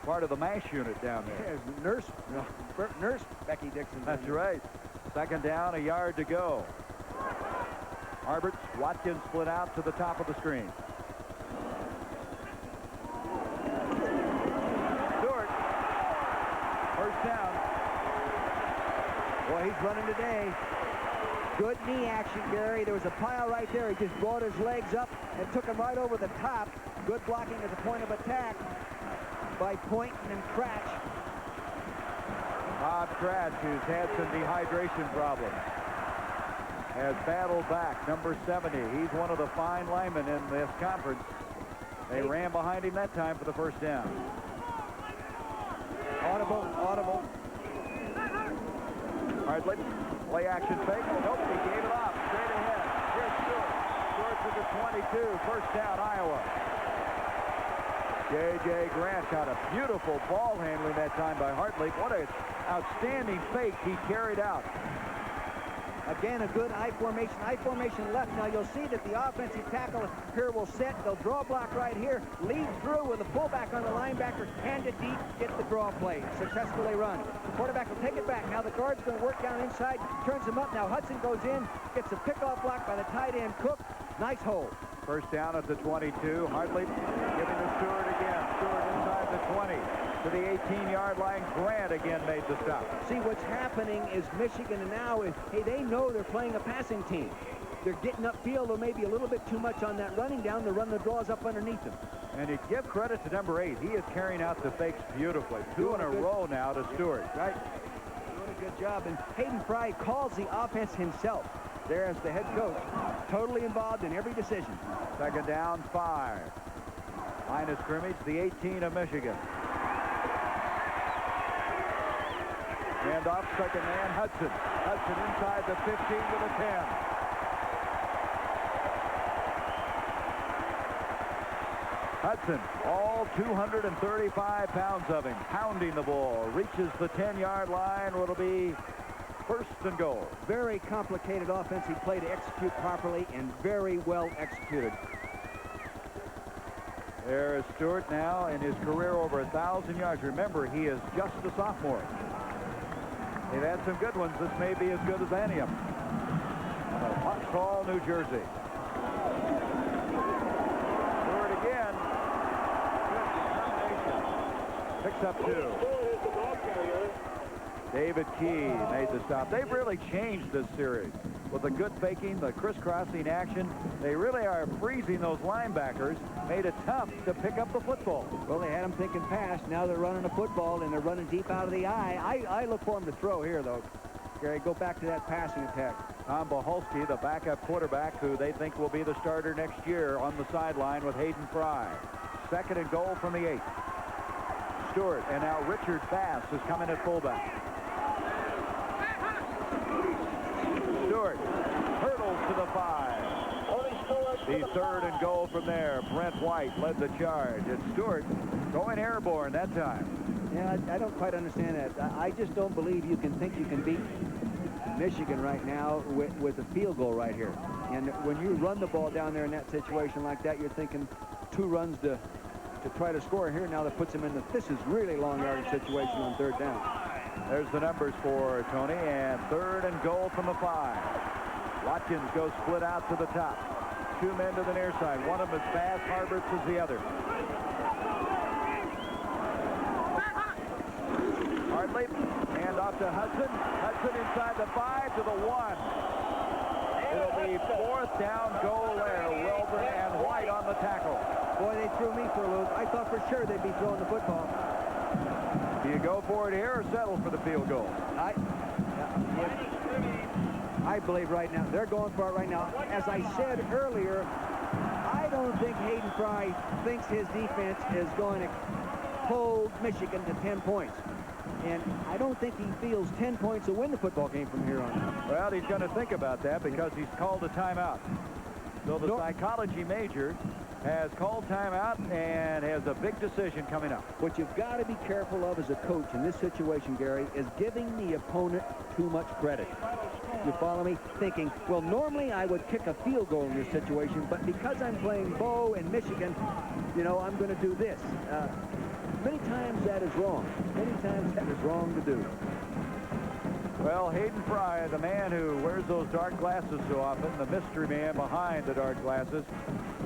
part of the MASH unit down there. Yes, nurse Becky Dixon. That's right. Second down, a yard to go. Harberts, Watkins split out to the top of the screen. First down. Boy, he's running today. Good knee action, Gary. There was a pile right there. He just brought his legs up and took him right over the top. Good blocking at the point of attack by Poynton and Cratch. Bob Cratch, who's had some dehydration problems, has battled back. Number 70. He's one of the fine linemen in this conference. They ran behind him that time for the first down. Audible. Hartley, play action fake. Nope, he gave it off. Straight ahead. Here's Stewart. Stewart to the 22. First down, Iowa. J.J. Grant got a beautiful ball handling that time by Hartley. What a outstanding fake he carried out. Again, a good I formation left. Now you'll see that the offensive tackle here will set. They'll draw block right here, lead through with a pullback on the linebacker, hand it deep, get the draw play. Successfully run. The quarterback will take it back. Now the guard's going to work down inside, turns him up. Now Hudson goes in, gets a pickoff block by the tight end, Cook. Nice hold. First down at the 22. Hartley giving to Stewart again. Stewart inside the 20. To the 18-yard line. Grant again made the stop. See, what's happening is Michigan now is, hey, they know they're playing a passing team. They're getting upfield, or maybe a little bit too much on that running down. The run the draws up underneath them. And you give credit to number 8. He is carrying out the fakes beautifully. Two in a row now to Stewart. Right. Doing a good job. And Hayden Fry calls the offense himself. There as the head coach. Totally involved in every decision. Second down, 5. Line of scrimmage, the 18 of Michigan. And off second man, Hudson. Hudson inside the 15 to the 10. Hudson, all 235 pounds of him, pounding the ball, reaches the 10-yard line. It'll be first and goal. Very complicated offensive play to execute properly and very well executed. There's Stewart now in his career over 1,000 yards. Remember, he is just a sophomore. They've had some good ones. This may be as good as any of them. Vauxhall, New Jersey. Stewart again. Picks up 2. David Key made the stop. They've really changed this series with the good faking, the crisscrossing action. They really are freezing those linebackers. Made it tough to pick up the football. Well, they had them thinking pass. Now they're running a football, and they're running deep out of the eye. I look for them to throw here, though. Gary, go back to that passing attack. Tom Boholsky, the backup quarterback, who they think will be the starter next year, on the sideline with Hayden Fry. Second and goal from the 8. Stewart, and now Richard Bass is coming at fullback. Stewart hurdles to the 5. The third and goal from there. Brent White led the charge, and Stewart going airborne that time. Yeah, I don't quite understand that. I just don't believe you can think you can beat Michigan right now with a field goal right here. And when you run the ball down there in that situation like that, you're thinking 2 runs to try to score here. Now that puts him in the, this is really long yardage situation on 3rd down. There's the numbers for Tony, and 3rd and goal from the 5. Watkins goes split out to the top. 2 men to the near side. One of them is Bass. Harberts is the other. Hartley, hand off to Hudson. Hudson inside the 5 to the 1. It'll be 4th down goal there. Wilburn and White on the tackle. Boy, they threw me for a loop. I thought for sure they'd be throwing the football. Do you go for it here or settle for the field goal? I believe right now, they're going for it right now. As I said earlier, I don't think Hayden Fry thinks his defense is going to hold Michigan to 10 points. And I don't think he feels 10 points to win the football game from here on. Well, he's going to think about that because he's called a timeout. So the psychology major has called timeout and has a big decision coming up. What you've got to be careful of as a coach in this situation, Gary, is giving the opponent too much credit. You follow me? Thinking, well, normally I would kick a field goal in this situation, but because I'm playing Bo and Michigan, you know, I'm going to do this. Many times that is wrong. Many times that is wrong to do. Well, Hayden Fry, the man who wears those dark glasses so often, the mystery man behind the dark glasses,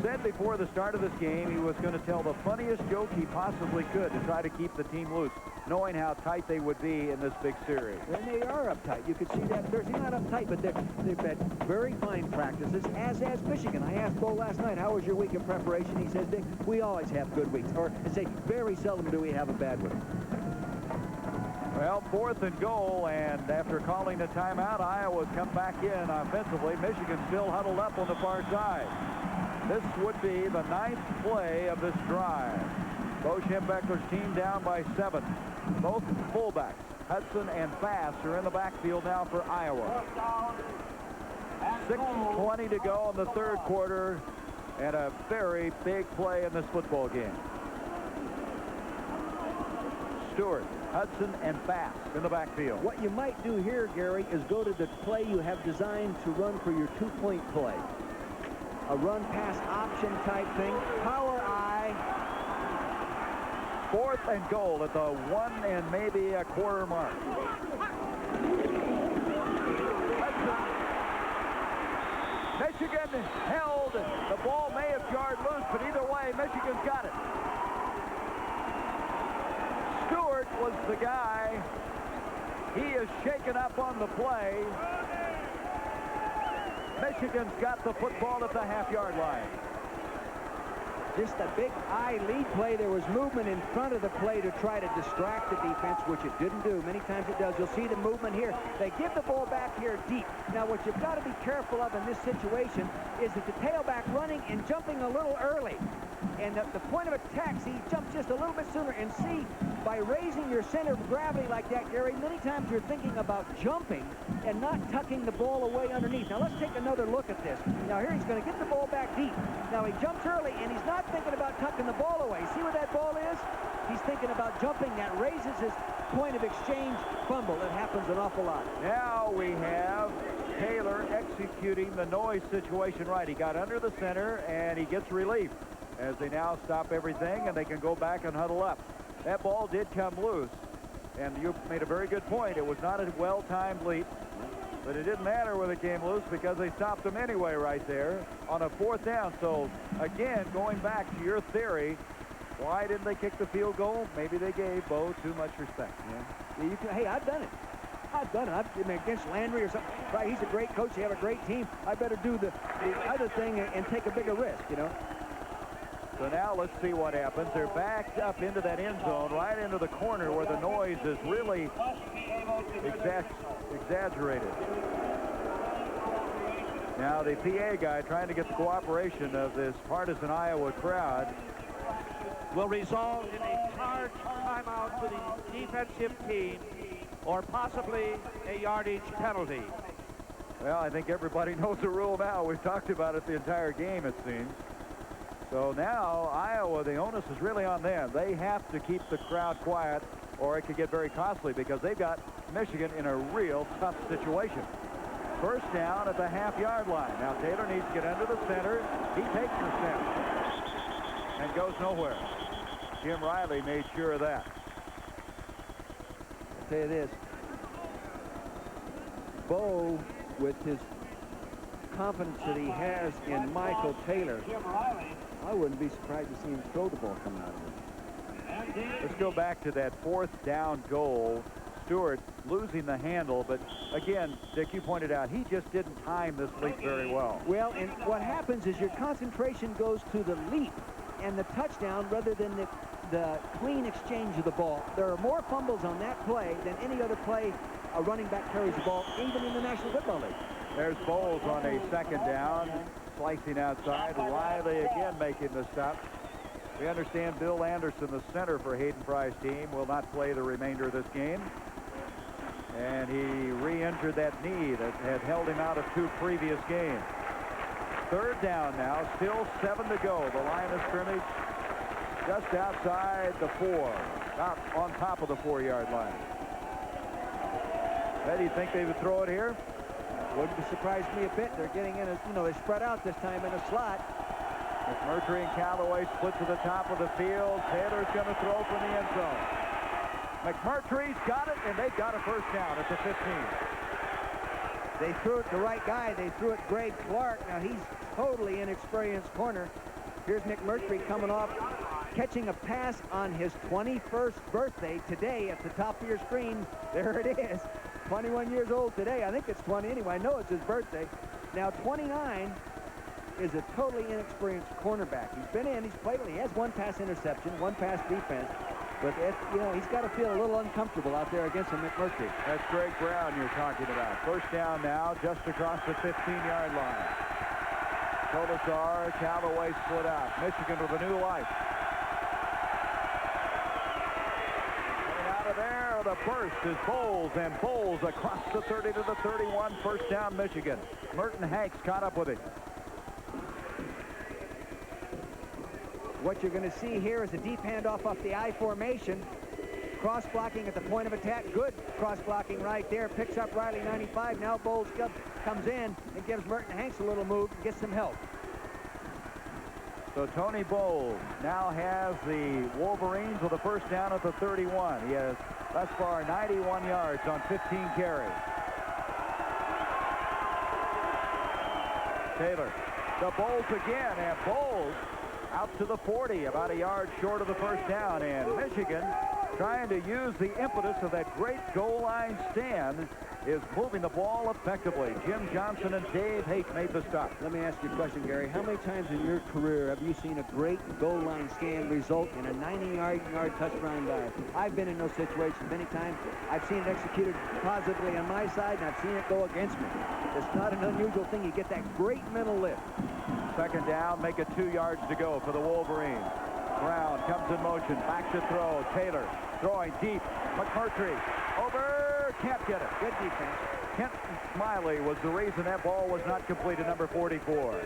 said before the start of this game he was going to tell the funniest joke he possibly could to try to keep the team loose, knowing how tight they would be in this big series. And they are uptight. You could see that. They're not uptight, but they've had very fine practices, as has Michigan. I asked Bo last night, how was your week of preparation? He says, Dick, we always have good weeks. Or I say, very seldom do we have a bad week. Well, 4th and goal, and after calling a timeout, Iowa's come back in offensively. Michigan still huddled up on the far side. This would be the 9th play of this drive. Bo Schembechler's team down by 7. Both fullbacks, Hudson and Bass, are in the backfield now for Iowa. 6:20 to go in the 3rd quarter, and a very big play in this football game. Stewart Hudson, and Bass in the backfield. What you might do here, Gary, is go to the play you have designed to run for your two-point play. A run-pass option type thing. Power I. 4th and goal at the 1 and maybe a quarter mark. Michigan held. The ball may have jarred loose, but either way, Michigan's got it. Stewart was the guy. He is shaken up on the play. Michigan's got the football at the half-yard line. Just a big eye lead play. There was movement in front of the play to try to distract the defense, which it didn't do. Many times it does. You'll see the movement here. They give the ball back here deep. Now, what you've got to be careful of in this situation is that the tailback running and jumping a little early. And the point of attack, see, he jumped just a little bit sooner. And see, by raising your center of gravity like that, Gary, many times you're thinking about jumping and not tucking the ball away underneath. Now, let's take another look at this. Now, here he's going to get the ball back deep. Now, he jumps early, and he's not thinking about tucking the ball away. See where that ball is? He's thinking about jumping. That raises his point of exchange fumble. That happens an awful lot. Now we have Taylor executing the noise situation right. He got under the center, and he gets relief as they now stop everything, and they can go back and huddle up. That ball did come loose, and you made a very good point. It was not a well-timed leap, but it didn't matter when it came loose because they stopped him anyway right there on a 4th down. So, again, going back to your theory, why didn't they kick the field goal? Maybe they gave Bo too much respect. Yeah. Hey, I've done it. I've done it. I mean, against Landry or something. Right, he's a great coach. They have a great team. I better do the other thing and take a bigger risk, you know. So now let's see what happens. They're backed up into that end zone, right into the corner where the noise is really exaggerated. Now the PA guy trying to get the cooperation of this partisan Iowa crowd. Will result in a charge timeout for the defensive team or possibly a yardage penalty. Well, I think everybody knows the rule now. We've talked about it the entire game, it seems. So now Iowa, the onus is really on them. They have to keep the crowd quiet or it could get very costly because they've got Michigan in a real tough situation. 1st down at the half-yard line. Now Taylor needs to get under the center. He takes the center and goes nowhere. Jim Riley made sure of that. I'll tell you this. Bo, with his confidence that he has in Michael Taylor, I wouldn't be surprised to see him throw the ball coming out of it. Let's go back to that 4th down goal. Stewart losing the handle, but again, Dick, you pointed out, he just didn't time this leap very well. Well, and what happens is your concentration goes to the leap and the touchdown rather than the clean exchange of the ball. There are more fumbles on that play than any other play a running back carries the ball, even in the National Football League. There's Bowles on a 2nd down, slicing outside. Riley again making the stop. We understand Bill Anderson, the center for Hayden Fry's team, will not play the remainder of this game. And he re-injured that knee that had held him out of 2 previous games. 3rd down now, still 7 to go. The line of scrimmage just outside the 4, not on top of the 4-yard line. Do you think they would throw it here? Wouldn't surprise me a bit. They're getting in, they're spread out this time in a slot. McMurtry and Callaway split to the top of the field. Taylor's going to throw from the end zone. McMurtry's got it, and they've got a 1st down at the 15. They threw it to the right guy. They threw it Greg Clark. Now, he's totally inexperienced corner. Here's McMurtry coming off, catching a pass on his 21st birthday today at the top of your screen. There it is. 21 years old today. I think it's 20 anyway. I know it's his birthday. Now, 29 is a totally inexperienced cornerback. He's been in, he's played, he has 1 pass interception, 1 pass defense. But, he's got to feel a little uncomfortable out there against a McMurtry. That's Greg Brown you're talking about. 1st down now, just across the 15-yard line. Kolasar, Callaway split out. Michigan with a new life. There, the burst is Bowles, and Bowles across the 30 to the 31, 1st down Michigan. Merton Hanks caught up with it. What you're going to see here is a deep handoff off the I formation. cross-blocking at the point of attack. Good cross-blocking right there. Picks up Riley 95. Now Bowles comes in and gives Merton Hanks a little move and gets some help. So Tony Bowles now has the Wolverines with a first down at the 31. He has thus far 91 yards on 15 carries. Taylor, the Bowles again, and Bowles out to the 40, about a yard short of the first down, and Michigan, trying to use the impetus of that great goal line stand, is moving the ball effectively. Jim Johnson and Dave Haight made the stop. Let me ask you a question, Gary. How many times in your career have you seen a great goal line stand result in a 90-yard touchdown dive? I've been in those situations many times. I've seen it executed positively on my side, and I've seen it go against me. It's not an unusual thing. You get that great mental lift. Second down, make it 2 yards to go for the Wolverines. Brown comes in motion, back to throw. Taylor throwing deep. McMurtry over, can't get it. Good defense. Kenton Smiley was the reason that ball was not completed, number 44.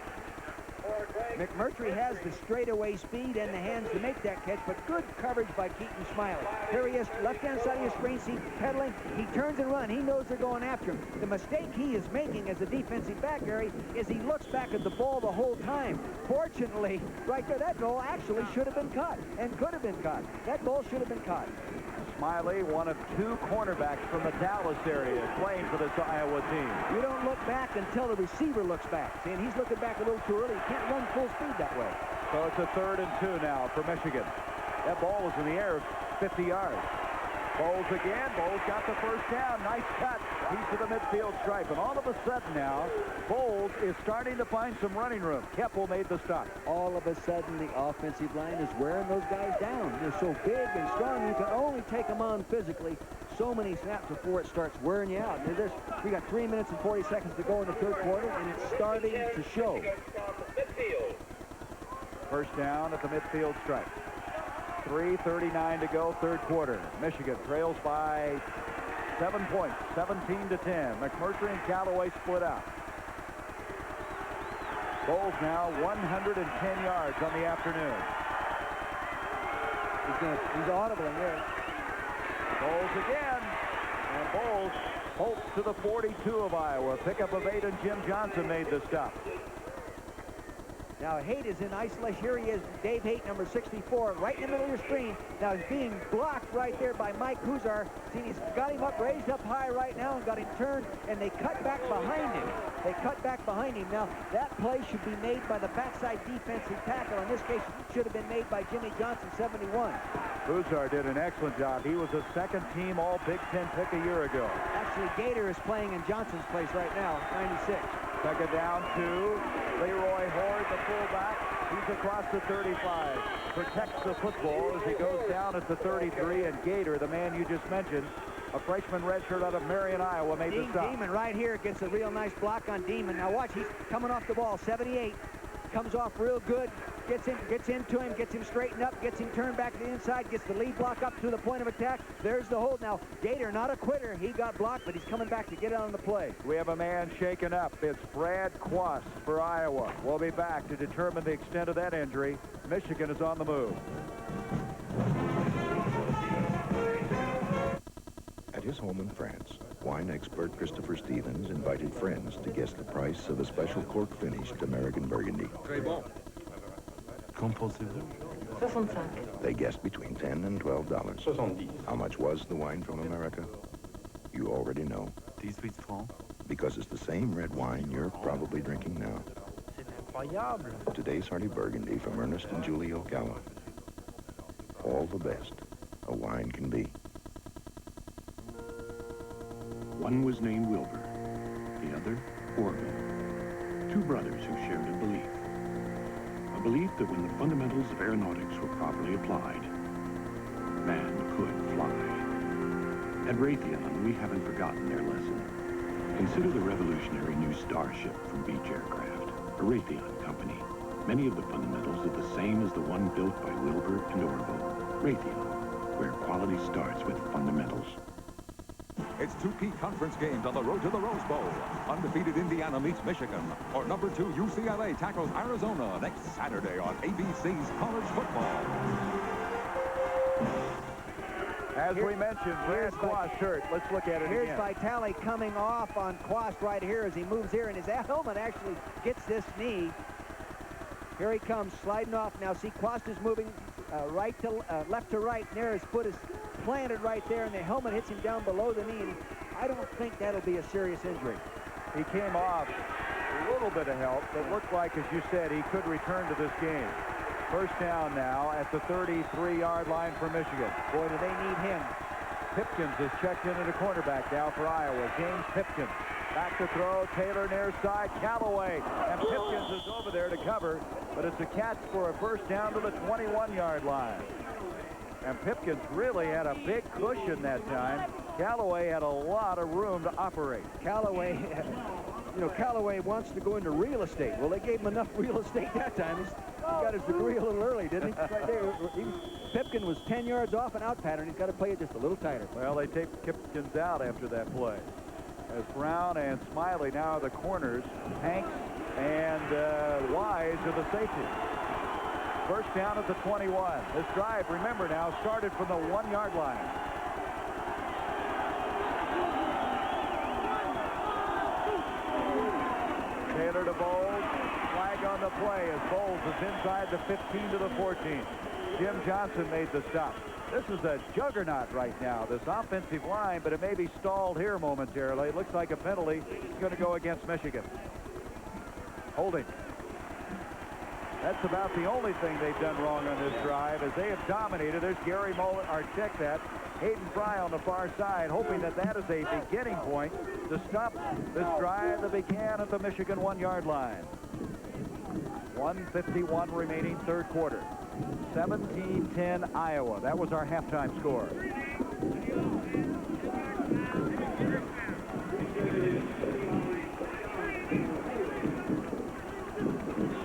McMurtry has the straightaway speed and the hands to make that catch, but good coverage by Keaton Smiley. Here he is, left-hand side of your screen, see pedaling. He turns and runs. He knows they're going after him. The mistake he is making as a defensive back, Gary, is he looks back at the ball the whole time. Fortunately, right there, that ball actually should have been caught and could have been caught. That ball should have been caught. Smiley, one of 2 cornerbacks from the Dallas area, playing for this Iowa team. You don't look back until the receiver looks back. See, and he's looking back a little too early. He can't run full speed that way. So it's a 3rd and 2 now for Michigan. That ball was in the air 50 yards. Bowles again. Bowles got the first down. Nice cut. He's to the midfield stripe. And all of a sudden now, Bowles is starting to find some running room. Keppel made the stop. All of a sudden, the offensive line is wearing those guys down. They're so big and strong, you can only take them on physically so many snaps before it starts wearing you out. We got 3 minutes and 40 seconds to go in the 3rd quarter, and it's starting to show. First down at the midfield stripe. 3:39 to go, 3rd quarter. Michigan trails by 7 points, 17 to 10. McMurtry and Callaway split out. Bowles now 110 yards on the afternoon. He's audible in there. Bowles again, and Bowles holds to the 42 of Iowa. Pickup of 8, and Jim Johnson made the stop. Now, Haight is in isolation. Here he is, Dave Haight, number 64, right in the middle of your screen. Now, he's being blocked right there by Mike Huzar. See, he's got him up, raised up high right now, and got him turned, and they cut back behind him. They cut back behind him. Now, that play should be made by the backside defensive tackle. In this case, it should have been made by Jimmy Johnson, 71. Huzar did an excellent job. He was a 2nd-team All-Big Ten pick a year ago. Actually, Gator is playing in Johnson's place right now, 96. Second down to Leroy Horde, the fullback. He's across the 35. Protects the football as he goes down at the 33. And Gator, the man you just mentioned, a freshman redshirt out of Marion, Iowa, made the stop. Demon right here gets a real nice block on Demon. Now watch, he's coming off the ball, 78. Comes off real good, gets into him, gets him straightened up, gets him turned back to the inside, gets the lead block up to the point of attack. There's the hold. Now, Gator, not a quitter. He got blocked, but he's coming back to get on the play. We have a man shaken up. It's Brad Quast for Iowa. We'll be back to determine the extent of that injury. Michigan is on the move. At his home in France, wine expert Christopher Stevens invited friends to guess the price of a special cork-finished American Burgundy. Très bon. Qu'en pensez-vous? 65. They guessed between $10 and $12. 70. How much was the wine from America? You already know. 18 francs. Because it's the same red wine you're probably drinking now. C'est incroyable. Today's Hearty Burgundy from Ernest and Julie Ocala. All the best a wine can be. One was named Wilbur, the other Orville. 2 brothers who shared a belief. A belief that when the fundamentals of aeronautics were properly applied, man could fly. At Raytheon, we haven't forgotten their lesson. Consider the revolutionary new Starship from Beech Aircraft, a Raytheon company. Many of the fundamentals are the same as the one built by Wilbur and Orville. Raytheon, where quality starts with fundamentals. It's 2 key conference games on the road to the Rose Bowl. Undefeated Indiana meets Michigan, or number 2 UCLA tackles Arizona next Saturday on ABC's College Football. As we mentioned, Brad Quast hurt. Let's look at it Here's again. Vitale coming off on Quast right here as he moves here, and his helmet actually gets this knee. Here he comes, sliding off. Now, see, Quast is moving left to right, and there his foot is planted right there, and the helmet hits him down below the knee, and I don't think that'll be a serious injury. He came off a little bit of help. It looked like, as you said, he could return to this game. First down now at the 33-yard line for Michigan. Boy, do they need him. Pipkins is checked in at a cornerback now for Iowa. James Pipkins. Back to throw. Taylor near side. Callaway. And Pipkins is over there to cover, but it's a catch for a first down to the 21-yard line. And Pipkins really had a big cushion that time. Callaway had a lot of room to operate. Callaway, you know, Callaway wants to go into real estate. Well, they gave him enough real estate that time. He got his degree a little early, didn't he? Right there. Pipkin was 10 yards off an out pattern. He's got to play it just a little tighter. Well, they take Pipkins out after that play. As Brown and Smiley now are the corners, Hanks and Wise are the safeties. First down at the 21. This drive, remember now, started from the 1-yard line. Taylor to Bowles. Flag on the play as Bowles is inside the 15 to the 14. Jim Johnson made the stop. This is a juggernaut right now, this offensive line, but it may be stalled here momentarily. It looks like a penalty is going to go against Michigan. Holding. That's about the only thing they've done wrong on this drive, as they have dominated. There's Gary Mullen, or check that. Hayden Fry on the far side, hoping that that is a beginning point to stop this drive that began at the Michigan 1-yard line. 1:51 remaining, third quarter. 17-10 Iowa. That was our halftime score.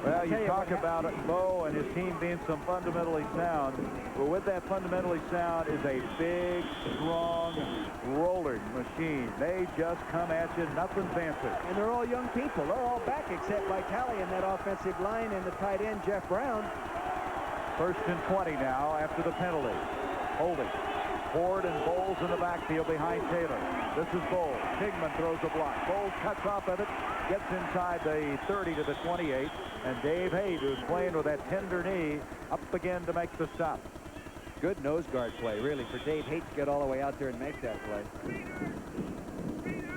Well, you talk about it, Bo and his team being some fundamentally sound. But with that fundamentally sound is a big, strong, rolling machine. They just come at you, nothing fancy. And they're all young people. They're all back except Vitale in that offensive line and the tight end, Jeff Brown. First and 20 now after the penalty. Holding. Ford and Bowles in the backfield behind Taylor. This is Bowles. Kingman throws a block. Bowles cuts off of it, gets inside the 30 to the 28, and Dave Hayes, who's playing with that tender knee, up again to make the stop. Good nose guard play, really, for Dave Hayes to get all the way out there and make that play.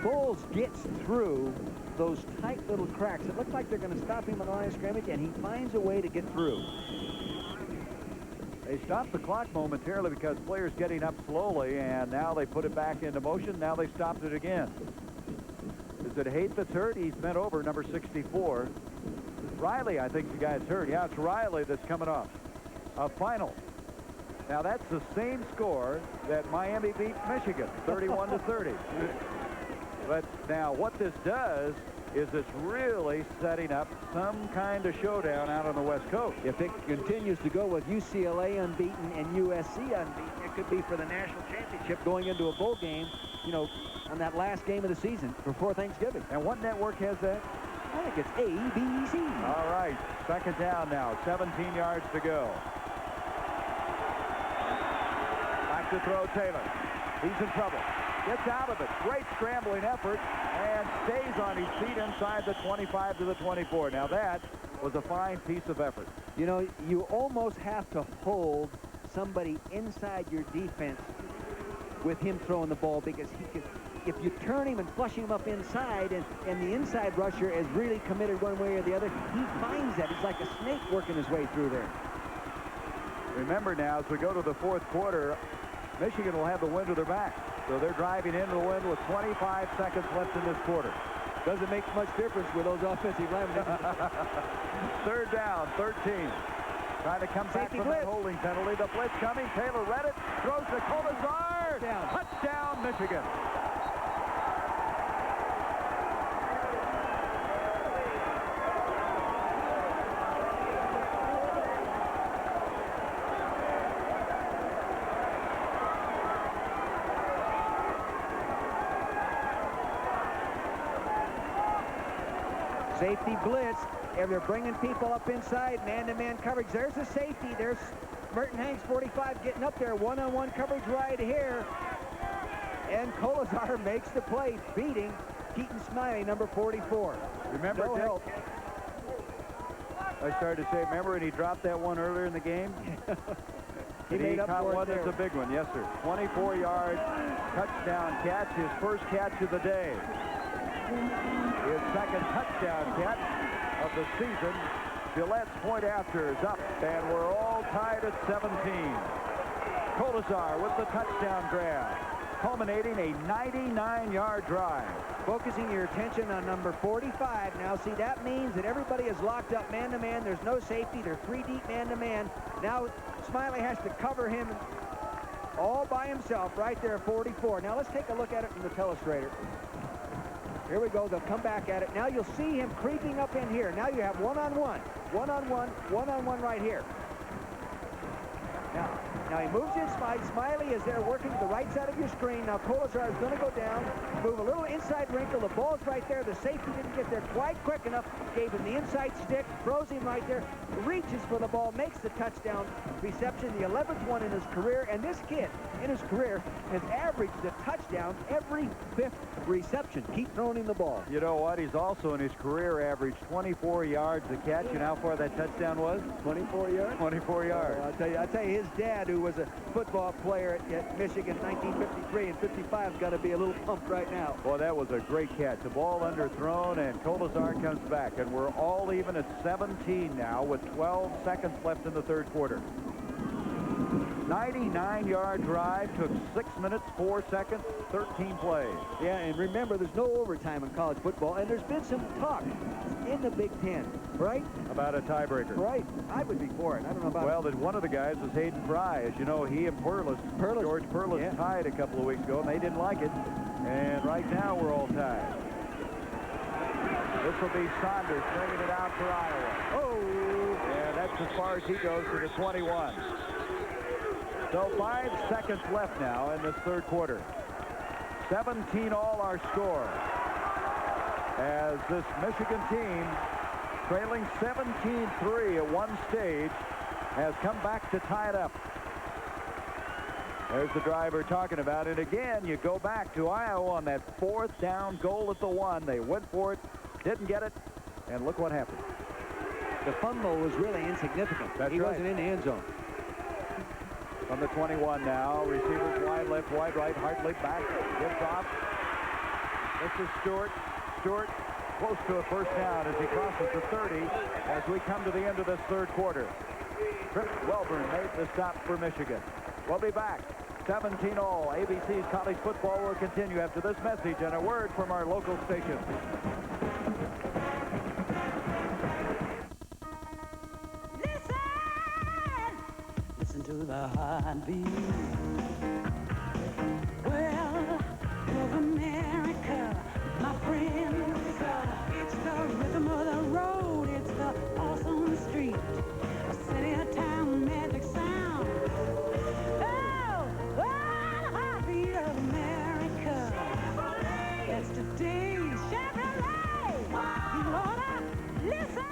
Bowles gets through those tight little cracks. It looks like they're going to stop him on the line of scrimmage, and he finds a way to get through. They stopped the clock momentarily because players getting up slowly, and now they put it back into motion. Now they stopped it again. Is it Haight that's hurt? He's bent over, number 64. Riley, I think the guy's hurt. Yeah, it's Riley that's coming off. A final. Now that's the same score that Miami beat Michigan, 31 to 30. But now what this does is it's really setting up some kind of showdown out on the West Coast. If it continues to go with UCLA unbeaten and USC unbeaten, it could be for the national championship going into a bowl game, you know, on that last game of the season before Thanksgiving. And what network has that? I think it's ABC. All right, second down now, 17 yards to go. Back to throw Taylor. He's in trouble. Gets out of it. Great scrambling effort and stays on his feet inside the 25 to the 24. Now that was a fine piece of effort. You know, you almost have to hold somebody inside your defense with him throwing the ball, because he can, if you turn him and flush him up inside and the inside rusher is really committed one way or the other, he finds that. He's like a snake working his way through there. Remember now, as we go to the fourth quarter, Michigan will have the wind to their back. So they're driving into the wind with 25 seconds left in this quarter. Doesn't make much difference with those offensive linemen. Third down, 13. Trying to come back from that holding penalty. The blitz coming. Taylor read it. Throws to Colasar. Touchdown, Michigan. Safety blitz. And they're bringing people up inside, man-to-man coverage. There's the safety. There's Merton Hanks, 45, getting up there. One-on-one coverage right here. And Kolesar makes the play, beating Keaton Smiley, number 44. Remember, no Dick, help. I started to say, remember when he dropped that one earlier in the game? He made up caught for it one there. that's a big one, yes, sir. 24-yard touchdown catch, his first catch of the day. His second touchdown catch of the season. Gillette's point after is up, and we're all tied at 17. Kolesar with the touchdown grab, culminating a 99-yard drive. Focusing your attention on number 45. Now, see, that means that everybody is locked up man-to-man. There's no safety. They're 3 deep man-to-man. Now, Smiley has to cover him all by himself right there at 44. Now, let's take a look at it from the telestrator. Here we go. They'll come back at it. Now, you'll see him creeping up in here. Now, you have one-on-one, one-on-one, one-on-one right here. Now he moves in. Smiley is there working to the right side of your screen. Now Kolesar is going to go down, move a little inside wrinkle. The ball's right there. The safety didn't get there quite quick enough. Gave him the inside stick, throws him right there, reaches for the ball, makes the touchdown reception, the 11th one in his career. And this kid, in his career, has averaged a touchdown every 5th reception. Keep throwing him the ball. You know what? He's also in his career averaged 24 yards a catch. You know how far that touchdown was? 24 yards? 24 yards. Well, I'll tell you, his dad, who was a football player at Michigan in 1953 and 55, has got to be a little pumped right now. Boy, that was a great catch. The ball underthrown, and Kolesar comes back. And we're all even at 17 now with 12 seconds left in the third quarter. 99-yard drive, took 6 minutes, 4 seconds, 13 plays. Yeah, and remember, there's no overtime in college football, and there's been some talk in the Big Ten, right? About a tiebreaker. Right. I would be for it. I don't know about Well, that one of the guys was Hayden Fry. As you know, he and George Perlis tied a couple of weeks ago, and they didn't like it. And right now, we're all tied. This will be Saunders bringing it out for Iowa. Oh! And that's as far as he goes to the 21. So 5 seconds left now in this third quarter. 17 all our score. As this Michigan team, trailing 17-3 at one stage, has come back to tie it up. There's the driver talking about it. Again, you go back to Iowa on that 4th down goal at the 1. They went for it, didn't get it, and look what happened. The fumble was really insignificant. That's he right. wasn't in the end zone. From the 21 now, receivers wide left, wide right, Hartley back, gives off. This is Stewart. Stewart close to a first down as he crosses the 30 as we come to the end of this third quarter. Trip Welburn made the stop for Michigan. We'll be back. 17 all. ABC's college football will continue after this message and a word from our local station. Listen to the heartbeat. Well, of America, my friend. It's the rhythm of the road. It's the pulse on the street. A city, a town, magic sound. Oh, the heartbeat of America. That's today's Chevrolet. You oughta listen.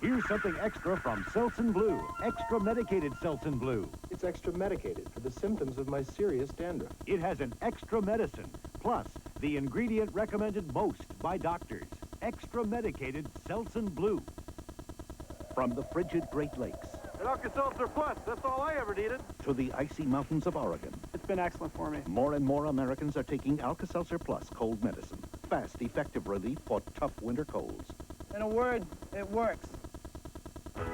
Here's something extra from Selsun Blue. Extra medicated Selsun Blue. It's extra medicated for the symptoms of my serious dandruff. It has an extra medicine, plus the ingredient recommended most by doctors. Extra medicated Selsun Blue. From the frigid Great Lakes An Alka-Seltzer Plus, that's all I ever needed. to the icy mountains of Oregon, It's been excellent for me. more and more Americans are taking Alka-Seltzer Plus cold medicine. Fast, effective relief for tough winter colds. In a word, it works.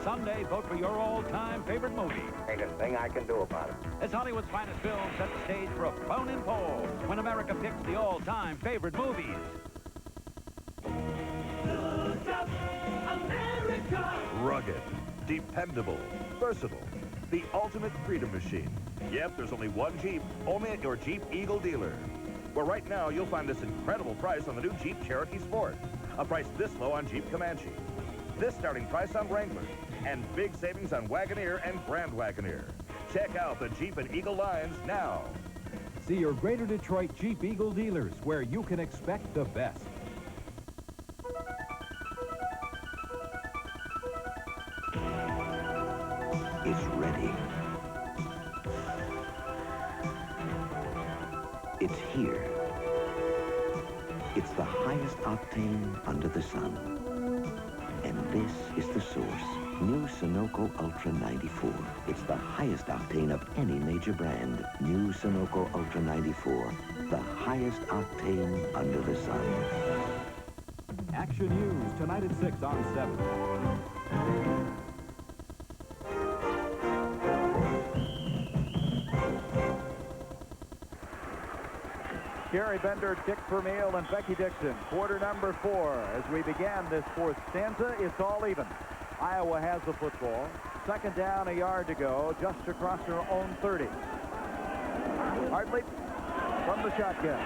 Someday, vote for your all-time favorite movie. Ain't a thing I can do about it. As Hollywood's finest films set the stage for a phone in poll when America picks the all-time favorite movies. Rugged, dependable, versatile, the ultimate freedom machine. Yep, there's only one Jeep, only at your Jeep Eagle dealer. Where right now you'll find this incredible price on the new Jeep Cherokee Sport. A price this low on Jeep Comanche. This starting price on Wrangler. And big savings on Wagoneer and Grand Wagoneer. Check out the Jeep and Eagle lines now. See your Greater Detroit Jeep Eagle dealers where you can expect the best. is ready. It's here. It's the highest octane under the sun. And this is the source. New Sunoco Ultra 94. It's the highest octane of any major brand. New Sunoco Ultra 94. The highest octane under the sun. Action News tonight at 6 on 7. Gary Bender, Dick Vermeil, and Becky Dixon. Quarter number 4. As we began this fourth stanza, it's all even. Iowa has the football. Second down, a yard to go, just across their own 30. Hartley from the shotgun.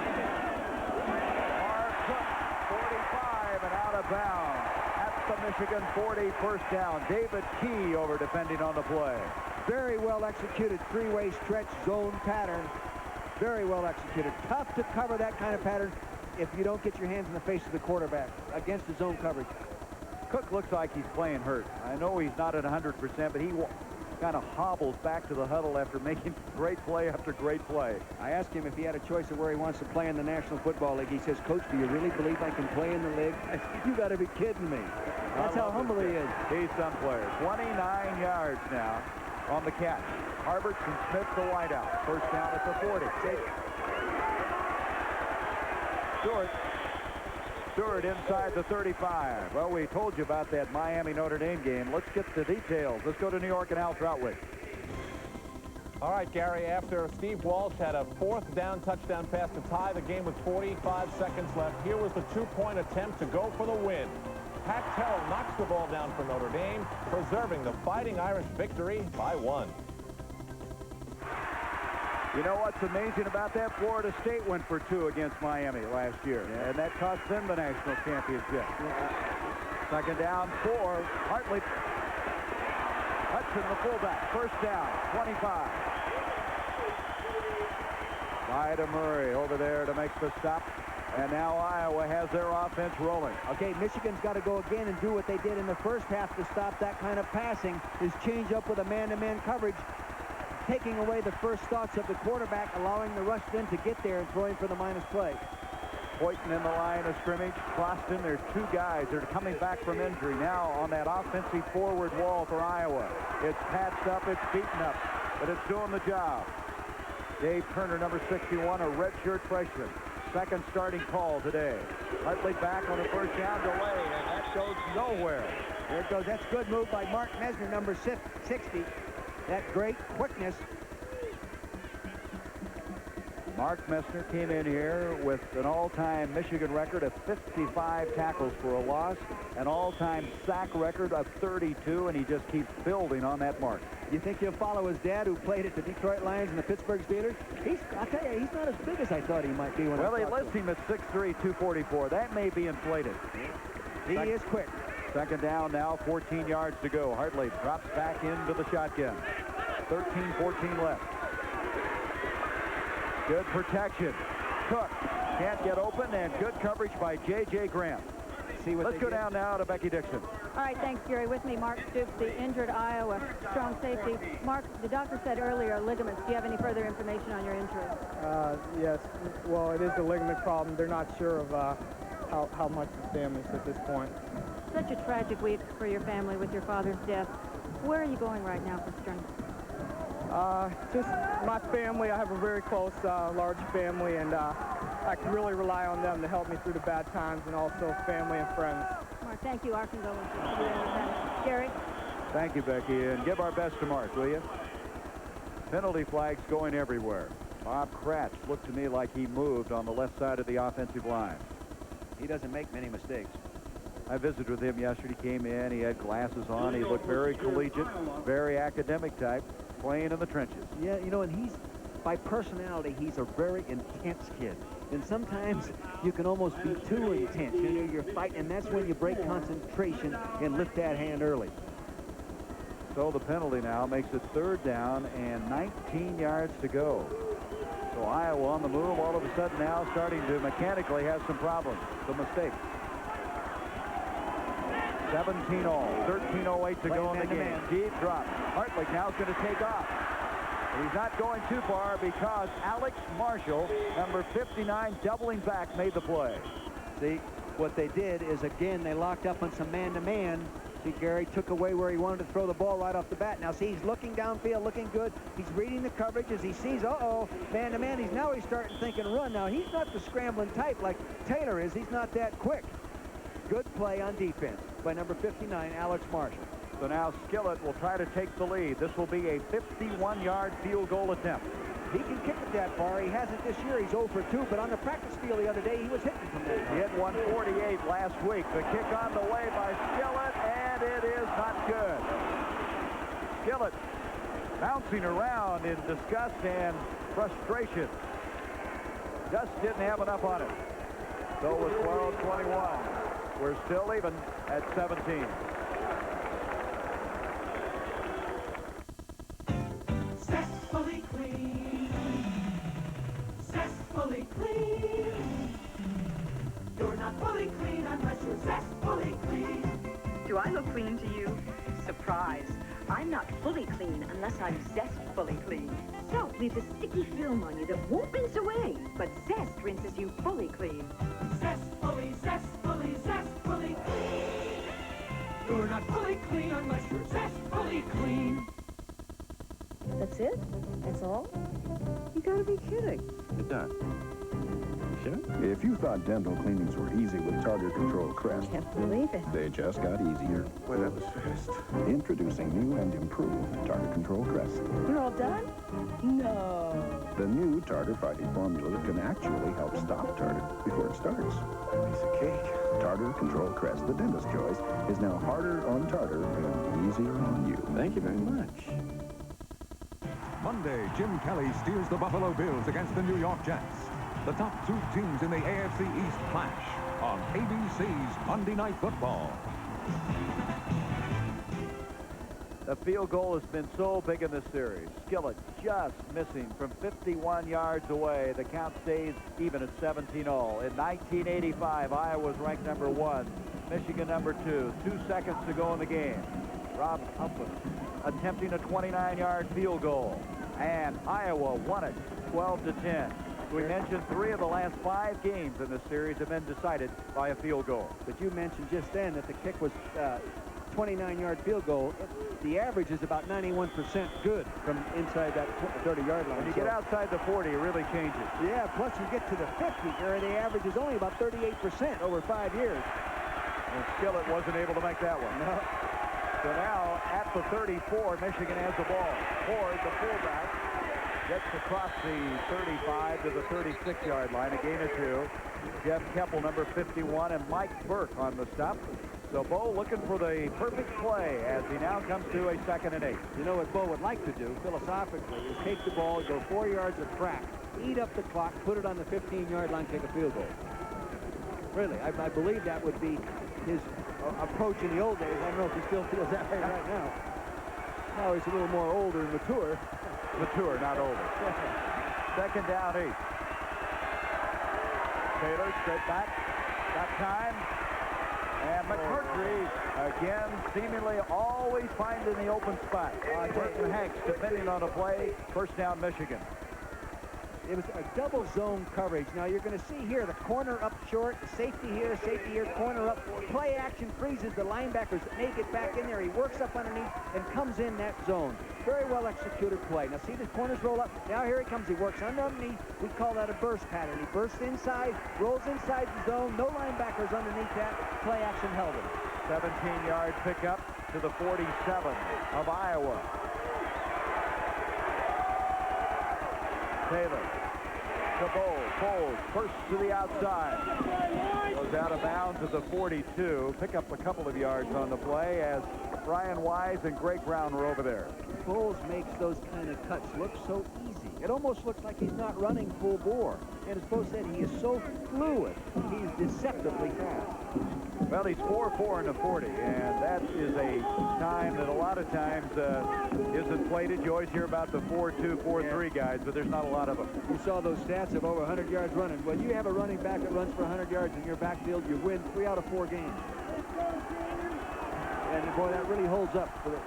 Mark Cook, 45 and out of bounds. At the Michigan 40, first down. David Key over defending on the play. Very well executed three-way stretch zone pattern. Very well executed. Tough to cover that kind of pattern if you don't get your hands in the face of the quarterback against his zone coverage. Cook looks like he's playing hurt. I know he's not at 100%, but he kind of hobbles back to the huddle after making great play after great play. I asked him if he had a choice of where he wants to play in the National Football League. He says, Coach, do you really believe I can play in the league? You got to be kidding me. That's how humble he is. He's some player. 29 yards now on the catch. Harberts and Smith the wideout. First down at the 40. Stewart inside the 35. Well, we told you about that Miami-Notre Dame game. Let's get the details. Let's go to New York and Al Troutwig. All right, Gary, after Steve Walsh had a fourth down touchdown pass to tie the game with 45 seconds left, here was the two-point attempt to go for the win. Pat Terrell knocks the ball down for Notre Dame, preserving the Fighting Irish victory by 1. You know what's amazing about that? Florida State went for 2 against Miami last year, and that cost them the national championship. Second down, 4. Hartley. Hudson, the fullback. First down, 25. Vida Murray over there to make the stop. And now Iowa has their offense rolling. Okay, Michigan's got to go again and do what they did in the first half to stop that kind of passing, is change up with a man-to-man coverage, taking away the first thoughts of the quarterback, allowing the rush then to get there and throwing for the minus play. Hoyton in the line of scrimmage. Croston, there's 2 guys that are coming back from injury now on that offensive forward wall for Iowa. It's patched up, it's beaten up, but it's doing the job. Dave Turner, number 61, a redshirt freshman. Second starting call today. Hartley back on the first down delay, and that goes nowhere. There it goes. That's a good move by Mark Mesner, number 60. That great quickness. Mark Messner came in here with an all-time Michigan record of 55 tackles for a loss, an all-time sack record of 32, and he just keeps building on that mark. You think he'll follow his dad, who played at the Detroit Lions and the Pittsburgh Steelers? I'll tell you, he's not as big as I thought he might be. Well, they list him at 6'3", 244. That may be inflated. He is quick. Second down now, 14 yards to go. Hartley drops back into the shotgun. 13-14 left. Good protection. Cook can't get open, and good coverage by J.J. Graham. Let's go down now to Becky Dixon. All right, thanks, Gary. With me, Mark Stoops, the injured Iowa strong safety. Mark, the doctor said earlier ligaments. Do you have any further information on your injury? Yes. Well, it is a ligament problem. They're not sure of how much is damaged at this point. Such a tragic week for your family with your father's death. Where are you going right now for strength? Just my family. I have a very close, large family, and I can really rely on them to help me through the bad times, and also family and friends. Mark, thank you. Our condolences to you and your family. Gary? Thank you, Becky, and give our best to Mark, will you? Penalty flags going everywhere. Bob Kratz looked to me like he moved on the left side of the offensive line. He doesn't make many mistakes. I visited with him yesterday. He came in. He had glasses on. He looked very collegiate, very academic type, playing in the trenches. Yeah, you know, and he's, by personality, he's a very intense kid. And sometimes you can almost be too intense. You know, you're fighting, and that's when you break concentration and lift that hand early. So the penalty now makes it third down and 19 yards to go. So Iowa on the move all of a sudden now starting to mechanically have some problems, some mistakes. 17 all. 13:08 to go in the game. Deep drop. Hartlick now is going to take off. He's not going too far because Alex Marshall, number 59, doubling back, made the play. See, what they did is, again, they locked up on some man-to-man. See, Gary took away where he wanted to throw the ball right off the bat. Now, see, he's looking downfield, looking good. He's reading the coverage as he sees, uh-oh, man-to-man. He's starting to think and run. Now, he's not the scrambling type like Taylor is. He's not that quick. Good play on defense by number 59, Alex Marshall. So now Skillett will try to take the lead. This will be a 51-yard field goal attempt. He can kick it that far. He hasn't this year. He's 0 for 2, but on the practice field the other day, he was hitting from there. He hit 148 last week. The kick on the way by Skillett, and it is not good. Skillett bouncing around in disgust and frustration. Just didn't have enough on it. So with 12:21, we're still even at 17. Zestfully clean. Zestfully clean. You're not fully clean unless you're zestfully clean. Do I look clean to you? Surprise. I'm not fully clean unless I'm zestfully clean. Soap leaves a sticky film on you that won't rinse away, but Zest rinses you fully clean. Zestfully, zestfully, zestfully clean. You're not fully clean unless you're zestfully clean. That's it? That's all? You gotta be kidding. You're done. Sure? If you thought dental cleanings were easy with Tartar Control Crest, Can't believe it. they just got easier. Well, that was fast. Introducing new and improved Tartar Control Crest. You're all done? No. The new tartar fighting formula that can actually help stop tartar before it starts. Piece of cake. Tartar Control Crest, the dentist's choice, is now harder on tartar and easier on you. Thank you very much. Monday, Jim Kelly steers the Buffalo Bills against the New York Jets. The top two teams in the AFC East clash on ABC's Monday Night Football. The field goal has been so big in this series. Skillett just missing from 51 yards away. The count stays even at 17-all. In 1985, Iowa was ranked number 1, Michigan number 2. 2 seconds to go in the game. Rob Huffman attempting a 29-yard field goal. And Iowa won it 12-10. We mentioned 3 of the last 5 games in this series have been decided by a field goal. But you mentioned just then that the kick was 29-yard field goal. The average is about 91% good from inside that 30-yard line. When you get outside the 40, it really changes. Yeah, plus you get to the 50, where the average is only about 38% over 5 years. And Skillett wasn't able to make that one. No. So now, at the 34, Michigan has the ball. Ford, the fullback, gets across the 35 to the 36-yard line, a gain of 2. Jeff Keppel, number 51, and Mike Burke on the stop. So Bo looking for the perfect play as he now comes to a 2nd and 8. You know what Bo would like to do, philosophically, is take the ball, go 4 yards of track, eat up the clock, put it on the 15-yard line, take a field goal. Really, I believe that would be his approach in the old days. I don't know if he still feels that way right now. Now he's a little more older and mature. Mature, not older. 2nd down, 8. Taylor straight back. Got time. And McMurtry, again, seemingly always finding the open spot. Burton Hanks, depending on the play, 1st down, Michigan. It was a double zone coverage. Now you're going to see here the corner up short, the safety here, corner up. Play action freezes the linebackers that may get back in there. He works up underneath and comes in that zone. Very well executed play. Now see the corners roll up. Now here he comes. He works underneath. We call that a burst pattern. He bursts inside, rolls inside the zone. No linebackers underneath that. Play action held him. 17-yard pickup to the 47 of Iowa. Taylor. The Bowles, first to the outside. Goes out of bounds at the 42. Pick up a couple of yards on the play as Brian Wise and Greg Brown were over there. Bowles makes those kind of cuts look so easy. It almost looks like he's not running full bore. And as Bo said, he is so fluid. He's deceptively fast. Well, he's 4.4 in the 40, and that is a time that a lot of times isn't plated. You always hear about the 4.2, 4.3 guys, but there's not a lot of them. You saw those stats of over 100 yards running. When you have a running back that runs for 100 yards in your backfield, you win 3 out of 4 games. And, boy, that really holds up for the...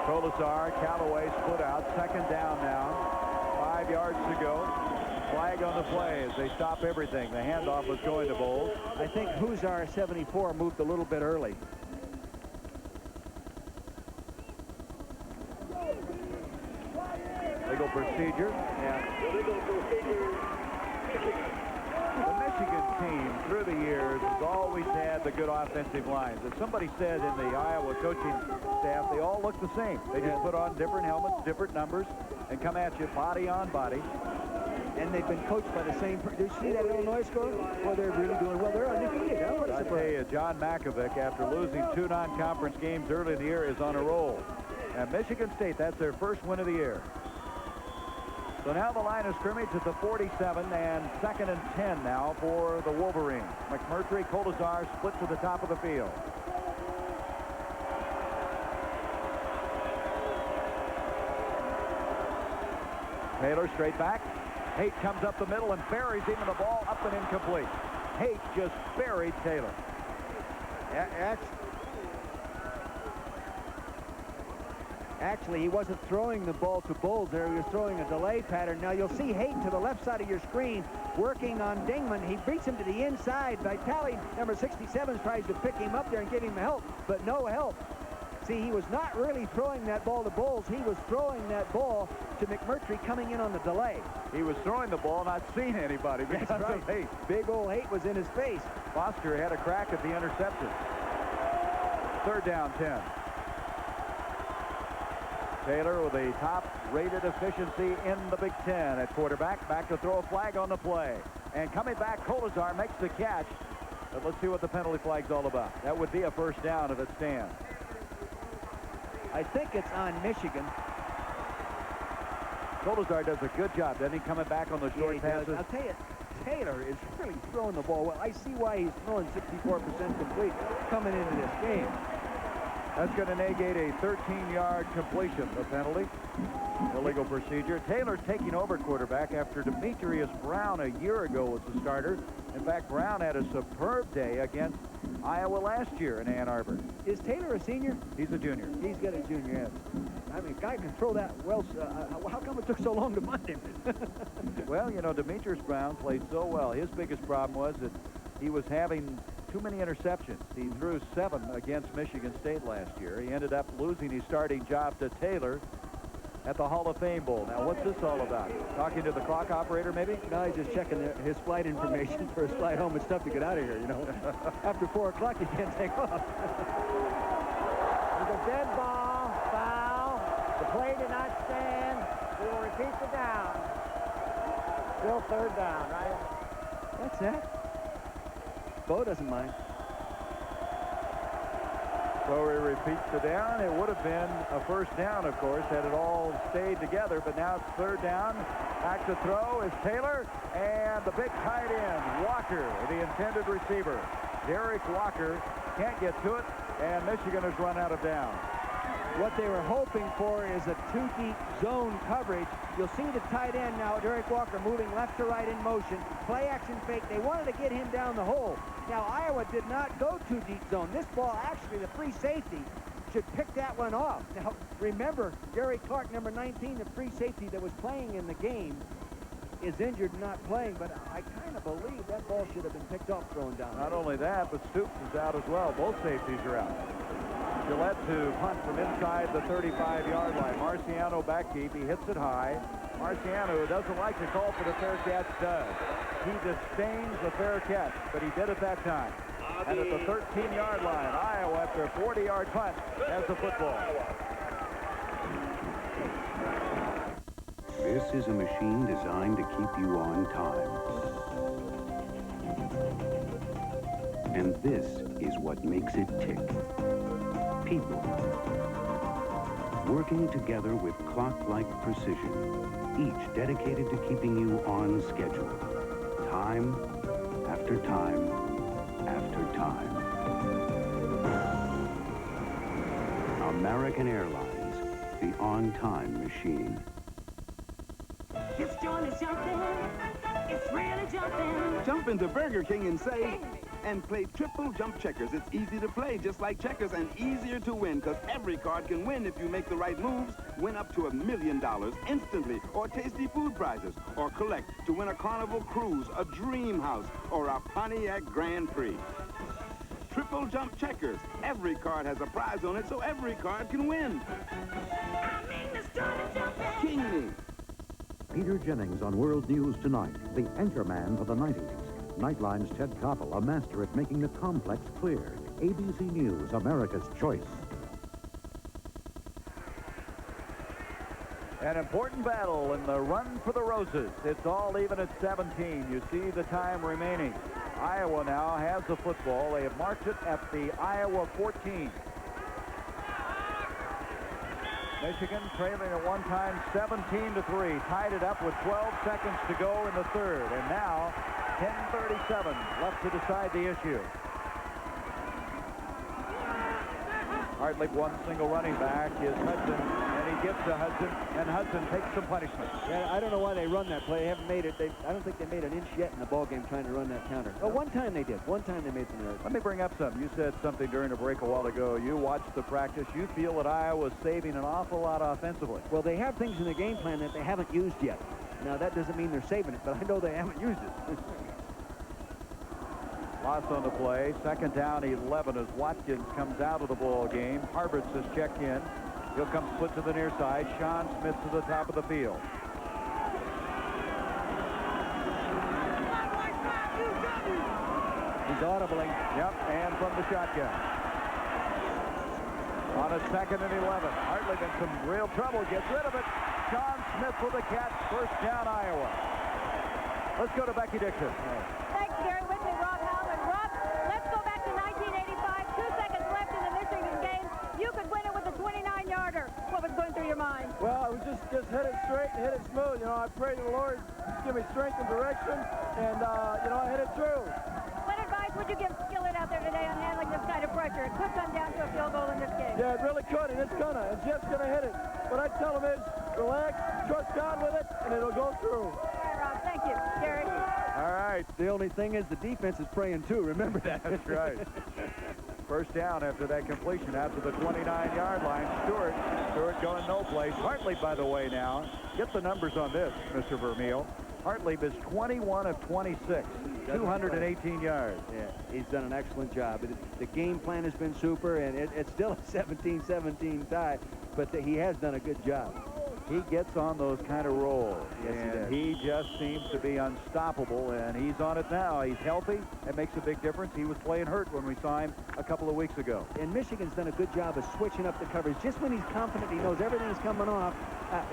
Colasar, Callaway split out. Second down now. 5 yards to go. Flag on the play as they stop everything. The handoff was going to Bowles. I think Huzar 74 moved a little bit early. Legal procedure. And the Michigan team through the years has always had the good offensive lines. As somebody said in the Iowa coaching staff, they all look the same. They just put on different helmets, different numbers, and come at you body on body. And they've been coached by the same... Did you see that Illinois score? Well, they're really doing well. They're undefeated. I tell you, John Makovic, after losing 2 non-conference games early in the year, is on a roll. And Michigan State, that's their first win of the year. So now the line of scrimmage at the 47 and 2nd and 10 now for the Wolverines. McMurtry, Colasar split to the top of the field. Taylor straight back. Haight comes up the middle and buries him, and the ball up and incomplete. Haight just buried Taylor. Actually, he wasn't throwing the ball to Bowles there. He was throwing a delay pattern. Now, you'll see Haight to the left side of your screen working on Dingman. He beats him to the inside. Vitale, number 67, tries to pick him up there and give him help, but no help. See, he was not really throwing that ball to Bowles. He was throwing that ball to McMurtry coming in on the delay. He was throwing the ball, not seeing anybody because of Haight. Big old Haight was in his face. Foster had a crack at the interception. 3rd down, 10. Taylor with the top-rated efficiency in the Big Ten at quarterback. Back to throw a flag on the play. And coming back, Colasar makes the catch. But let's see what the penalty flag's all about. That would be a first down if it stands. I think it's on Michigan. Colasar does a good job, doesn't he, coming back on the short passes? I'll tell you, Taylor is really throwing the ball well. I see why he's throwing 64% complete coming into this game. That's going to negate a 13-yard completion, the penalty. Illegal procedure. Taylor's taking over quarterback after Demetrius Brown a year ago was the starter. In fact, Brown had a superb day against Iowa last year in Ann Arbor. Is Taylor a senior? He's a junior. He's got a junior, yes. I mean, a guy can throw that well. How come it took so long to find him? Well, you know, Demetrius Brown played so well. His biggest problem was that he was having too many interceptions. He threw 7 against Michigan State last year. He ended up losing his starting job to Taylor at the Hall of Fame Bowl. Now, what's this all about? Talking to the clock operator, maybe? No, he's just checking his flight information for his flight home. It's tough to get out of here, you know. After 4 o'clock, you can't take off. It's a dead ball, foul. The play did not stand. We will repeat the down. Still 3rd down, right? That's that. Bo doesn't mind. So he repeats the down. It would have been a first down, of course, had it all stayed together, but now it's 3rd down. Back to throw is Taylor, and the big tight end, Walker, the intended receiver. Derek Walker can't get to it, and Michigan has run out of downs. What they were hoping for is a 2-deep zone coverage. You'll see the tight end now, Derek Walker, moving left to right in motion. Play action fake. They wanted to get him down the hole. Now, Iowa did not go 2-deep zone. This ball, actually, the free safety should pick that one off. Now, remember, Gary Clark, number 19, the free safety that was playing in the game, is injured and not playing, but I kind of believe that ball should have been picked off thrown down. Not only that, but Stoops is out as well. Both safeties are out. Gillette to punt from inside the 35-yard line. Marciano back deep. He hits it high. Marciano, who doesn't like to call for the fair catch, does. He disdains the fair catch, but he did it that time. And at the 13-yard line, Iowa, after a 40-yard punt, has the football. This is a machine designed to keep you on time. And this is what makes it tick. People. Working together with clock-like precision, each dedicated to keeping you on schedule. Time after time after time. American Airlines, the on-time machine. This joint is jumping. It's really jumping. Jump into Burger King and say, and play triple jump checkers. It's easy to play, just like checkers, and easier to win, because every card can win if you make the right moves. Win up to $1 million instantly, or tasty food prizes, or collect to win a Carnival cruise, a dream house, or a Pontiac Grand Prix. Triple jump checkers. Every card has a prize on it, so every card can win. King Me. Peter Jennings on World News Tonight, the anchorman for the 90s. Nightline's Ted Koppel, a master at making the complex clear. ABC News, America's choice. An important battle in the run for the Roses. It's all even at 17. You see the time remaining. Iowa now has the football. They have marked it at the Iowa 14. Michigan trailing at one time 17-3. Tied it up with 12 seconds to go in the third. And now 10:37 left to decide the issue. Hardly one single running back is Hudson, and he gives to Hudson, and Hudson takes some punishment. Yeah, I don't know why they run that play. They haven't made it. I don't think they made an inch yet in the ball game trying to run that counter. Oh, one time they did. One time they made some yards. Let me bring up something. You said something during the break a while ago. You watched the practice. You feel that Iowa's saving an awful lot offensively. Well, they have things in the game plan that they haven't used yet. Now, that doesn't mean they're saving it, but I know they haven't used it. Loss on the play. Second down, 11 as Watkins comes out of the ball game. Harberts has checked in. He'll come split to the near side. Sean Smith to the top of the field. He's audibly. Yep, and from the shotgun. On a 2nd and 11. Hartley in some real trouble. Gets rid of it. Sean Smith with a catch. First down, Iowa. Let's go to Becky Dixon. Thanks, Gary. With me, Rob Howland. Rob, let's go back to 1985. 2 seconds left in the Michigan game. You could win it with a 29-yarder. What was going through your mind? Well, I was just hit it straight and hit it smooth. You know, I prayed to the Lord to give me strength and direction, and, you know, I hit it through. What advice would you give Skillett out there today on handling this kind of pressure? It could come down to a field goal in this game. Yeah, it really could, and it's gonna. And Jeff's gonna hit it. What I tell him is, relax, trust God with it, and it'll go through. All right, Rob. Thank you. Gary. All right. The only thing is the defense is praying too. Remember that. That's right. First down after that completion out to the 29-yard line. Stewart going no place. Hartley, by the way, now. Get the numbers on this, Mr. Vermeil. Hartley is 21 of 26. 218 yards. Yeah, he's done an excellent job. The game plan has been super, and it's still a 17-17 tie, but he has done a good job. He gets on those kind of rolls, yes, and he just seems to be unstoppable, and he's on it now. He's healthy. That makes a big difference. He was playing hurt when we saw him a couple of weeks ago. And Michigan's done a good job of switching up the coverage. Just when he's confident he knows everything's coming off,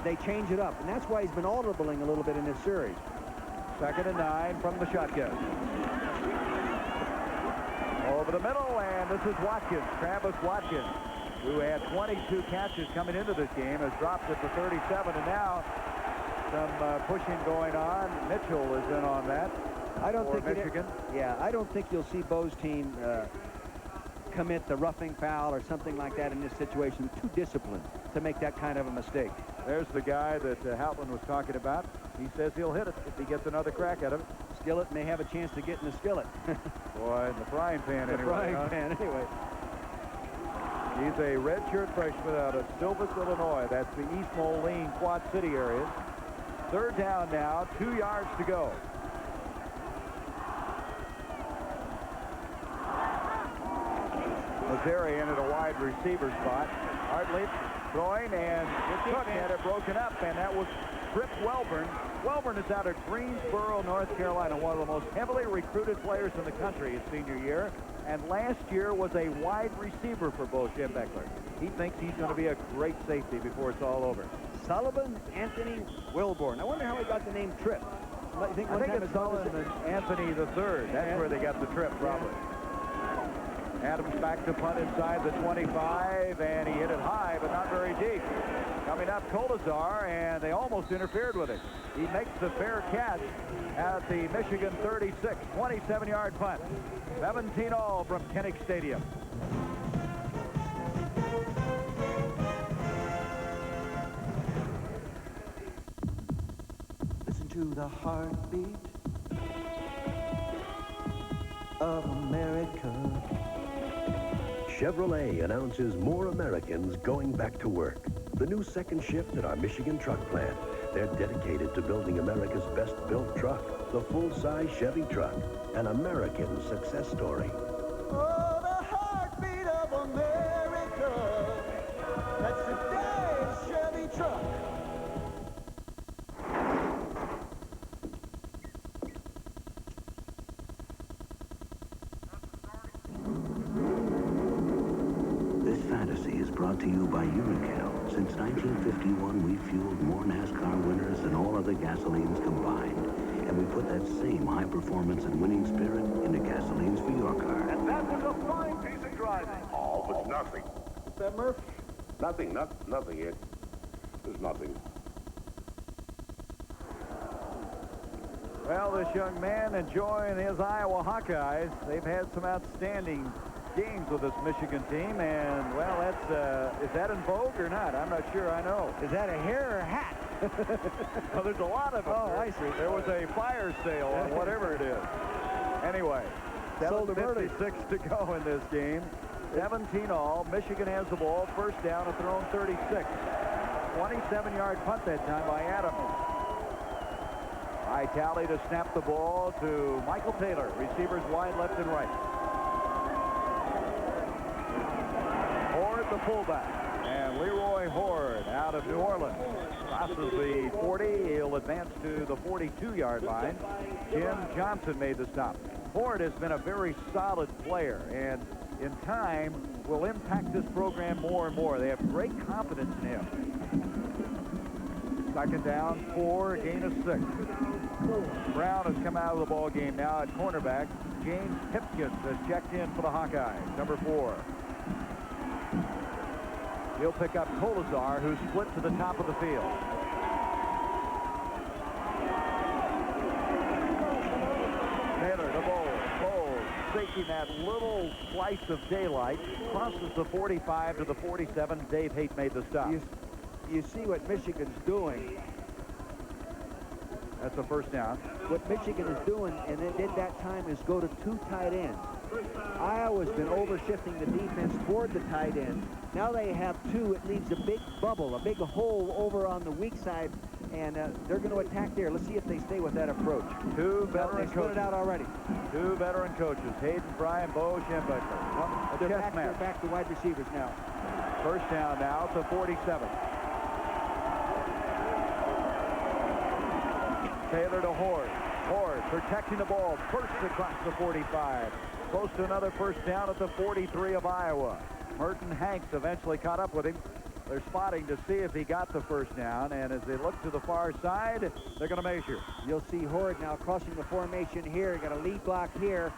they change it up, and that's why he's been audibling a little bit in this series. 2nd and 9 from the shotgun. Over the middle, and this is Watkins, Travis Watkins, who had 22 catches coming into this game, has dropped it to 37, and now some pushing going on. Mitchell is in on that. I don't think Michigan. I don't think you'll see Bo's team commit the roughing foul or something like that in this situation. Too disciplined to make that kind of a mistake. There's the guy that Houtland was talking about. He says he'll hit it if he gets another crack at it. Skillett may have a chance to get in the skillet. Boy, in the frying pan anyway. The frying pan anyway. He's a redshirt freshman out of Silvis, Illinois. That's the East Moline, Quad City areas. 3rd down now, 2 yards to go. Missouri in at a wide receiver spot. Hartley throwing, and Cook had it broken up, and that was Trip Welburn. Welburn is out of Greensboro, North Carolina, one of the most heavily recruited players in the country his senior year, and last year was a wide receiver for Bo Schembechler. He thinks he's going to be a great safety before it's all over. Sullivan Anthony Wilborn. I wonder how he got the name Trip. I think it's Sullivan Anthony III. That's where they got the Trip, probably. Adams back to punt inside the 25, and he hit it high, but not very deep. Coming up, Kolazar, and they almost interfered with it. He makes the fair catch at the Michigan 36, 27-yard punt. 17-all from Kinnick Stadium. Listen to the heartbeat of America. Chevrolet announces more Americans going back to work. The new second shift at our Michigan truck plant. They're dedicated to building America's best-built truck, the full-size Chevy truck, an American success story. Oh, the heartbeat of America. That's today's Chevy truck. This fantasy is brought to you by Unocal. Since 1951, we've fueled more NASCAR winners than all other gasolines combined. And we put that same high performance and winning spirit into gasolines for your car. And that was a fine piece of driving. All but nothing. What's that, Murph? Nothing, nothing yet. There's nothing. Well, this young man enjoying his Iowa Hawkeyes. They've had some outstanding games with this Michigan team, and, well, that's, is that in vogue or not? I'm not sure I know. Is that a hair or a hat? Well, there's a lot of them. Oh, I see. There was a fire sale on whatever it is. Anyway, 7:56 to go in this game. 17 all. Michigan has the ball. First down at their own 36. 27-yard punt that time by Adams. High tally to snap the ball to Michael Taylor. Receivers wide left and right. Horde, the fullback. And Leroy Horde out of New Orleans. Crosses the 40. He'll advance to the 42-yard line. Jim Johnson made the stop. Horde has been a very solid player, and in time will impact this program more and more. They have great confidence in him. Second down, 4, gain of 6. Brown has come out of the ball game now at cornerback. James Pipkins has checked in for the Hawkeyes, number 4. He'll pick up Colazar, who split to the top of the field. Taylor to Bowles, taking that little slice of daylight, crosses the 45 to the 47. Dave Haight made the stop. You see what Michigan's doing. That's a first down. What Michigan is doing, and they did that time, is go to 2 tight ends. Iowa's been overshifting the defense toward the tight end. Now they have 2. It leaves a big bubble, a big hole over on the weak side, and they're going to attack there. Let's see if they stay with that approach. 2 veteran coaches. They split it out already. 2 veteran coaches, Hayden Fry and Bo Schembechler. They're back to wide receivers now. First down now to 47. Taylor to Horde. Horde protecting the ball. First across the 45. Close to another first down at the 43 of Iowa. Merton Hanks eventually caught up with him. They're spotting to see if he got the first down, and as they look to the far side, they're going to measure. You'll see Horde now crossing the formation here. Got a lead block here.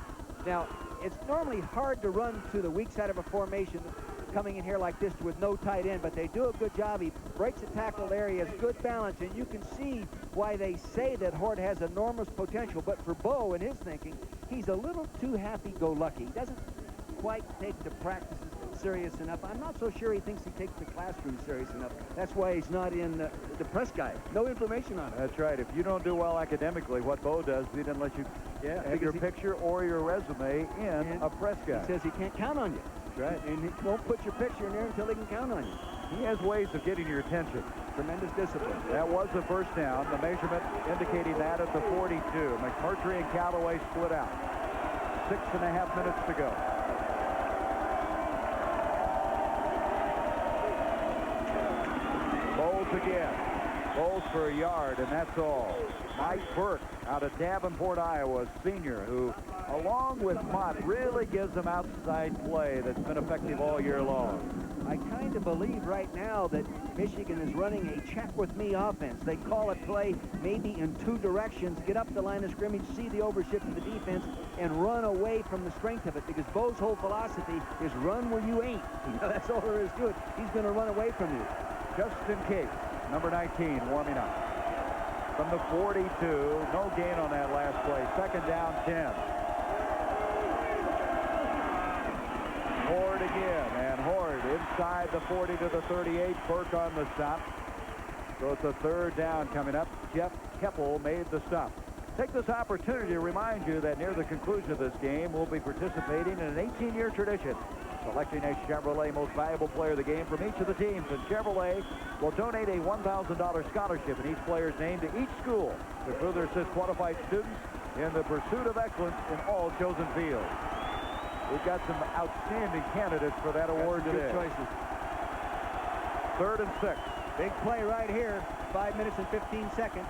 Now, it's normally hard to run to the weak side of a formation coming in here like this with no tight end, but they do a good job. He breaks the tackle there. He has good balance, and you can see why they say that Horde has enormous potential. But for Bo, in his thinking, he's a little too happy-go-lucky. He doesn't quite take the practices serious enough. I'm not so sure he thinks he takes the classroom serious enough. That's why he's not in the press guide. No information on it. That's right. If you don't do well academically, what Bo does, he doesn't let you add your picture or your resume in a press guide. He says he can't count on you. Right. And he won't put your picture in there until he can count on you. He has ways of getting your attention. Tremendous discipline. That was the first down. The measurement indicating that at the 42. McMurtry and Callaway split out. 6.5 minutes to go. Bowles again. Bowles for a yard, and that's all. Mike Burke out of Davenport, Iowa, senior, who, along with Mott, really gives them outside play that's been effective all year long. I kind of believe right now that Michigan is running a check-with-me offense. They call it play maybe in 2 directions, get up the line of scrimmage, see the overshift of the defense, and run away from the strength of it, because Bo's whole philosophy is run where you ain't. That's all there is to it. He's going to run away from you. Just in case, number 19 warming up. From the 42, no gain on that last play. Second down, 10. Horde again, and Horde inside the 40 to the 38. Burke on the stop. So it's a third down coming up. Jeff Keppel made the stop. Take this opportunity to remind you that near the conclusion of this game, we'll be participating in an 18-year tradition, selecting a Chevrolet Most Valuable Player of the Game from each of the teams. And Chevrolet will donate a $1,000 scholarship in each player's name to each school to further assist qualified students in the pursuit of excellence in all chosen fields. We've got some outstanding candidates for that award today. Good choices. 3rd and 6. Big play right here. 5 minutes and 15 seconds.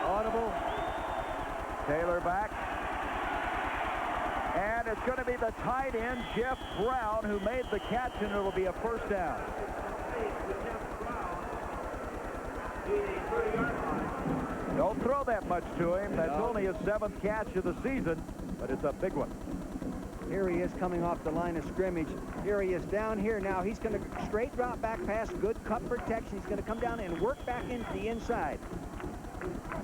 Audible. Taylor back. And it's going to be the tight end, Jeff Brown, who made the catch, and it'll be a first down. Don't throw that much to him. That's only his 7th catch of the season, but it's a big one. Here he is coming off the line of scrimmage. Here he is down here now. He's going to straight drop back pass, good cut protection. He's going to come down and work back into the inside.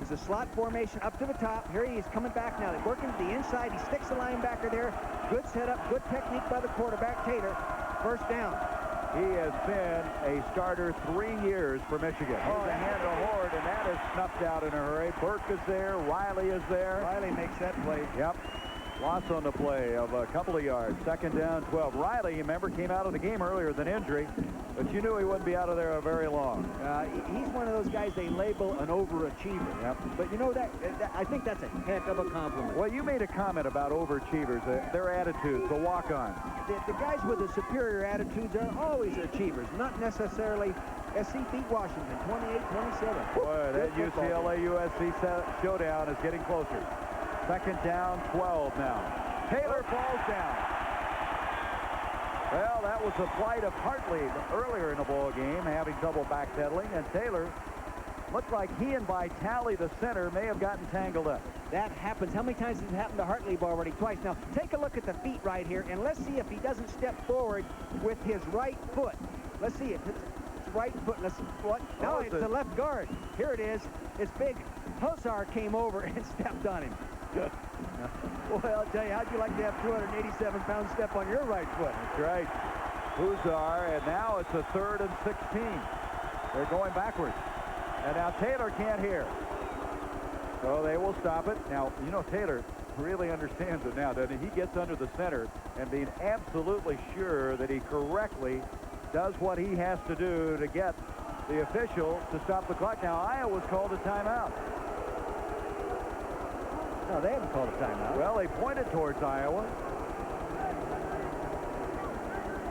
It's a slot formation up to the top. Here he is coming back now. They're working to the inside. He sticks the linebacker there. Good setup, good technique by the quarterback, Taylor. First down. He has been a starter 3 years for Michigan. He's a hand to Horde, and that is snuffed out in a hurry. Burke is there. Riley is there. Riley makes that play. Yep. Loss on the play of a couple of yards. 2nd down, 12. Riley, you remember, came out of the game earlier with an injury, but you knew he wouldn't be out of there very long. He's one of those guys they label an overachiever. Yep. But you know, that I think that's a heck of a compliment. Well, you made a comment about overachievers, their attitudes, the walk-ons. The guys with the superior attitudes are always achievers, not necessarily. SC beat Washington, 28-27. Boy, that UCLA-USC showdown is getting closer. 2nd down, 12 now. Taylor falls down. Well, that was the plight of Hartley earlier in the ball game, having trouble backpedaling, and Taylor looked like he and Vitale, the center, may have gotten tangled up. That happens. How many times has it happened to Hartley already? Twice. Now, take a look at the feet right here, and let's see if he doesn't step forward with his right foot. Let's see it. It's right foot. Let's see what? No, it's the left guard. Here it is. It's big. Hosar came over and stepped on him. Well, I'll tell you, how'd you like to have 287-pound step on your right foot? That's right. Husar, and now it's a 3rd and 16. They're going backwards. And now Taylor can't hear. So they will stop it. Now, you know, Taylor really understands it now, doesn't he? He gets under the center and being absolutely sure that he correctly does what he has to do to get the official to stop the clock. Now, Iowa's called a timeout. No, they haven't called a timeout. Well, they pointed towards Iowa.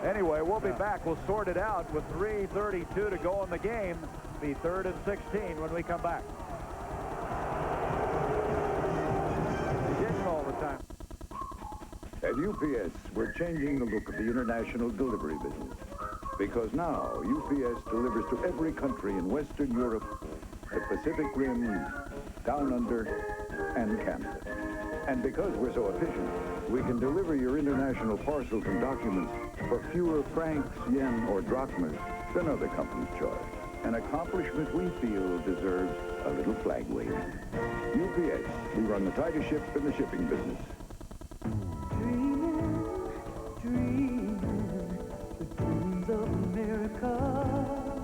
Anyway, we'll be back. We'll sort it out with 3:32 to go in the game. Be 3rd and 16 when we come back. He did call the time. At UPS, we're changing the look of the international delivery business. Because now, UPS delivers to every country in Western Europe, the Pacific Rim, Down Under, and Canada. And because we're so efficient, we can deliver your international parcels and documents for fewer francs, yen, or drachmas than other companies charge. An accomplishment we feel deserves a little flag wave. UPS, we run the tightest ship in the shipping business.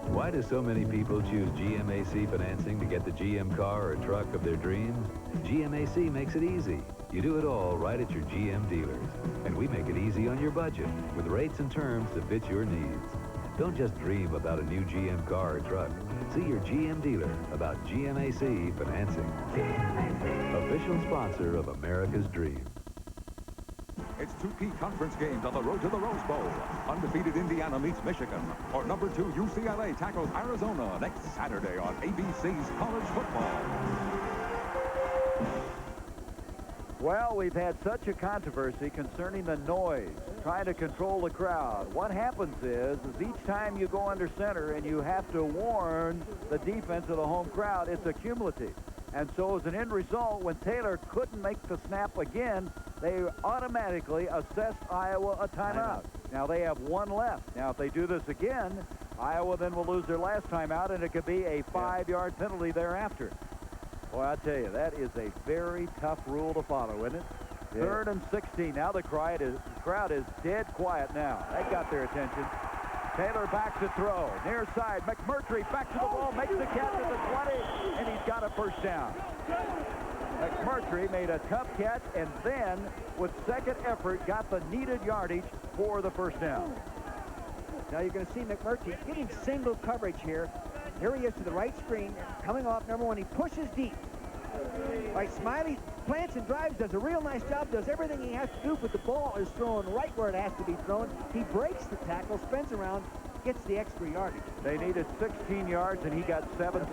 Why do so many people choose GMAC financing to get the GM car or truck of their dreams? GMAC makes it easy. You do it all right at your GM dealers. And we make it easy on your budget with rates and terms to fit your needs. Don't just dream about a new GM car or truck. See your GM dealer about GMAC financing. GMAC. Official sponsor of America's Dream. It's 2 key conference games on the road to the Rose Bowl. Undefeated Indiana meets Michigan, or number 2 UCLA tackles Arizona next Saturday on ABC's College Football. Well, we've had such a controversy concerning the noise, trying to control the crowd. What happens is each time you go under center and you have to warn the defense of the home crowd, it's accumulative. And so as an end result, when Taylor couldn't make the snap again, they automatically assessed Iowa a timeout. Now they have 1 left. Now if they do this again, Iowa then will lose their last timeout, and it could be a 5-yard penalty thereafter. Boy, I tell you, that is a very tough rule to follow, isn't it? Yeah. 3rd and 16. Now the crowd is dead quiet now. That got their attention. Taylor back to throw. Near side. McMurtry back to the ball. Makes the catch at the 20. And he's got a first down. McMurtry made a tough catch and then, with second effort, got the needed yardage for the first down. Now you're going to see McMurtry getting single coverage here. Here he is to the right screen, coming off number one. He pushes deep. All right, Smiley plants and drives, does a real nice job, does everything he has to do, but the ball is thrown right where it has to be thrown. He breaks the tackle, spins around, gets the extra yardage. They needed 16 yards, and he got 17,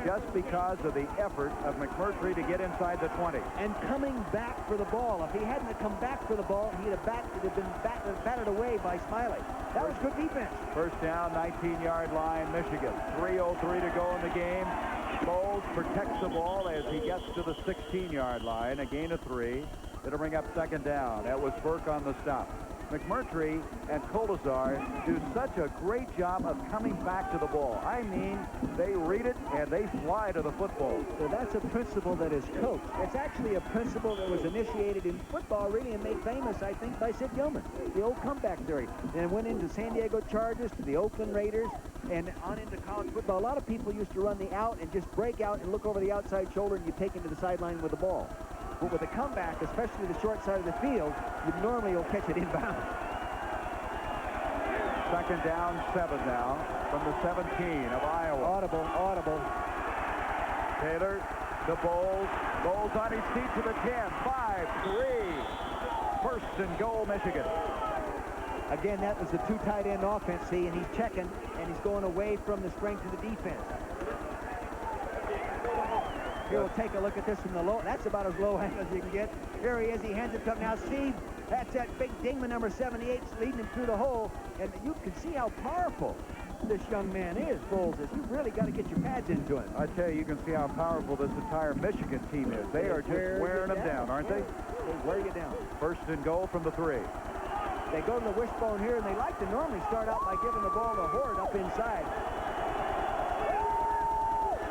just because of the effort of McMurtry to get inside the 20. And coming back for the ball. If he hadn't have come back for the ball, he'd have been batted away by Smiley. That was good defense. First down, 19-yard line, Michigan. 3:03 to go in the game. Bowles protects the ball as he gets to the 16-yard line, a gain of 3. It'll bring up second down. That was Burke on the stop. McMurtry and Kolesar do such a great job of coming back to the ball. I mean, they read it and they fly to the football. So that's a principle that is coached. It's actually a principle that was initiated in football, really, and made famous, I think, by Sid Gilman. The old comeback theory. And went into San Diego Chargers, to the Oakland Raiders, and on into college football. A lot of people used to run the out and just break out and look over the outside shoulder, and you take him to the sideline with the ball. But with a comeback, especially the short side of the field, you normally will catch it inbound. Second down, 7 now from the 17 of Iowa. Audible. Taylor to Bowles. Bowles on his feet to the 10. 5-3. First and goal, Michigan. Again, that was the two tight end offense, see, and he's checking, and he's going away from the strength of the defense. Here, we'll take a look at this from the low. That's about as low angle as you can get. Here he is. He hands it up now. Steve, that's that big Dingman, number 78, leading him through the hole. And you can see how powerful this young man is, Bowles is. You've really got to get your pads into him. I tell you can see how powerful this entire Michigan team is. They are just wearing them down, aren't they? They wear you down. First and goal from the 3. They go to the wishbone here, and they like to normally start out by giving the ball to Horde up inside.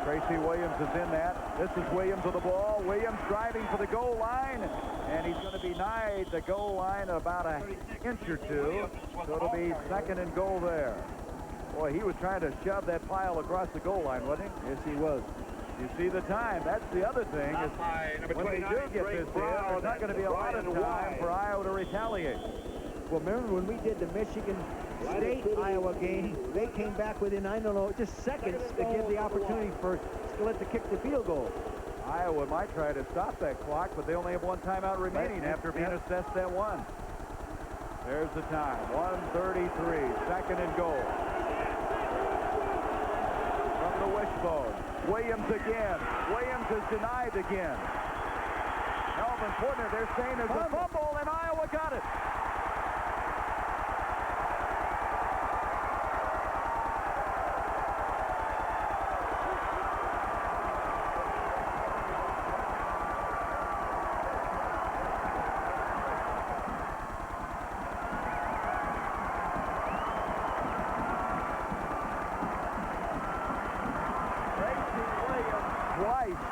Tracy Williams is in that. This is Williams with the ball. Williams driving for the goal line, and he's going to be nigh the goal line about an inch or two. So it'll be second and goal there. Boy, he was trying to shove that pile across the goal line, wasn't he? Yes, he was. You see the time. That's the other thing. Is when they do get this in, there's not going to be a lot of time for Iowa to retaliate. Well, remember when we did the Michigan State-Iowa game, they came back within, I don't know, just seconds to give the opportunity for Skillett to kick the field goal. Iowa might try to stop that clock, but they only have one timeout remaining after being assessed that one. There's the time, 1:33, second and goal. From the wishbone, Williams again. Williams is denied again. Melvin Portner, they're saying there's a fumble, and Iowa got it.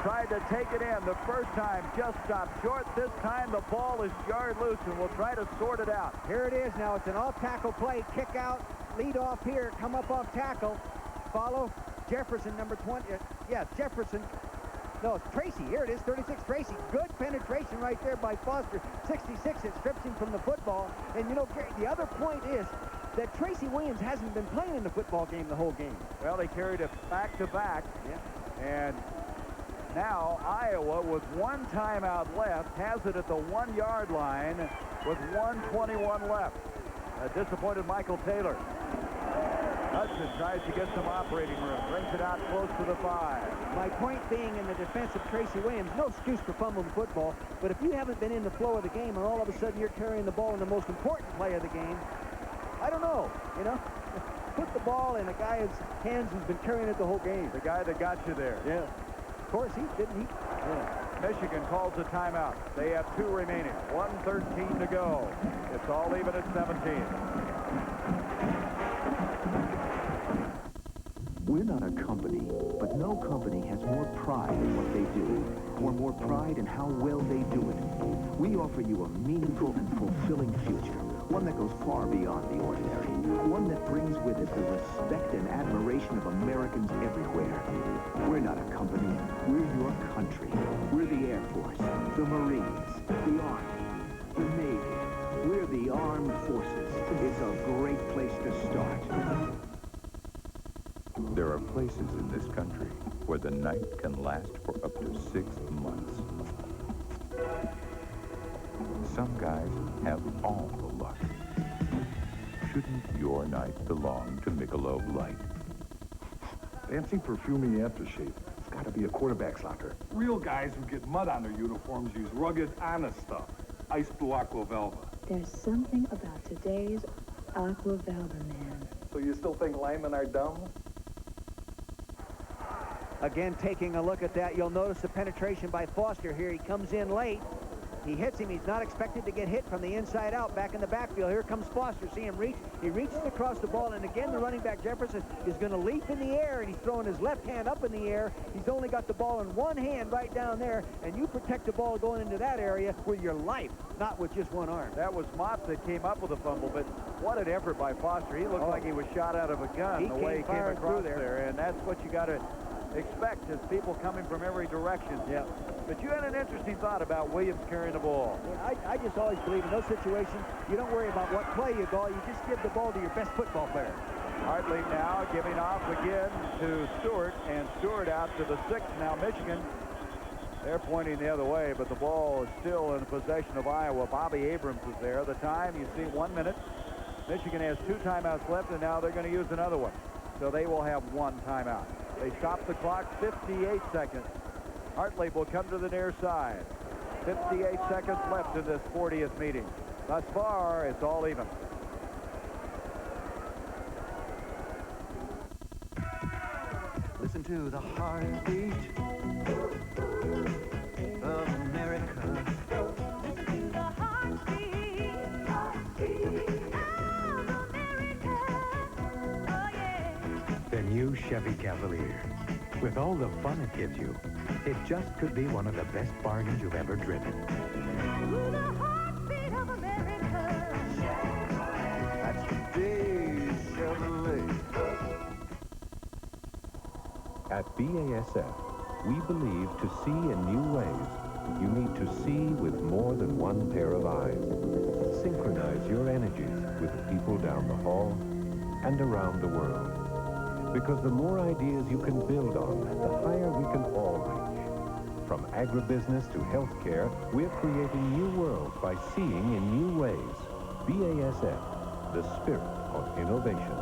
Tried to take it in. The first time just stopped short. This time the ball is jarred loose, and we'll try to sort it out. Here it is now. It's an off-tackle play. Kick out, lead off here, come up off tackle. Follow Jefferson, number 20. Jefferson. No, it's Tracy. Here it is, 36 Tracy. Good penetration right there by Foster. 66, it strips him from the football. And, you know, the other point is that Tracy Williams hasn't been playing in the football game the whole game. Well, they carried it back-to-back. Yeah. And now Iowa, with one timeout left, has it at the 1-yard line with 1:21 left. A disappointed Michael Taylor. Hudson tries to get some operating room, brings it out close to the 5. My point being, in the defense of Tracy Williams, no excuse for fumbling the football, but if you haven't been in the flow of the game and all of a sudden you're carrying the ball in the most important play of the game, I don't know, you know? Put the ball in a guy's hands who's been carrying it the whole game. The guy that got you there. Yeah. Of course, didn't he? Yeah. Michigan calls a timeout. They have 2 remaining. 1:13 to go. It's all even at 17. We're not a company, but no company has more pride in what they do, or more pride in how well they do it. We offer you a meaningful and fulfilling future. one that goes far beyond the ordinary, one that brings with it the respect and admiration of Americans everywhere. We're not a company, we're your country. We're the Air Force, the Marines, the Army, the Navy. We're the Armed Forces. It's a great place to start. There are places in this country where the night can last for up to 6 months. Some guys have all the luck. Shouldn't your night belong to Michelob Light? Fancy perfumey aftershave. It's got to be a quarterback's locker. Real guys who get mud on their uniforms use rugged, honest stuff. Ice Blue Aqua Velva. There's something about today's Aqua Velva, man. So you still think linemen are dumb? Again, taking a look at that, you'll notice the penetration by Foster here. He comes in late. He hits him. He's not expected to get hit from the inside out back in the backfield. Here comes Foster. See him reach. He reaches across the ball, and again, the running back Jefferson is going to leap in the air, and he's throwing his left hand up in the air. He's only got the ball in one hand right down there, and you protect the ball going into that area with your life, not with just one arm. That was Mott that came up with the fumble, but what an effort by Foster. He looked like he was shot out of a gun the way he came across there, and that's what you got to expect is people coming from every direction. Yeah. But you had an interesting thought about Williams carrying the ball. Yeah, I just always believe in those situations, you don't worry about what play you call. You just give the ball to your best football player. Hartley now giving off again to Stewart, and Stewart out to the 6. Now Michigan, they're pointing the other way, but the ball is still in the possession of Iowa. Bobby Abrams is there. The time, you see, 1 minute. Michigan has 2 timeouts left, and now they're going to use another one. So they will have 1 timeout. They stop the clock, 58 seconds. Hartley will come to the near side. 58 seconds left in this 40th meeting. Thus far, it's all even. Listen to the heartbeat of America. Listen to the heartbeat of America. Oh, yeah. The new Chevy Cavalier. With all the fun it gives you, it just could be one of the best bargains you've ever driven. To the heartbeat of America. That's today's Chevrolet. At BASF, we believe to see in new ways, you need to see with more than one pair of eyes. Synchronize your energies with the people down the hall and around the world. Because the more ideas you can build on, the higher we can all reach. From agribusiness to healthcare, we're creating new worlds by seeing in new ways. BASF, the spirit of innovation.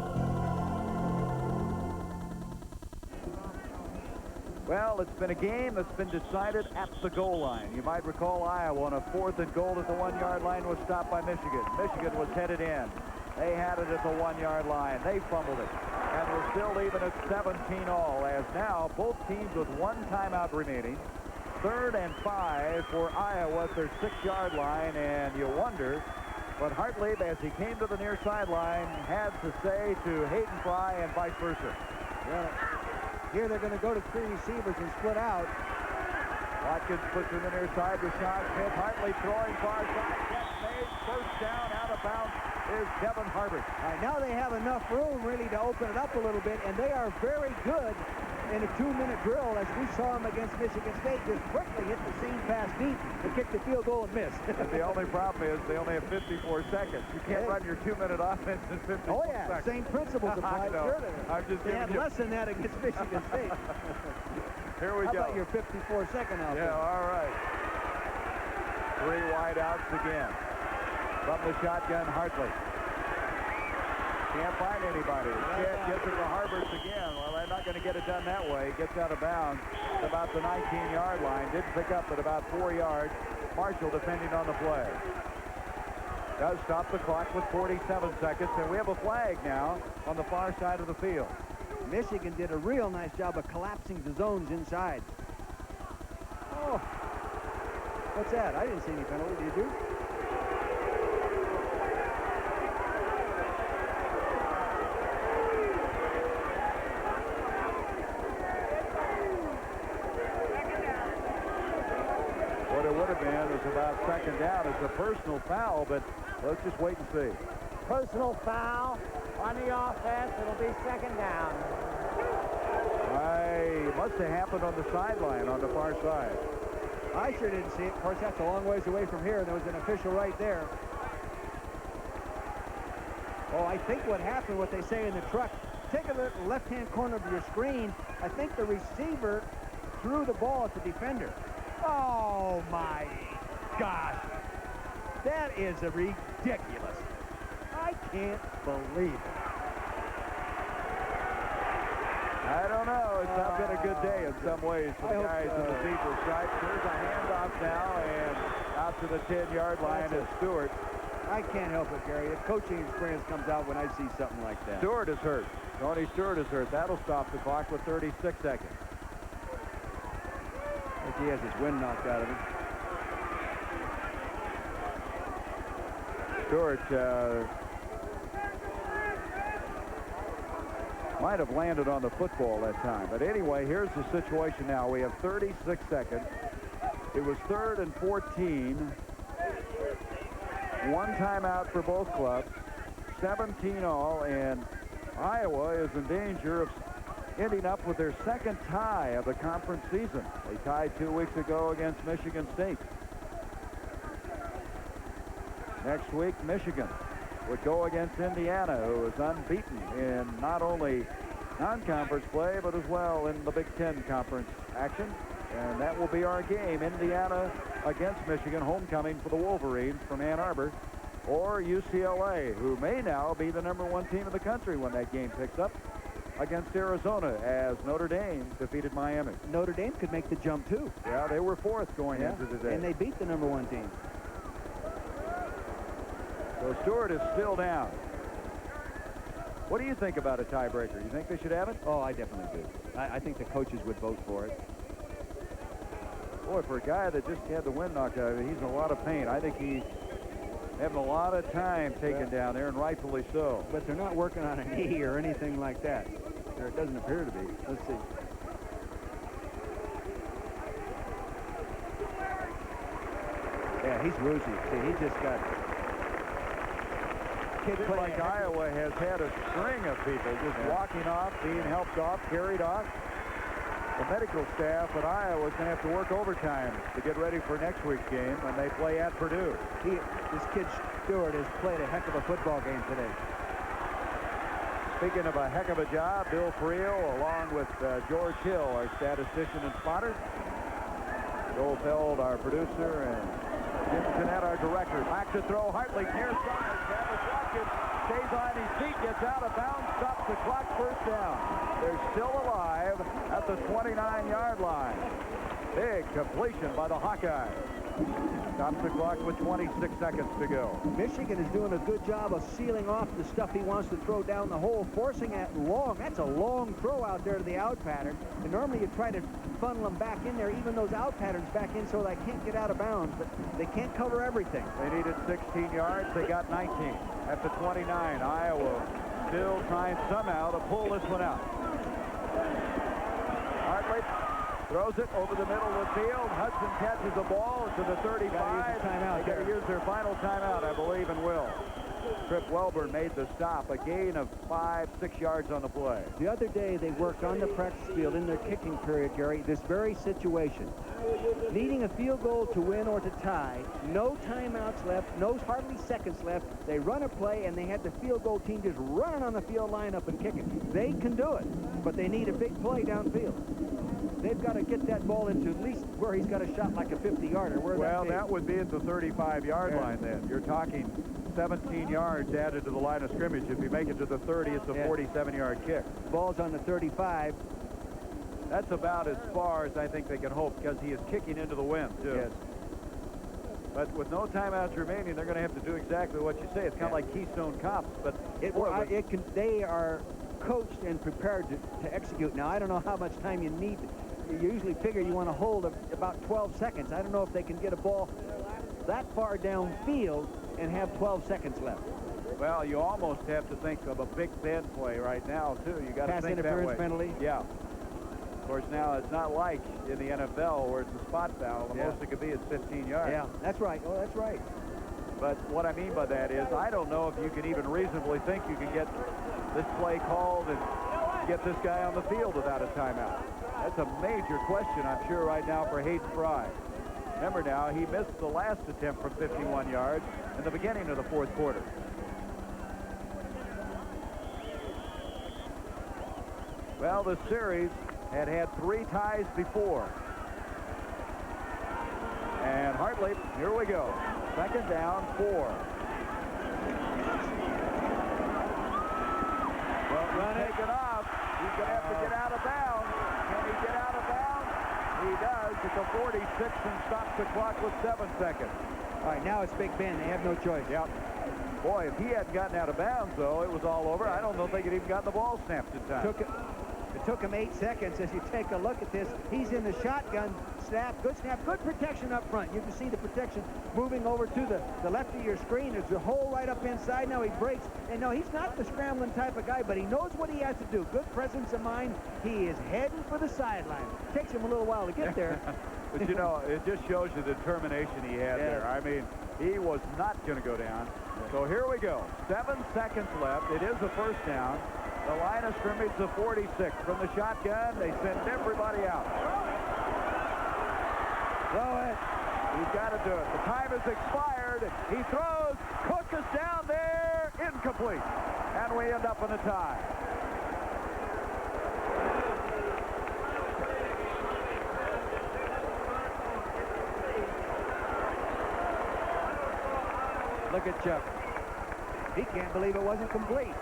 Well, it's been a game that's been decided at the goal line. You might recall Iowa on a 4th and goal at the 1-yard line was stopped by Michigan. Michigan was headed in. They had it at the 1-yard line. They fumbled it. And we're still even at 17 all, as now both teams with 1 timeout remaining. 3rd and 5 for Iowa at their 6-yard line, and you wonder what Hartley, as he came to the near sideline, had to say to Hayden Fry and vice versa. Well, here they're going to go to 3 receivers and split out. Watkins puts to the near side. Rashawn Smith. Hartley throwing far side. Catch made. First down, out of bounds is Kevin Harbert. All right, now they have enough room really to open it up a little bit, and they are very good in a 2-minute drill, as we saw them against Michigan State. Just quickly hit the same pass deep and kick the field goal and miss. And the only problem is they only have 54 seconds. You can't run your 2-minute offense in 54 seconds. Oh, yeah, same principles apply. Sure, I'm just they had less than that against Michigan State. Here we go. How about your 54-second offense? Yeah, all right. 3 wideouts again. From the shotgun, Hartley. Can't find anybody. Can't get to the Harberts again. Well, they're not going to get it done that way. Gets out of bounds at about the 19-yard line. Did pick up at about 4 yards. Marshall defending on the play. Does stop the clock with 47 seconds, and we have a flag now on the far side of the field. Michigan did a real nice job of collapsing the zones inside. Oh, what's that? I didn't see any penalty. Did you? What it would have been is about 2nd down. It's a personal foul, but Let's just wait and see. Personal foul on the offense. It'll be second down. Must have happened on the sideline on the far side. I sure didn't see it. Of course, that's a long ways away from here, and there was an official right there. Oh, I think what happened, what they say in the truck, take a look at the left-hand corner of your screen. I think the receiver threw the ball at the defender. Oh, my gosh. That is ridiculous. I can't believe it. I don't know. It's not been a good day in some ways for the guys in the zebra stripes. There's a handoff now, and out to the 10-yard line is Stewart. I can't help it, Gary. The coaching experience comes out when I see something like that. Stewart is hurt. Tony Stewart is hurt. That'll stop the clock with 36 seconds. I think he has his wind knocked out of him. Stewart might have landed on the football that time. But anyway, here's the situation now. We have 36 seconds. It was 3rd and 14. One timeout for both clubs. 17 all, and Iowa is in danger of ending up with their second tie of the conference season. They tied 2 weeks ago against Michigan State. Next week, Michigan would go against Indiana, who is unbeaten in not only non-conference play, but as well in the Big Ten conference action. And that will be our game, Indiana against Michigan, homecoming for the Wolverines from Ann Arbor, or UCLA, who may now be the #1 team in the country when that game picks up against Arizona, as Notre Dame defeated Miami. Notre Dame could make the jump, too. Yeah, they were 4th going into the day. And they beat the #1 team. So Stewart is still down. What do you think about a tiebreaker? You think they should have it? Oh, I definitely do. I think the coaches would vote for it. Boy, for a guy that just had the wind knocked out of it, he's in a lot of pain. I think he's having a lot of time taken down there, and rightfully so. But they're not working on a knee or anything like that. Or it doesn't appear to be. Let's see. Yeah, he's woozy. See, he just got... Seems like Iowa has had a string of people just walking off, being helped off, carried off. The medical staff at Iowa is going to have to work overtime to get ready for next week's game when they play at Purdue. This kid Stewart has played a heck of a football game today. Speaking of a heck of a job, Bill Friel, along with George Hill, our statistician and spotter. Joel Feld, our producer, and Jim Jeanette, our director. Back to throw, Hartley near side. Travis Watkins stays on his feet, gets out of bounds, stops the clock, first down. They're still alive at the 29-yard line. Big completion by the Hawkeyes. Stops the clock with 26 seconds to go. Michigan is doing a good job of sealing off the stuff he wants to throw down the hole, forcing it long. That's a long throw out there to the out pattern. And normally you try to funnel them back in there, even those out patterns back in so they can't get out of bounds. But they can't cover everything. They needed 16 yards. They got 19 at the 29. Iowa still trying somehow to pull this one out. Hartley throws it over the middle of the field. Hudson catches the ball to the 35. They got to use their final timeout, I believe, and will. Trip Welburn made the stop, a gain of 5-6 yards on the play. The other day they worked on the practice field in their kicking period, Gary, this very situation. Needing a field goal to win or to tie, no timeouts left, no hardly seconds left. They run a play, and they had the field goal team just running on the field lineup and kicking. They can do it, but they need a big play downfield. They've got to get that ball into at least where he's got a shot like a 50-yarder. Well, that would be at the 35-yard line then. You're talking 17 yards added to the line of scrimmage. If you make it to the 30, it's a 47-yard kick. Ball's on the 35. That's about as far as I think they can hope, because he is kicking into the wind, too. Yes. But with no timeouts remaining, they're going to have to do exactly what you say. It's kind of like Keystone Cops, but they are coached and prepared to execute. Now, I don't know how much time you need. You usually figure you want to hold about 12 seconds. I don't know if they can get a ball that far downfield and have 12 seconds left. Well, you almost have to think of a Big Ten play right now, too. You got to think that way. Pass interference penalty? Yeah. Of course, now it's not like in the NFL where it's a spot foul. The most it could be is 15 yards. Yeah, that's right. Oh, that's right. But what I mean by that is I don't know if you can even reasonably think you can get this play called and get this guy on the field without a timeout. That's a major question, I'm sure, right now for Hayden Fry. Remember now, he missed the last attempt from 51 yards in the beginning of the fourth quarter. Well, the series had 3 ties before. And Hartley, here we go. Second down, 4. Well, run taken off. He's going to have to get out of bounds. Can he get out of bounds? He does. It's a 46 and stops the clock with 7 seconds. All right, now it's Big Ben. They have no choice. Yep. Boy, if he hadn't gotten out of bounds, though, it was all over. I don't know if they could even gotten the ball snapped in time. It took him 8 seconds. As you take a look at this, he's in the shotgun. Snap, good protection up front. You can see the protection moving over to the left of your screen. There's a hole right up inside. Now he breaks. And no, he's not the scrambling type of guy, but he knows what he has to do. Good presence of mind. He is heading for the sideline. Takes him a little while to get there. But, you know, it just shows you the determination he had there. I mean, he was not going to go down. So here we go. 7 seconds left. It is a first down. The line of scrimmage, the 46. From the shotgun, they send everybody out. Throw it. He's got to do it. The time has expired. He throws. Cook is down there. Incomplete. And we end up in a tie. Look at Chuck. He can't believe it wasn't complete.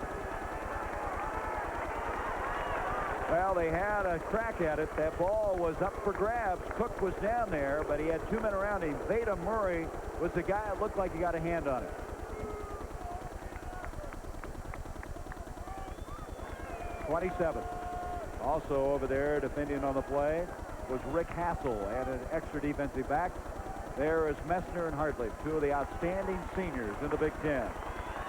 Well, they had a crack at it. That ball was up for grabs. Cook was down there, but he had 2 men around him. Veda Murray was the guy that looked like he got a hand on it. '27. Also over there defending on the play was Rick Hassel and an extra defensive back. There is Messner and Hartley, 2 of the outstanding seniors in the Big Ten.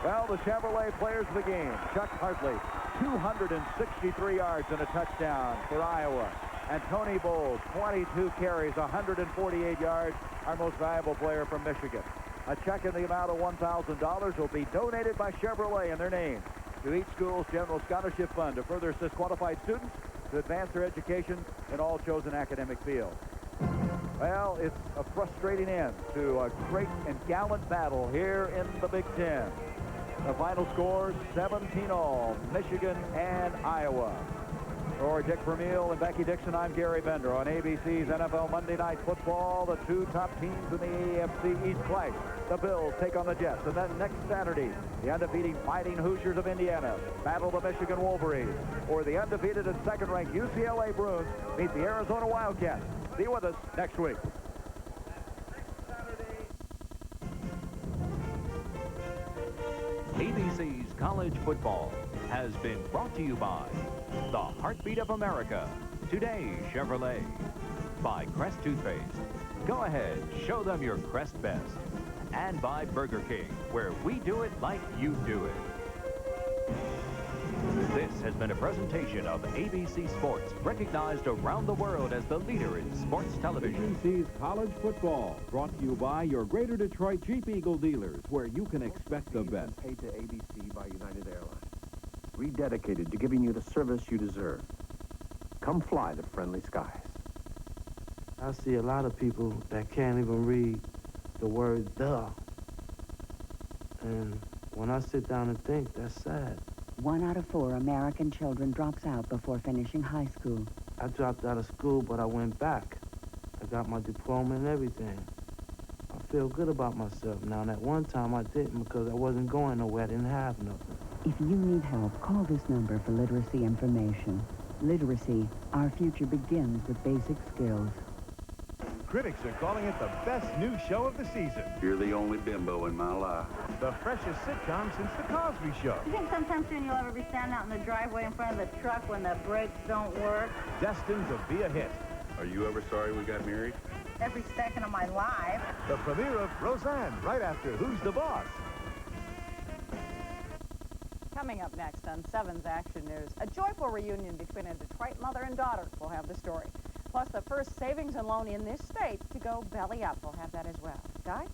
Well, the Chevrolet players of the game. Chuck Hartley, 263 yards and a touchdown for Iowa. And Tony Bowles, 22 carries, 148 yards, our most valuable player from Michigan. A check in the amount of $1,000 will be donated by Chevrolet in their name to each school's general scholarship fund to further assist qualified students to advance their education in all chosen academic fields. Well, it's a frustrating end to a great and gallant battle here in the Big Ten. The final scores, 17-all, Michigan and Iowa. For Dick Vermeil and Becky Dixon, I'm Gary Bender on ABC's NFL Monday Night Football. The 2 top teams in the AFC East clash. The Bills take on the Jets. And then next Saturday, the undefeated Fighting Hoosiers of Indiana battle the Michigan Wolverines. Or the undefeated and second-ranked UCLA Bruins meet the Arizona Wildcats. Be with us next week. ABC's College Football has been brought to you by the Heartbeat of America, Today Chevrolet, by Crest Toothpaste. Go ahead, show them your Crest best. And by Burger King, where we do it like you do it. This has been a presentation of ABC Sports, recognized around the world as the leader in sports television. ABC's College Football, brought to you by your Greater Detroit Jeep Eagle dealers, where you can expect the best. Paid to ABC by United Airlines. Rededicated to giving you the service you deserve. Come fly the friendly skies. I see a lot of people that can't even read the word "the." And when I sit down and think, that's sad. 1 out of 4 American children drops out before finishing high school. I dropped out of school, but I went back. I got my diploma and everything. I feel good about myself now. That one time I didn't because I wasn't going nowhere. I didn't have nothing. If you need help, call this number for literacy information. Literacy, our future begins with basic skills. Critics are calling it the best new show of the season. You're the only bimbo in my life. The freshest sitcom since The Cosby Show. You think sometime soon you'll ever be standing out in the driveway in front of the truck when the brakes don't work? Destined to be a hit. Are you ever sorry we got married? Every second of my life. The premiere of Roseanne, right after Who's the Boss? Coming up next on 7's Action News, a joyful reunion between a Detroit mother and daughter. We'll have the story. Plus, the first savings and loan in this state to go belly up. We'll have that as well. Guy?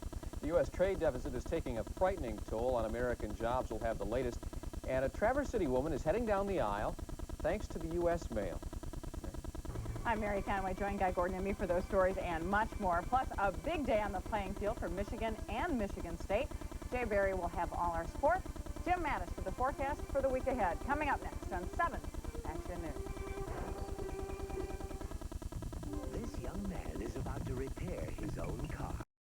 The U.S. trade deficit is taking a frightening toll on American jobs. We'll have the latest. And a Traverse City woman is heading down the aisle thanks to the U.S. mail. I'm Mary Conway. Join Guy Gordon and me for those stories and much more. Plus, a big day on the playing field for Michigan and Michigan State. Jay Berry will have all our sports. Jim Mattis with the forecast for the week ahead. Coming up next on 7 Action News. This young man is about to repair his own car.